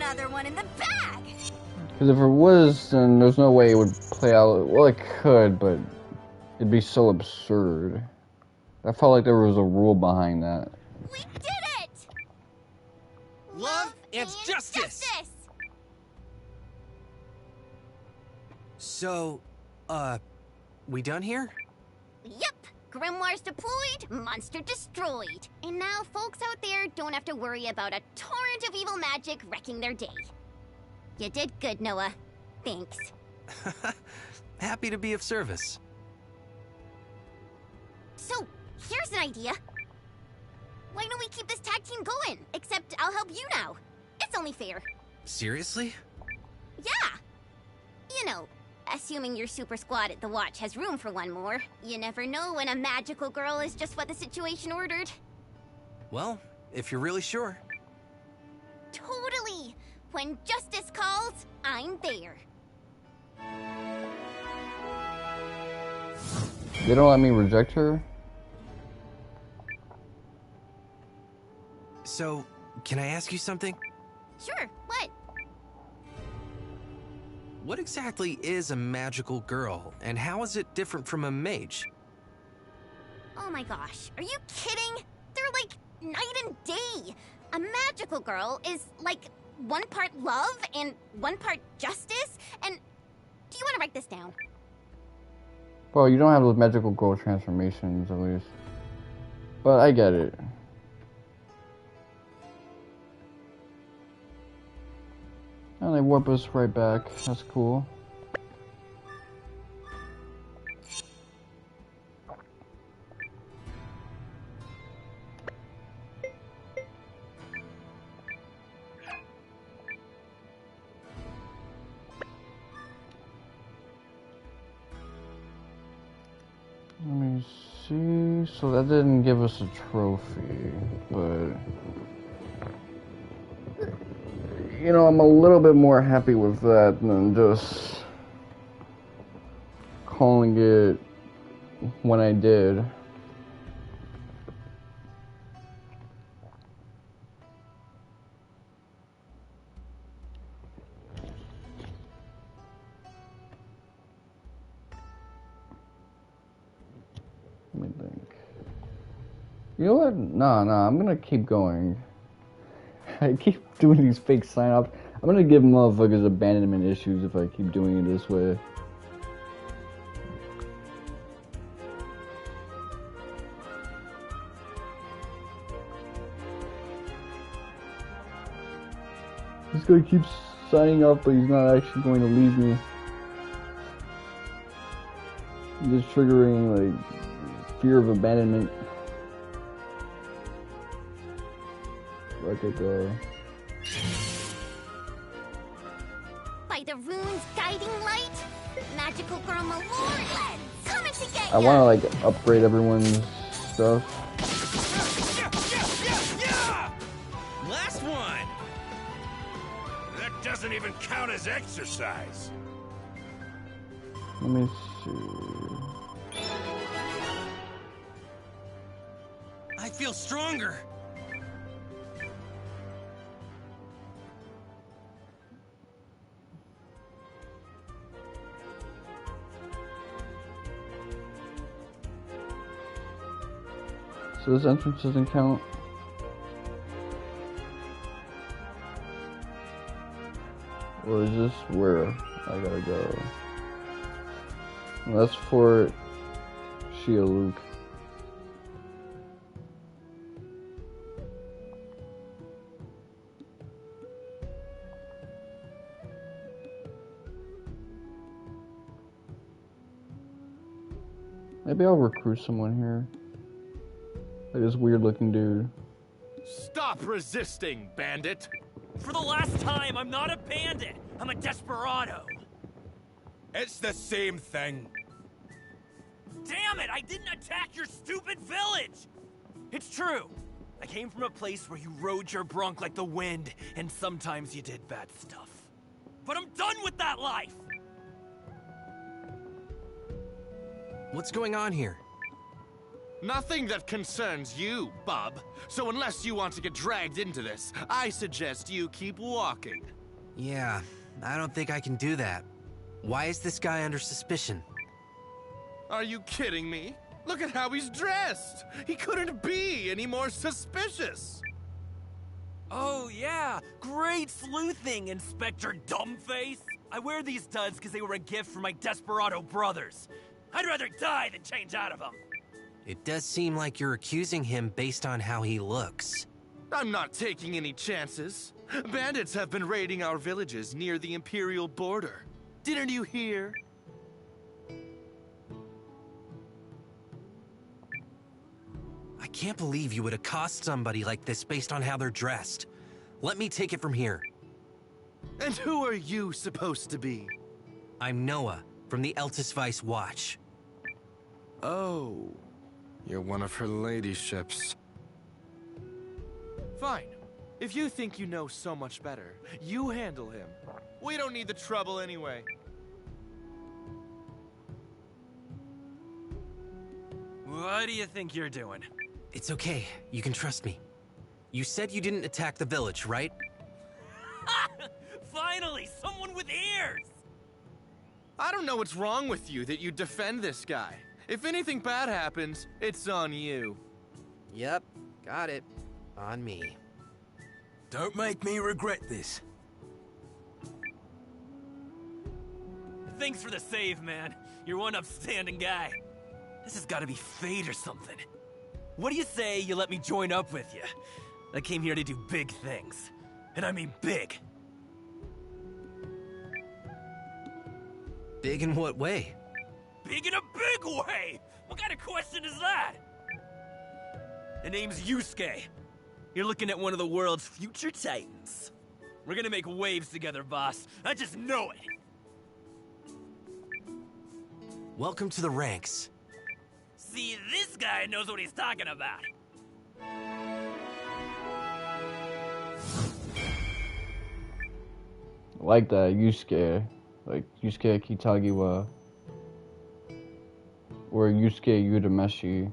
another one in the bag! Because if it was, then there's no way it would play out. Well, it could, but it'd be so absurd. I felt like there was a rule behind that. We did it! Love and justice! So, we done here? Yep! Grimoires deployed, monster destroyed. And now folks out there don't have to worry about a torrent of evil magic wrecking their day. You did good, Nowa. Thanks. Happy to be of service. So, here's an idea. Why don't we keep this tag team going? Except I'll help you now. It's only fair. Seriously? Yeah! You know, assuming your super squad at the Watch has room for one more. You never know when a magical girl is just what the situation ordered. Well, if you're really sure. Totally! When justice calls, I'm there. They don't let me reject her? So, can I ask you something? Sure, what? What exactly is a magical girl, and how is it different from a mage? Oh my gosh, are you kidding? They're like night and day. A magical girl is like one part love and one part justice, and do you want to write this down? Well, you don't have those magical girl transformations, at least. But I get it. And they warp us right back. That's cool. Let me see. So that didn't give us a trophy, but you know, I'm a little bit more happy with that than just calling it when I did. Let me think. You know what? Nah, I'm gonna keep going. I keep doing these fake sign-offs. I'm gonna give motherfuckers abandonment issues if I keep doing it this way. This guy keeps signing off, but he's not actually going to leave me. Just triggering, like, fear of abandonment. Let it go. By the rune's guiding light, magical girl Malord Lens coming to get I want to, like, upgrade everyone's stuff. Last one! That doesn't even count as exercise. Let me see. I feel stronger. So this entrance doesn't count. Or is this where I gotta go? Well, that's for Shia Luke. Maybe I'll recruit someone here. Like this weird looking dude. Stop resisting, bandit! For the last time, I'm not a bandit. I'm a desperado. It's the same thing. Damn it! I didn't attack your stupid village! It's true. I came from a place where you rode your bronc like the wind, and sometimes you did bad stuff. But I'm done with that life! What's going on here? Nothing that concerns you, bub. So unless you want to get dragged into this, I suggest you keep walking. Yeah, I don't think I can do that. Why is this guy under suspicion? Are you kidding me? Look at how he's dressed! He couldn't be any more suspicious! Oh yeah, great sleuthing, Inspector Dumbface! I wear these duds because they were a gift from my desperado brothers. I'd rather die than change out of them. It does seem like you're accusing him based on how he looks. I'm not taking any chances. Bandits have been raiding our villages near the Imperial border. Didn't you hear? I can't believe you would accost somebody like this based on how they're dressed. Let me take it from here. And who are you supposed to be? I'm Nowa, from the Eltisvice Watch. Oh. You're one of her ladyships. Fine. If you think you know so much better, you handle him. We don't need the trouble anyway. What do you think you're doing? It's okay. You can trust me. You said you didn't attack the village, right? Finally, someone with ears! I don't know what's wrong with you that you defend this guy. If anything bad happens, it's on you. Yep, got it. On me. Don't make me regret this. Thanks for the save, man. You're one upstanding guy. This has got to be fate or something. What do you say you let me join up with you? I came here to do big things. And I mean big. Big in what way? Big in a big way! What kind of question is that? The name's Yusuke. You're looking at one of the world's future titans. We're gonna make waves together, boss. I just know it. Welcome to the ranks. See, this guy knows what he's talking about. I like that, Yusuke. Like Yusuke Kitagiwa. Or Yusuke Udameshi.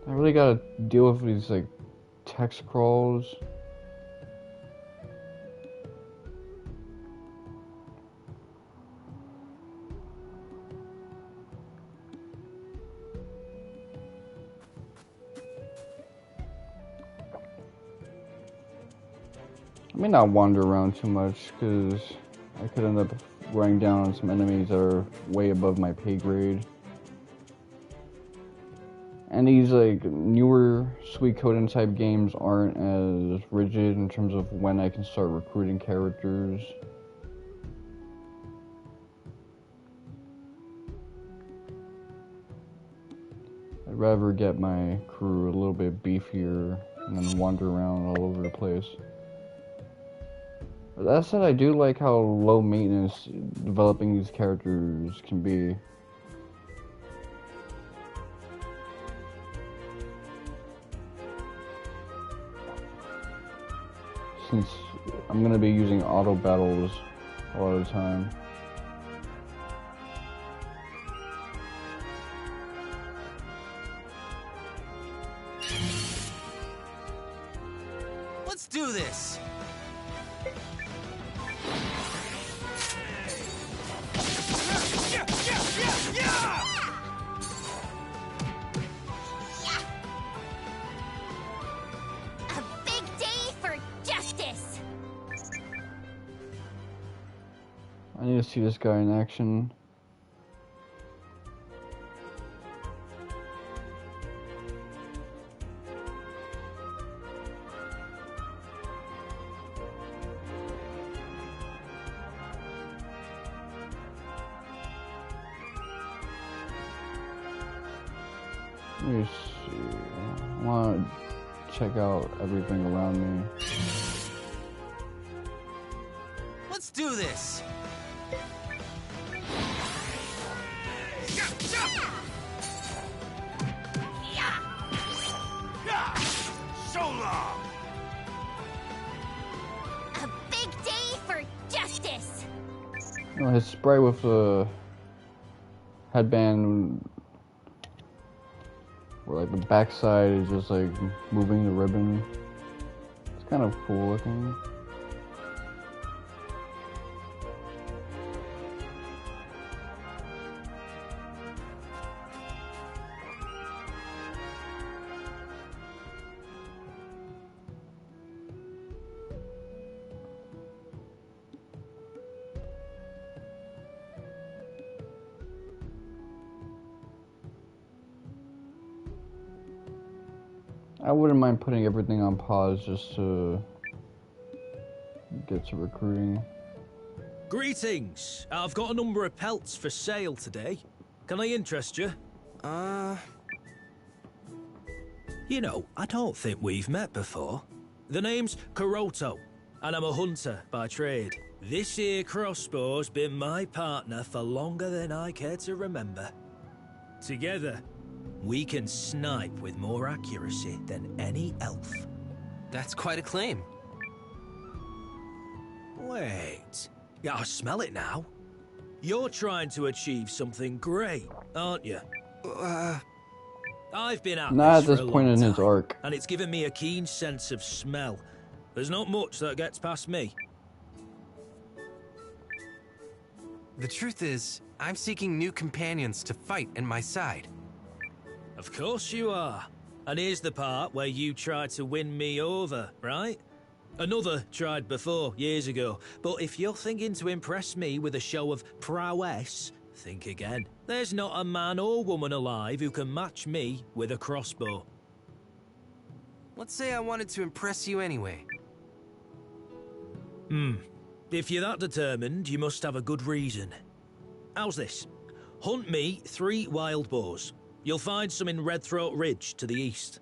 I really gotta deal with these like text crawls. I may not wander around too much because I could end up running down on some enemies that are way above my pay grade. And these like newer Suikoden type games aren't as rigid in terms of when I can start recruiting characters. I'd rather get my crew a little bit beefier and then wander around all over the place. But that said, I do like how low maintenance developing these characters can be. Since I'm going to be using auto battles a lot of the time. Let's do this! I need to see this guy in action. Let me see. I want to check out everything around me. Let's do this! long! A big day for justice! You know, his spray with the headband, where like the backside is just like moving the ribbon. It's kind of cool looking. I wouldn't mind putting everything on pause just to get to recruiting. Greetings! I've got a number of pelts for sale today. Can I interest you? You know, I don't think we've met before. The name's Kuroto, and I'm a hunter by trade. This here crossbow's been my partner for longer than I care to remember. Together, we can snipe with more accuracy than any elf. That's quite a claim. Wait. Yeah, I smell it now. You're trying to achieve something great, aren't you? I've been at Not this at for this a point long in his time, arc. and it's given me a keen sense of smell. There's not much that gets past me. The truth is, I'm seeking new companions to fight in my side. Of course you are. And here's the part where you tried to win me over, right? Another tried before, years ago. But if you're thinking to impress me with a show of prowess, think again. There's not a man or woman alive who can match me with a crossbow. Let's say I wanted to impress you anyway. If you're that determined, you must have a good reason. How's this? Hunt me 3 wild boars. You'll find some in Redthroat Ridge to the east.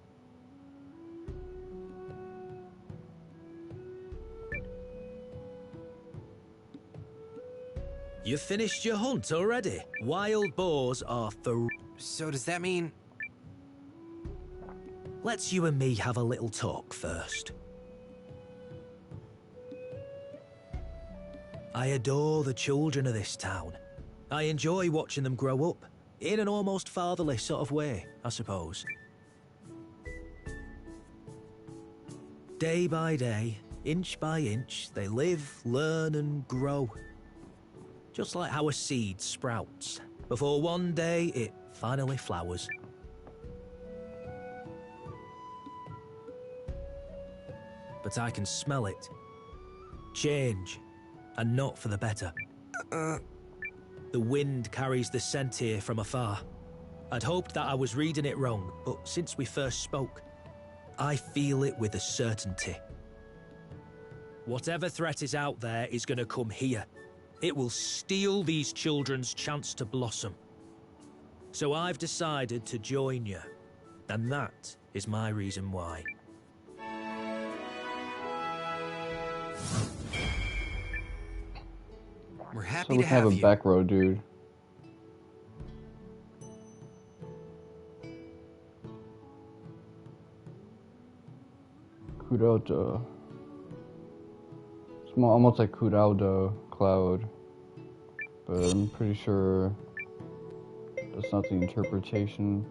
You finished your hunt already? Wild boars are for... So does that mean... Let's you and me have a little talk first. I adore the children of this town. I enjoy watching them grow up. In an almost fatherly sort of way, I suppose. Day by day, inch by inch, they live, learn and grow. Just like how a seed sprouts, before one day it finally flowers. But I can smell it. Change, and not for the better. The wind carries the scent here from afar. I'd hoped that I was reading it wrong, but since we first spoke, I feel it with a certainty. Whatever threat is out there is going to come here. It will steal these children's chance to blossom. So I've decided to join you, and that is my reason why. We're So happy we to have have a you. back row dude. Kuroto. It's almost like Kuraudo Cloud, but I'm pretty sure that's not the interpretation.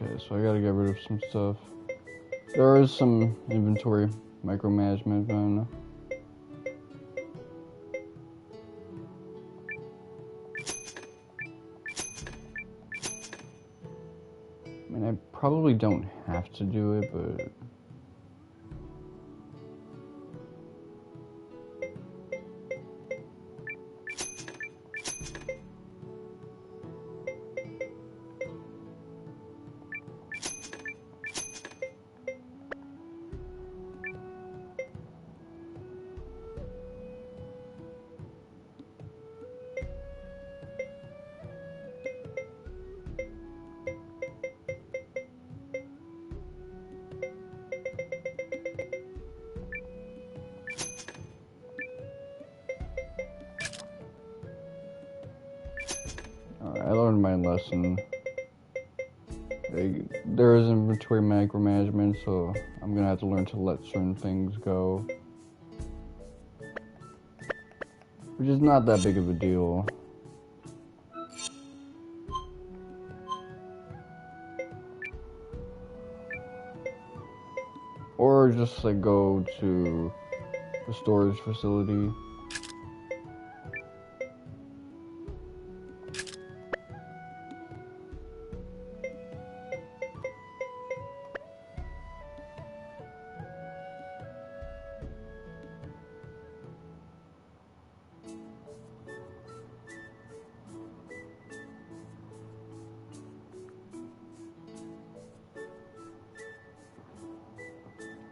Okay, so I gotta get rid of some stuff. There is some inventory micromanagement, but I don't know. I mean, I probably don't have to do it, but... Alright, I learned my lesson. There is inventory micromanagement, so I'm gonna have to learn to let certain things go. Which is not that big of a deal. Or just like go to the storage facility.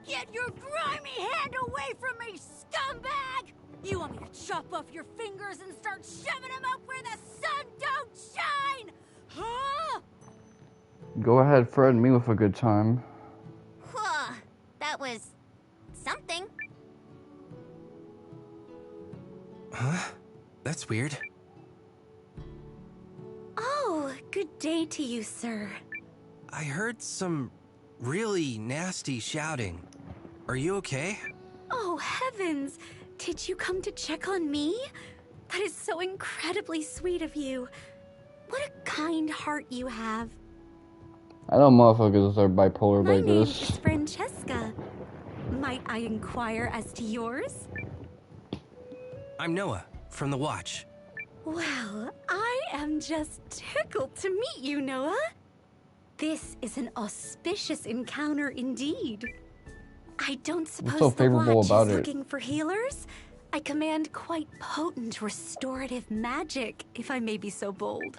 Get your grimy hand away from me, scumbag! You want me to chop off your fingers and start shoving them up where the sun don't shine? Huh? Go ahead, threaten me with a good time. Huh. That was... something. Huh? That's weird. Oh, good day to you, sir. I heard some really nasty shouting. Are you okay? Oh, heavens! Did you come to check on me? That is so incredibly sweet of you. What a kind heart you have. I know motherfuckers are bipolar My like name this. is Francesca. Might I inquire as to yours? I'm Nowa, from the Watch. Well, I am just tickled to meet you, Nowa. This is an auspicious encounter indeed. I don't suppose so the favorable Watch about is it? looking for healers? I command quite potent restorative magic, if I may be so bold.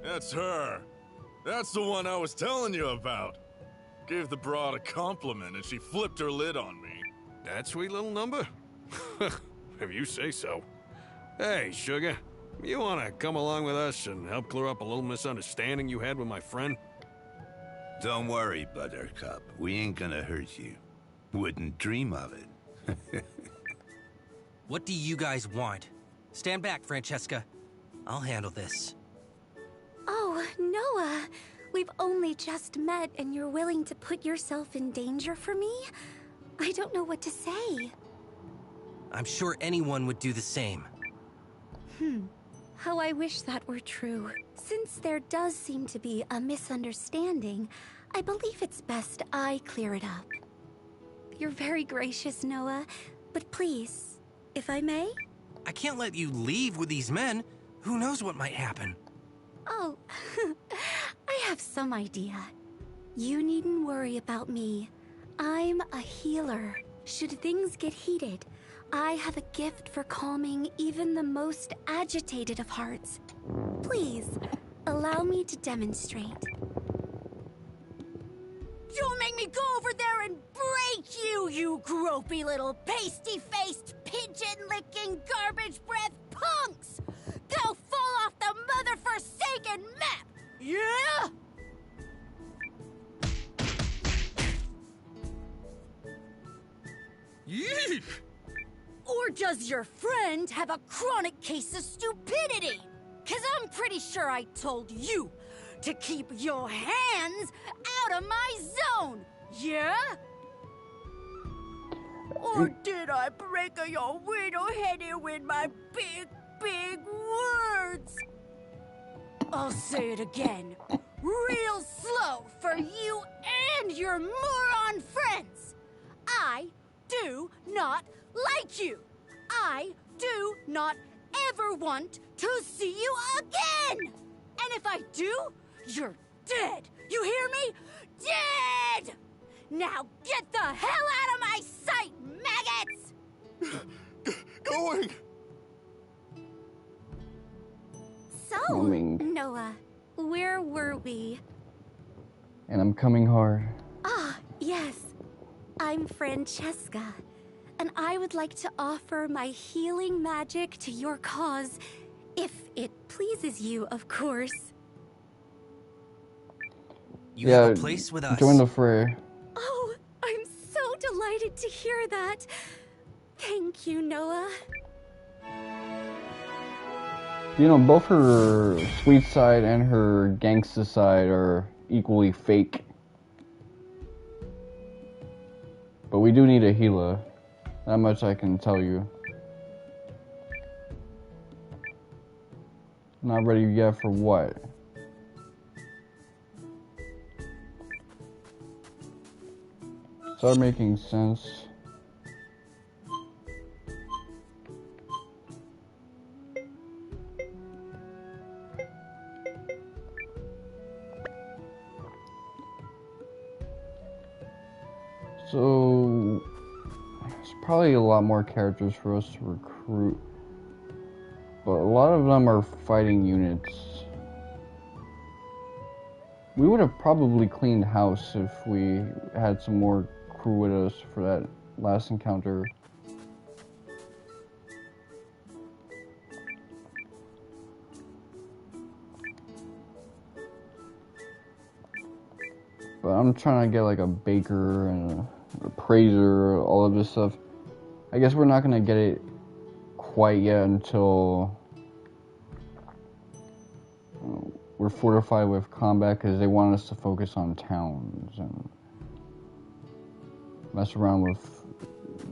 That's her. That's the one I was telling you about. Gave the broad a compliment and she flipped her lid on me. That sweet little number? If you say so. Hey, Sugar. You wanna come along with us and help clear up a little misunderstanding you had with my friend? Don't worry, Buttercup. We ain't gonna hurt you. Wouldn't dream of it. What do you guys want? Stand back, Francesca. I'll handle this. Oh, Nowa. We've only just met and you're willing to put yourself in danger for me? I don't know what to say. I'm sure anyone would do the same. How I wish that were true. Since there does seem to be a misunderstanding, I believe it's best I clear it up. You're very gracious, Nowa, but please, if I may? I can't let you leave with these men. Who knows what might happen? Oh, I have some idea. You needn't worry about me. I'm a healer. Should things get heated, I have a gift for calming even the most agitated of hearts. Please, allow me to demonstrate. Don't make me go over there and break you, you gropey little pasty-faced, pigeon-licking, garbage-breath punks! Go fall off the mother-forsaken map! Yeah? Yeesh! Or does your friend have a chronic case of stupidity? 'Cause I'm pretty sure I told you to keep your hands out of my zone, yeah? Or did I break your little head in with my big, big words? I'll say it again. Real slow for you and your moron friends. I do not like you. I do not ever want to see you again. And if I do, you're dead. You hear me? Dead! Now get the hell out of my sight, maggots! Going! So, Noah, where were we? And I'm coming hard. Ah, yes. I'm Francesca, and I would like to offer my healing magic to your cause, if it pleases you, of course. You have a place with us. Join the fray. Oh, I'm so delighted to hear that. Thank you, Noah. You know, both her sweet side and her gangsta side are equally fake. But we do need a healer. That much I can tell you. Not ready yet for what? Start making sense. So, there's probably a lot more characters for us to recruit, but a lot of them are fighting units. We would have probably cleaned house if we had some more crew with us for that last encounter. But I'm trying to get like a baker and a appraiser, all of this stuff. I guess we're not gonna get it quite yet until we're fortified with combat, because they want us to focus on towns and mess around with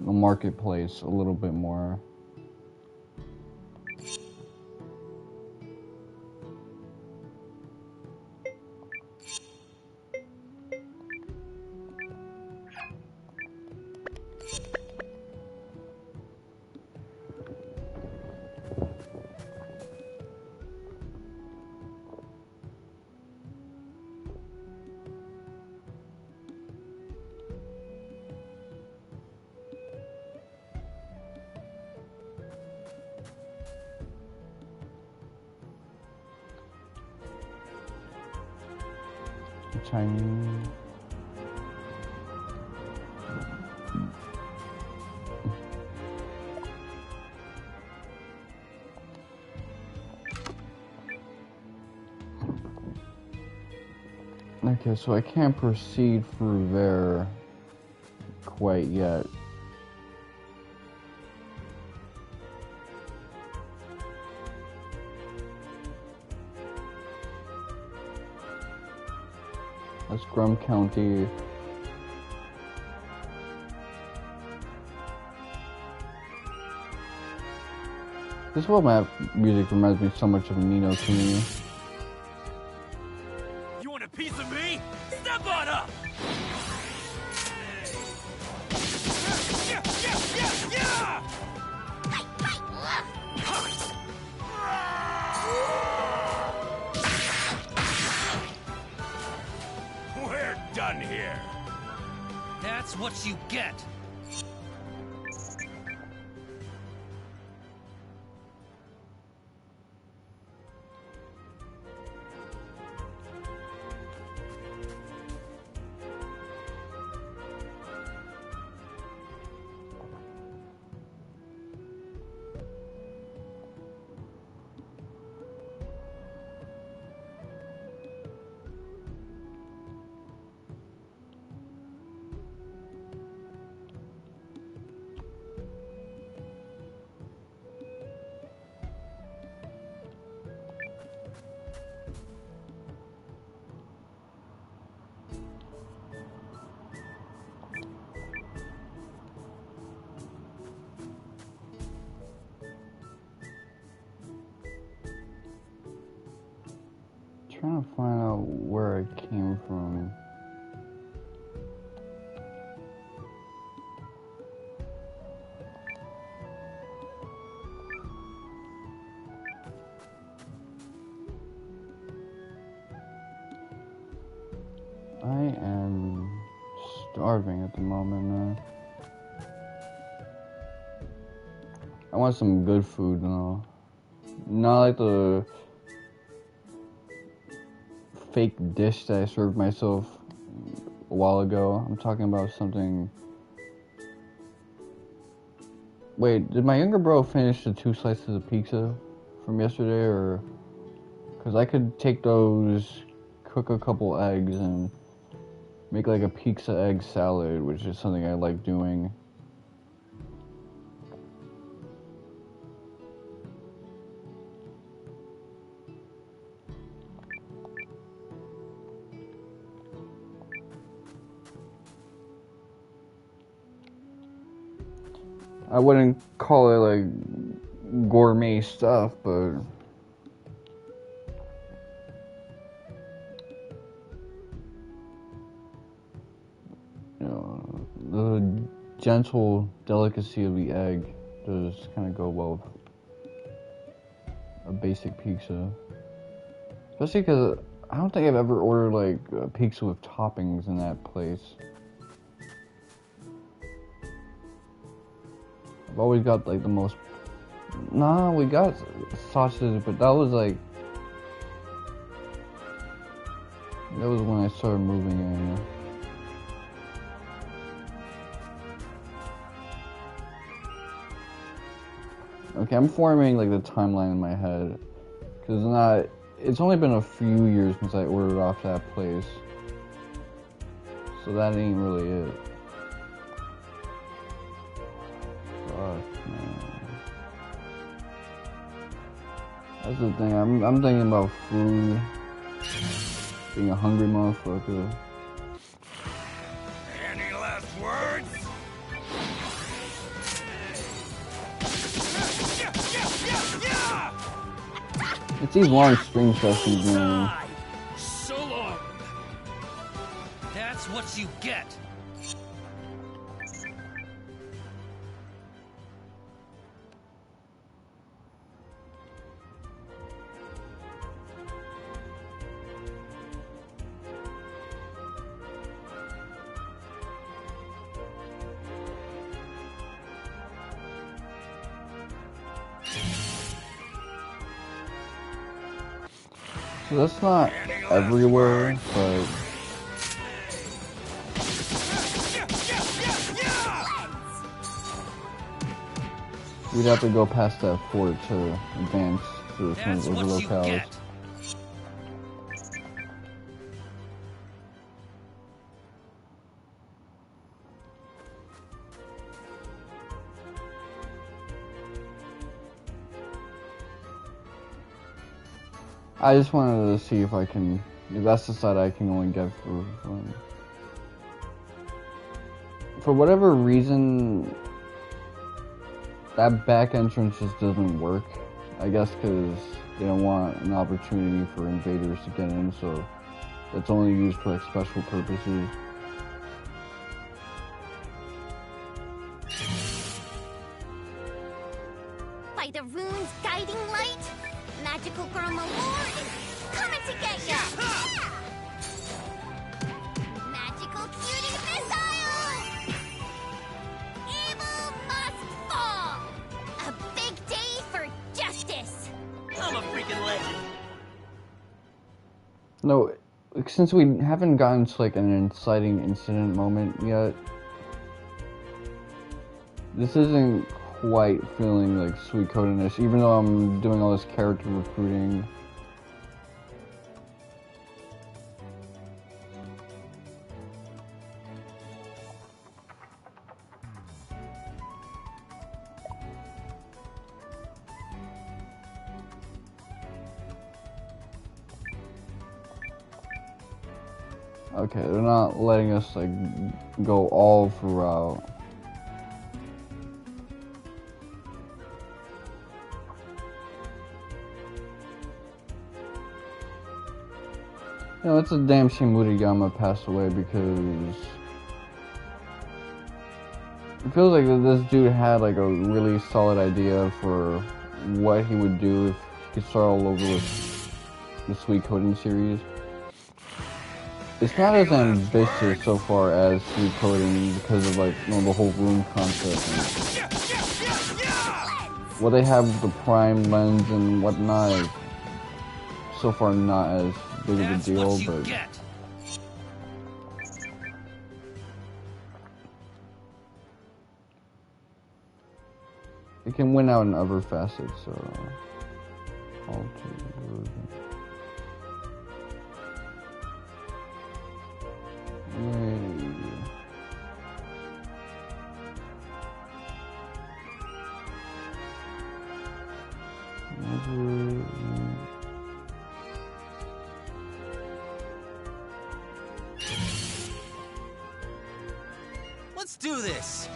the marketplace a little bit more. Chinese. Okay, so I can't proceed through there quite yet. That's Grum County. This world map music reminds me so much of Nino to me. You want a piece of me? Step on up! We're done here. That's what you get. trying to find out where I came from. I am starving at the moment. I want some good food now. Not like the fake dish that I served myself a while ago. I'm talking about something... Wait, did my younger bro finish the 2 slices of pizza from yesterday, or... Because I could take those, cook a couple eggs, and make like a pizza egg salad, which is something I like doing. I wouldn't call it like gourmet stuff, but you know, the gentle delicacy of the egg does kind of go well with a basic pizza. Especially because I don't think I've ever ordered like a pizza with toppings in that place. I've always got like the most... Nah, we got sausages, but that was like... That was when I started moving in. Okay, I'm forming like the timeline in my head. Cause it's only been a few years since I ordered off that place. So that ain't really it. Fuck, man. That's the thing, I'm thinking about food. Being a hungry motherfucker. Any last words? It's these long string sessions, man. So long. That's what you get. So that's not everywhere, but we'd have to go past that fort to advance to some of those locales. I just wanted to see if I can, if that's the side I can only get for whatever reason, that back entrance just doesn't work. I guess because they don't want an opportunity for invaders to get in, so it's only used for like special purposes. By the rune's guiding light, magical girl Malord is coming to get ya! Magical cutie missile! Evil must fall! A big day for justice! I'm a freaking legend. No, since we haven't gotten to like an inciting incident moment yet, this isn't quite feeling like Suikoden-ish, even though I'm doing all this character recruiting. Okay, they're not letting us like go all throughout. You know, it's a damn shame Murayama passed away because it feels like this dude had like a really solid idea for what he would do if he could start all over with the Sweet Coding series. It's not as ambitious so far as Sweet Coding because of like, you know, the whole room concept. Well, they have the Prime Lens and whatnot. Is so far, not as big of a deal, but it can win out in other facets. So, Let's do this.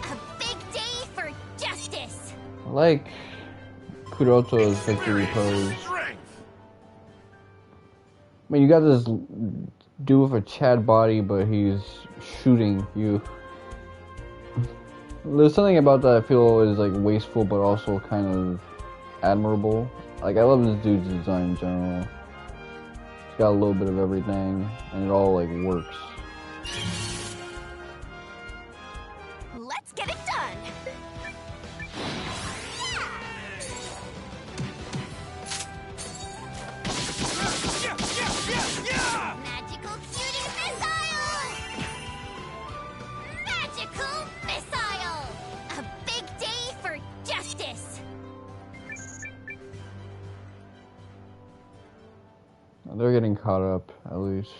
A big day for justice. I like Kuroto's victory pose. I mean, you got this dude with a Chad body, but he's shooting you. There's something about that I feel is like wasteful, but also kind of admirable. Like, I love this dude's design in general. He's got a little bit of everything, and it all like works. Let's get it done. Magical cutie missile! Magical missile! A big day for justice. They're getting caught up, at least.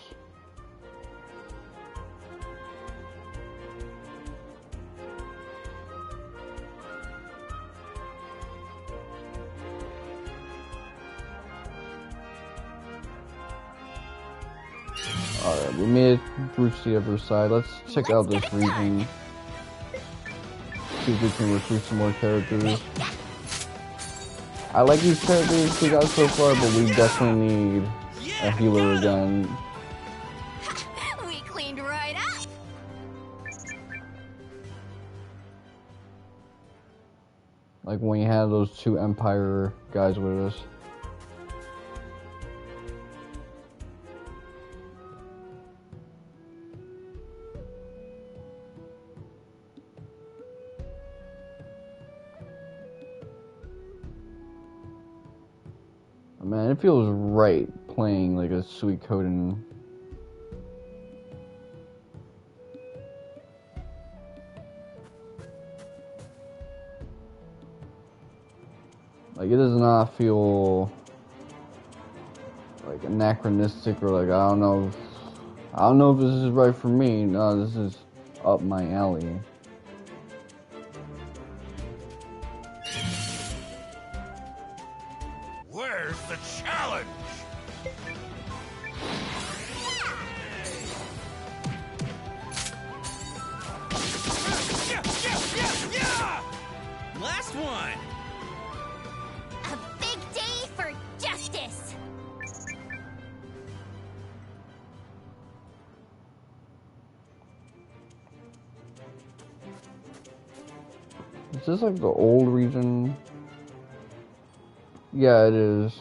Alright, we made it through to the other side. Let's check out this region. See if we can recruit some more characters. I like these characters we got so far, but we definitely need a healer again. We cleaned right up. Like when you had those two Empire guys with us. Man, it feels right playing like a Sweet Coding. Like, it does not feel like anachronistic or like I don't know if this is right for me. No, this is up my alley. Where's the challenge? Last one! A big day for justice. Is this like the old region? Yeah, it is.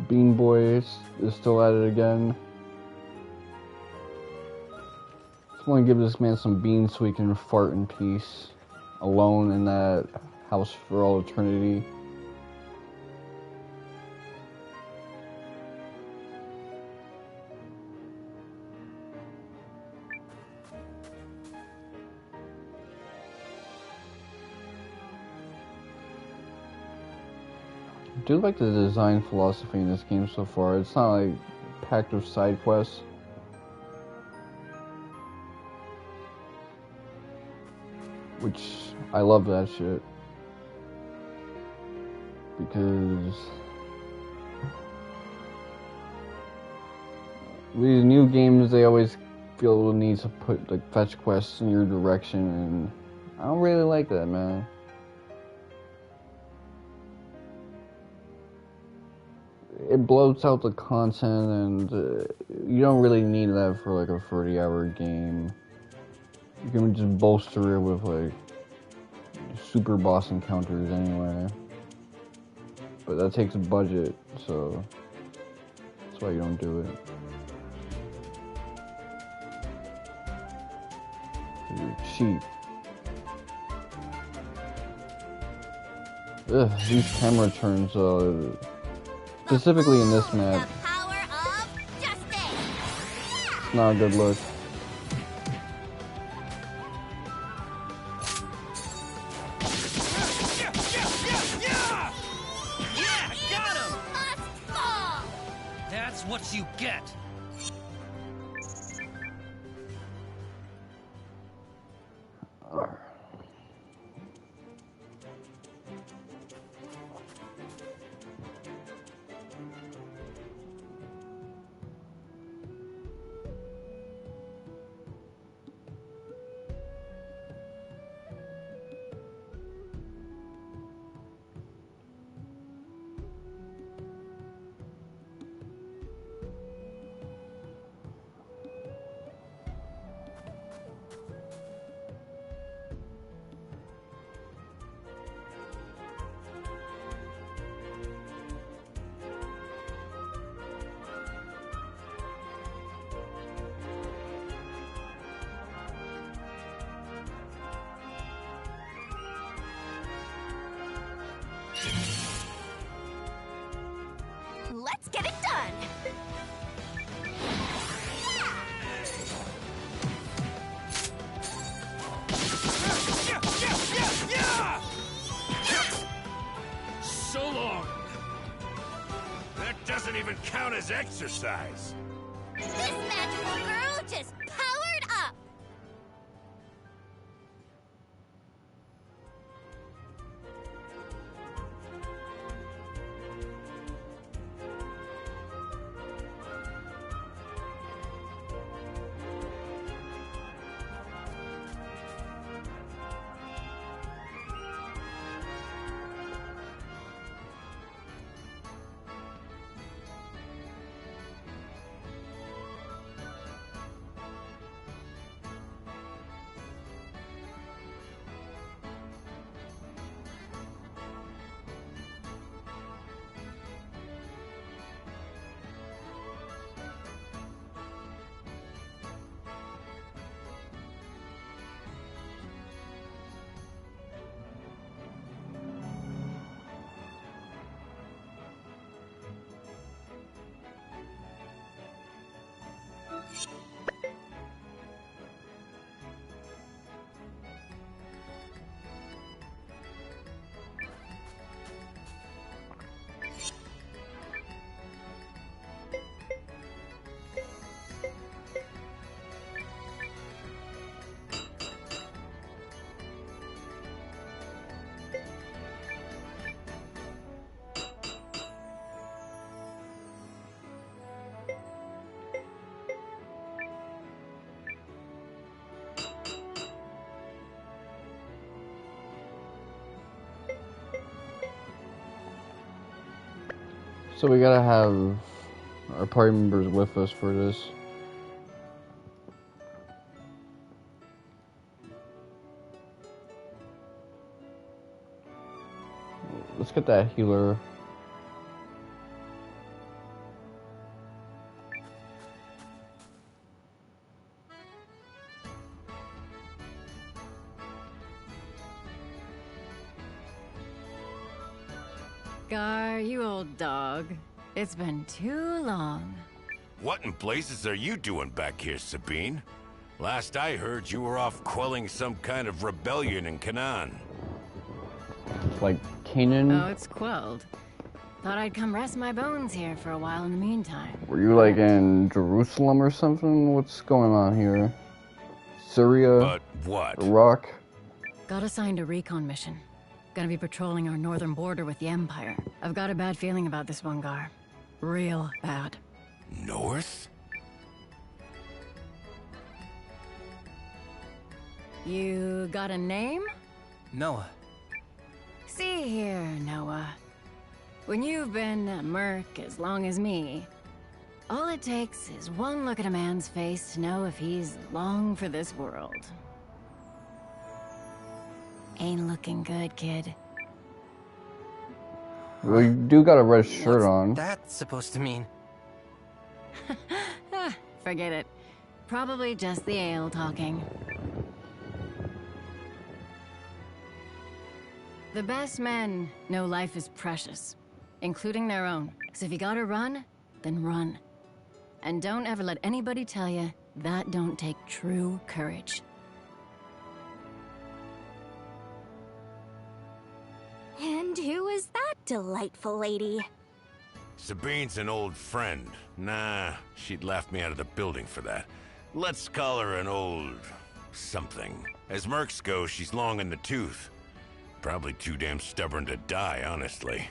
Bean Boy is still at it again. Just want to give this man some beans so he can fart in peace, alone in that house for all eternity. I do like the design philosophy in this game so far. It's not like packed with side quests. Which, I love that shit. Because these new games, they always feel the need to put like fetch quests in your direction, and I don't really like that, man. It bloats out the content, and you don't really need that for like a 30-hour game. You can just bolster it with like super boss encounters anyway. But that takes a budget, so that's why you don't do it. You're cheap. Ugh, these camera turns, specifically in this map, it's not a good look. What you get. Let's get it done! So long! That doesn't even count as exercise. This magical girl just powered up! So we gotta have our party members with us for this. Let's get that healer. Gar, you old dog. It's been too long. What in blazes are you doing back here, Sabine? Last I heard, you were off quelling some kind of rebellion in Canaan. Like Canaan? Oh, it's quelled. Thought I'd come rest my bones here for a while in the meantime. Were you like in Jerusalem or something? What's going on here? Syria? But what? Iraq? Got assigned a recon mission. Gonna be patrolling our northern border with the Empire. I've got a bad feeling about this one, Gar. Real bad. North? You got a name? Nowa. See here, Nowa. When you've been a merc as long as me, all it takes is one look at a man's face to know if he's long for this world. Ain't looking good, kid. Well, you do got a red shirt on. What's that supposed to mean? Forget it. Probably just the ale talking. The best men know life is precious, including their own. So if you gotta run, then run. And don't ever let anybody tell you that don't take true courage. And who is that delightful lady? Sabine's an old friend. Nah, she'd laugh me out of the building for that. Let's call her an old... something. As mercs go, she's long in the tooth. Probably too damn stubborn to die, honestly.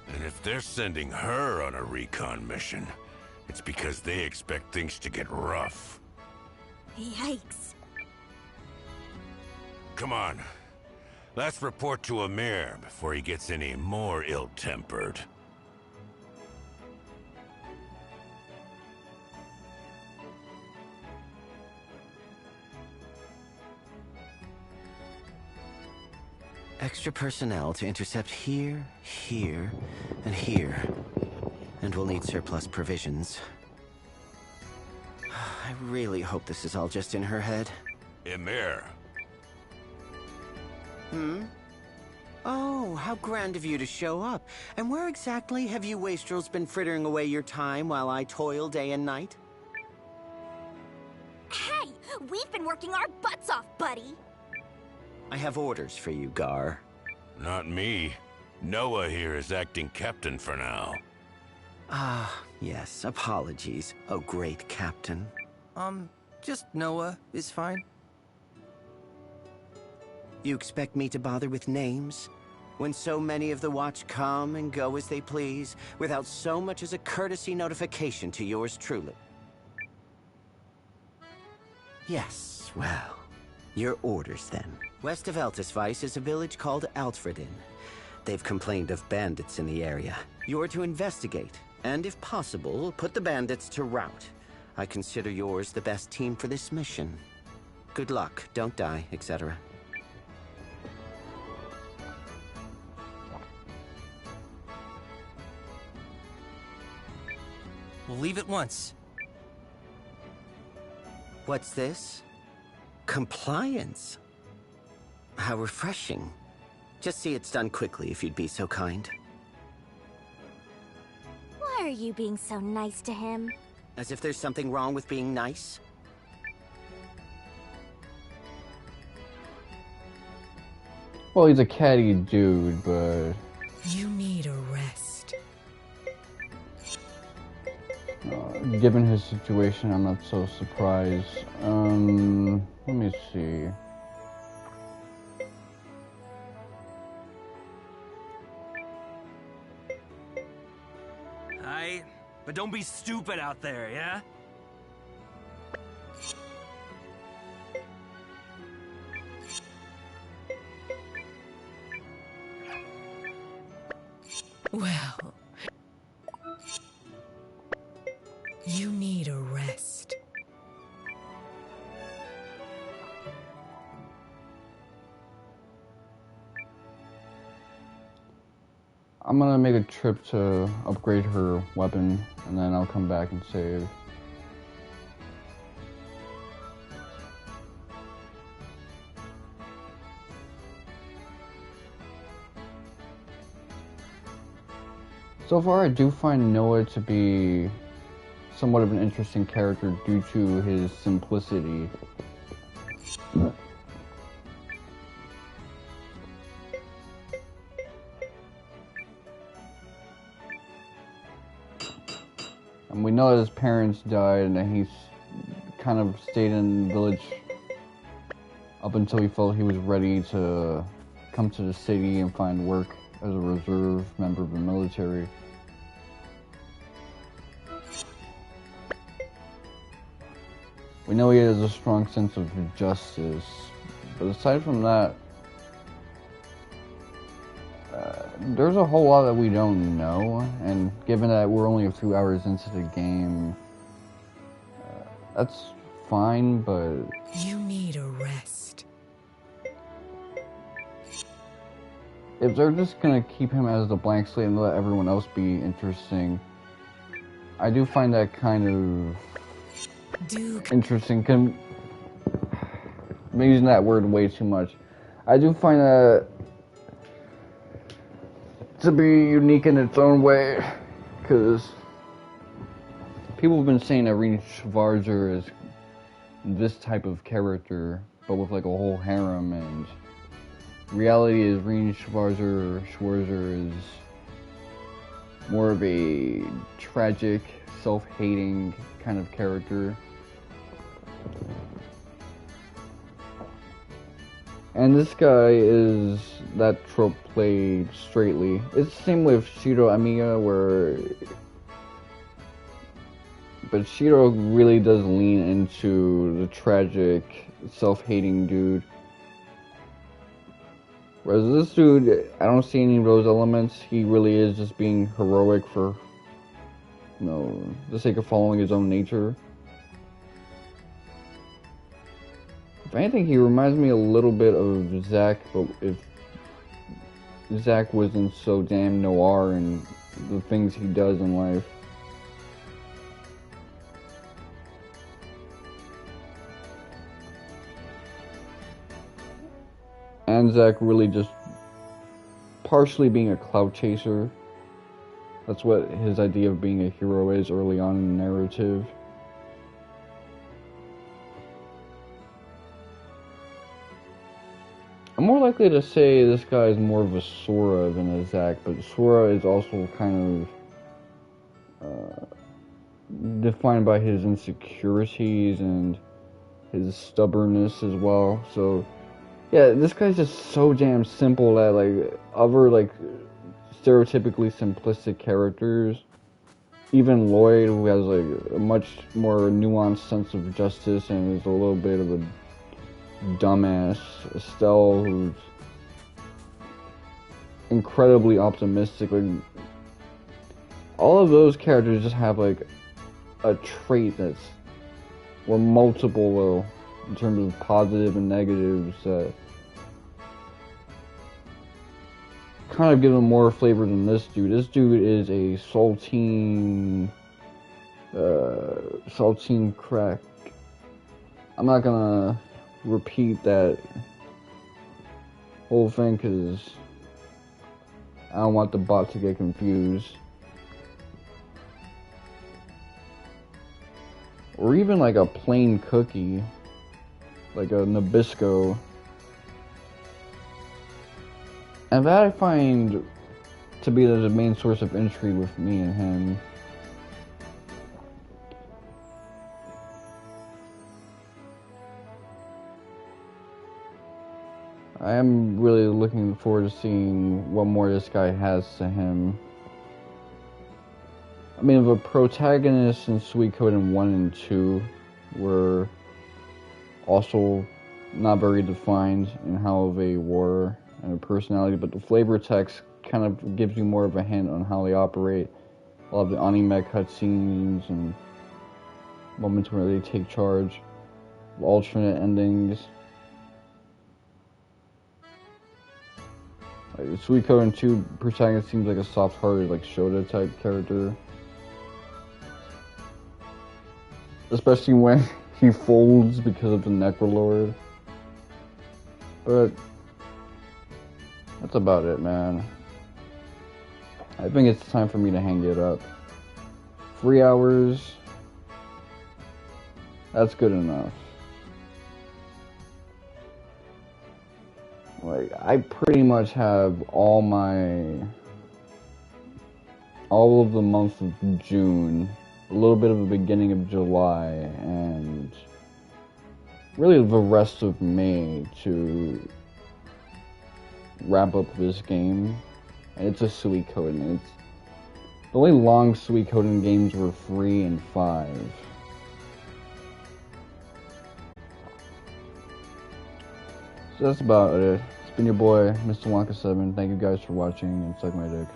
And if they're sending her on a recon mission, it's because they expect things to get rough. Yikes. Come on. Let's report to Amir before he gets any more ill-tempered. Extra personnel to intercept here, here, and here. And we'll need surplus provisions. I really hope this is all just in her head. Emir. Oh, how grand of you to show up. And where exactly have you wastrels been frittering away your time while I toil day and night? Hey, we've been working our butts off, buddy. I have orders for you, Gar. Not me. Nowa here is acting captain for now. Ah, yes, apologies, oh great captain. Just Nowa is fine. You expect me to bother with names? When so many of the Watch come and go as they please, without so much as a courtesy notification to yours truly? Yes, well, your orders then. West of Eltisvice is a village called Altfredin. They've complained of bandits in the area. You are to investigate, and if possible, put the bandits to rout. I consider yours the best team for this mission. Good luck, don't die, etc. We'll leave at once. What's this? Compliance. How refreshing. Just see it's done quickly if you'd be so kind. Why are you being so nice to him? As if there's something wrong with being nice? Well, he's a catty dude, but... You need a rest. Given his situation, I'm not so surprised. Let me see. But don't be stupid out there, yeah? Well, you need a rest. I'm gonna make a trip to upgrade her weapon, and then I'll come back and save. So far, I do find Nowa to be somewhat of an interesting character due to his simplicity. And we know that his parents died and that he's kind of stayed in the village up until he felt he was ready to come to the city and find work as a reserve member of the military. We know he has a strong sense of justice, but aside from that, there's a whole lot that we don't know, and given that we're only a few hours into the game, that's fine, but... You need a rest. If they're just gonna keep him as the blank slate and let everyone else be interesting, I do find that kind of interesting. I'm using that word way too much. I do find that to be unique in its own way, because people have been saying that Rean Schwarzer is this type of character, but with like a whole harem, and reality is Rean Schwarzer is more of a tragic, self-hating kind of character. And this guy is that trope played straightly. It's the same with Shiro Amiya, but Shiro really does lean into the tragic, self-hating dude. Whereas this dude, I don't see any of those elements. He really is just being heroic for, the sake of following his own nature. If anything, he reminds me a little bit of Zack, but if Zack wasn't so damn noir in the things he does in life. And Zack really just partially being a clout chaser. That's what his idea of being a hero is early on in the narrative. I'm more likely to say this guy is more of a Sora than a Zack, but Sora is also kind of defined by his insecurities and his stubbornness as well. So yeah, this guy's just so damn simple that like other like stereotypically simplistic characters, even Lloyd, who has like a much more nuanced sense of justice and is a little bit of a dumbass, Estelle, who's incredibly optimistic, like all of those characters just have like a trait that's, or multiple in terms of positive and negatives that kind of give them more flavor than this dude. This dude is a saltine crack. I'm not gonna repeat that whole thing because I don't want the bot to get confused. Or even like a plain cookie, like a Nabisco. And that I find to be the main source of intrigue with me and him. I am really looking forward to seeing what more this guy has to him. I mean, the protagonists in Suikoden 1 and 2 were also not very defined in how they were and their personality, but the flavor text kind of gives you more of a hint on how they operate. A lot of the anime cutscenes and moments where they take charge, alternate endings. Like, Suikoden 2 protagonist seems like a soft-hearted, like Shota type character. Especially when he folds because of the Necrolord. But that's about it, man. I think it's time for me to hang it up. 3 hours. That's good enough. Like, I pretty much have all of the month of June, a little bit of the beginning of July, and really the rest of May to wrap up this game. And it's a Suikoden. It's the only long Suikoden games were 3 and 5. So that's about it. It's been your boy, Mr. Wonka7. Thank you guys for watching, and suck my dick.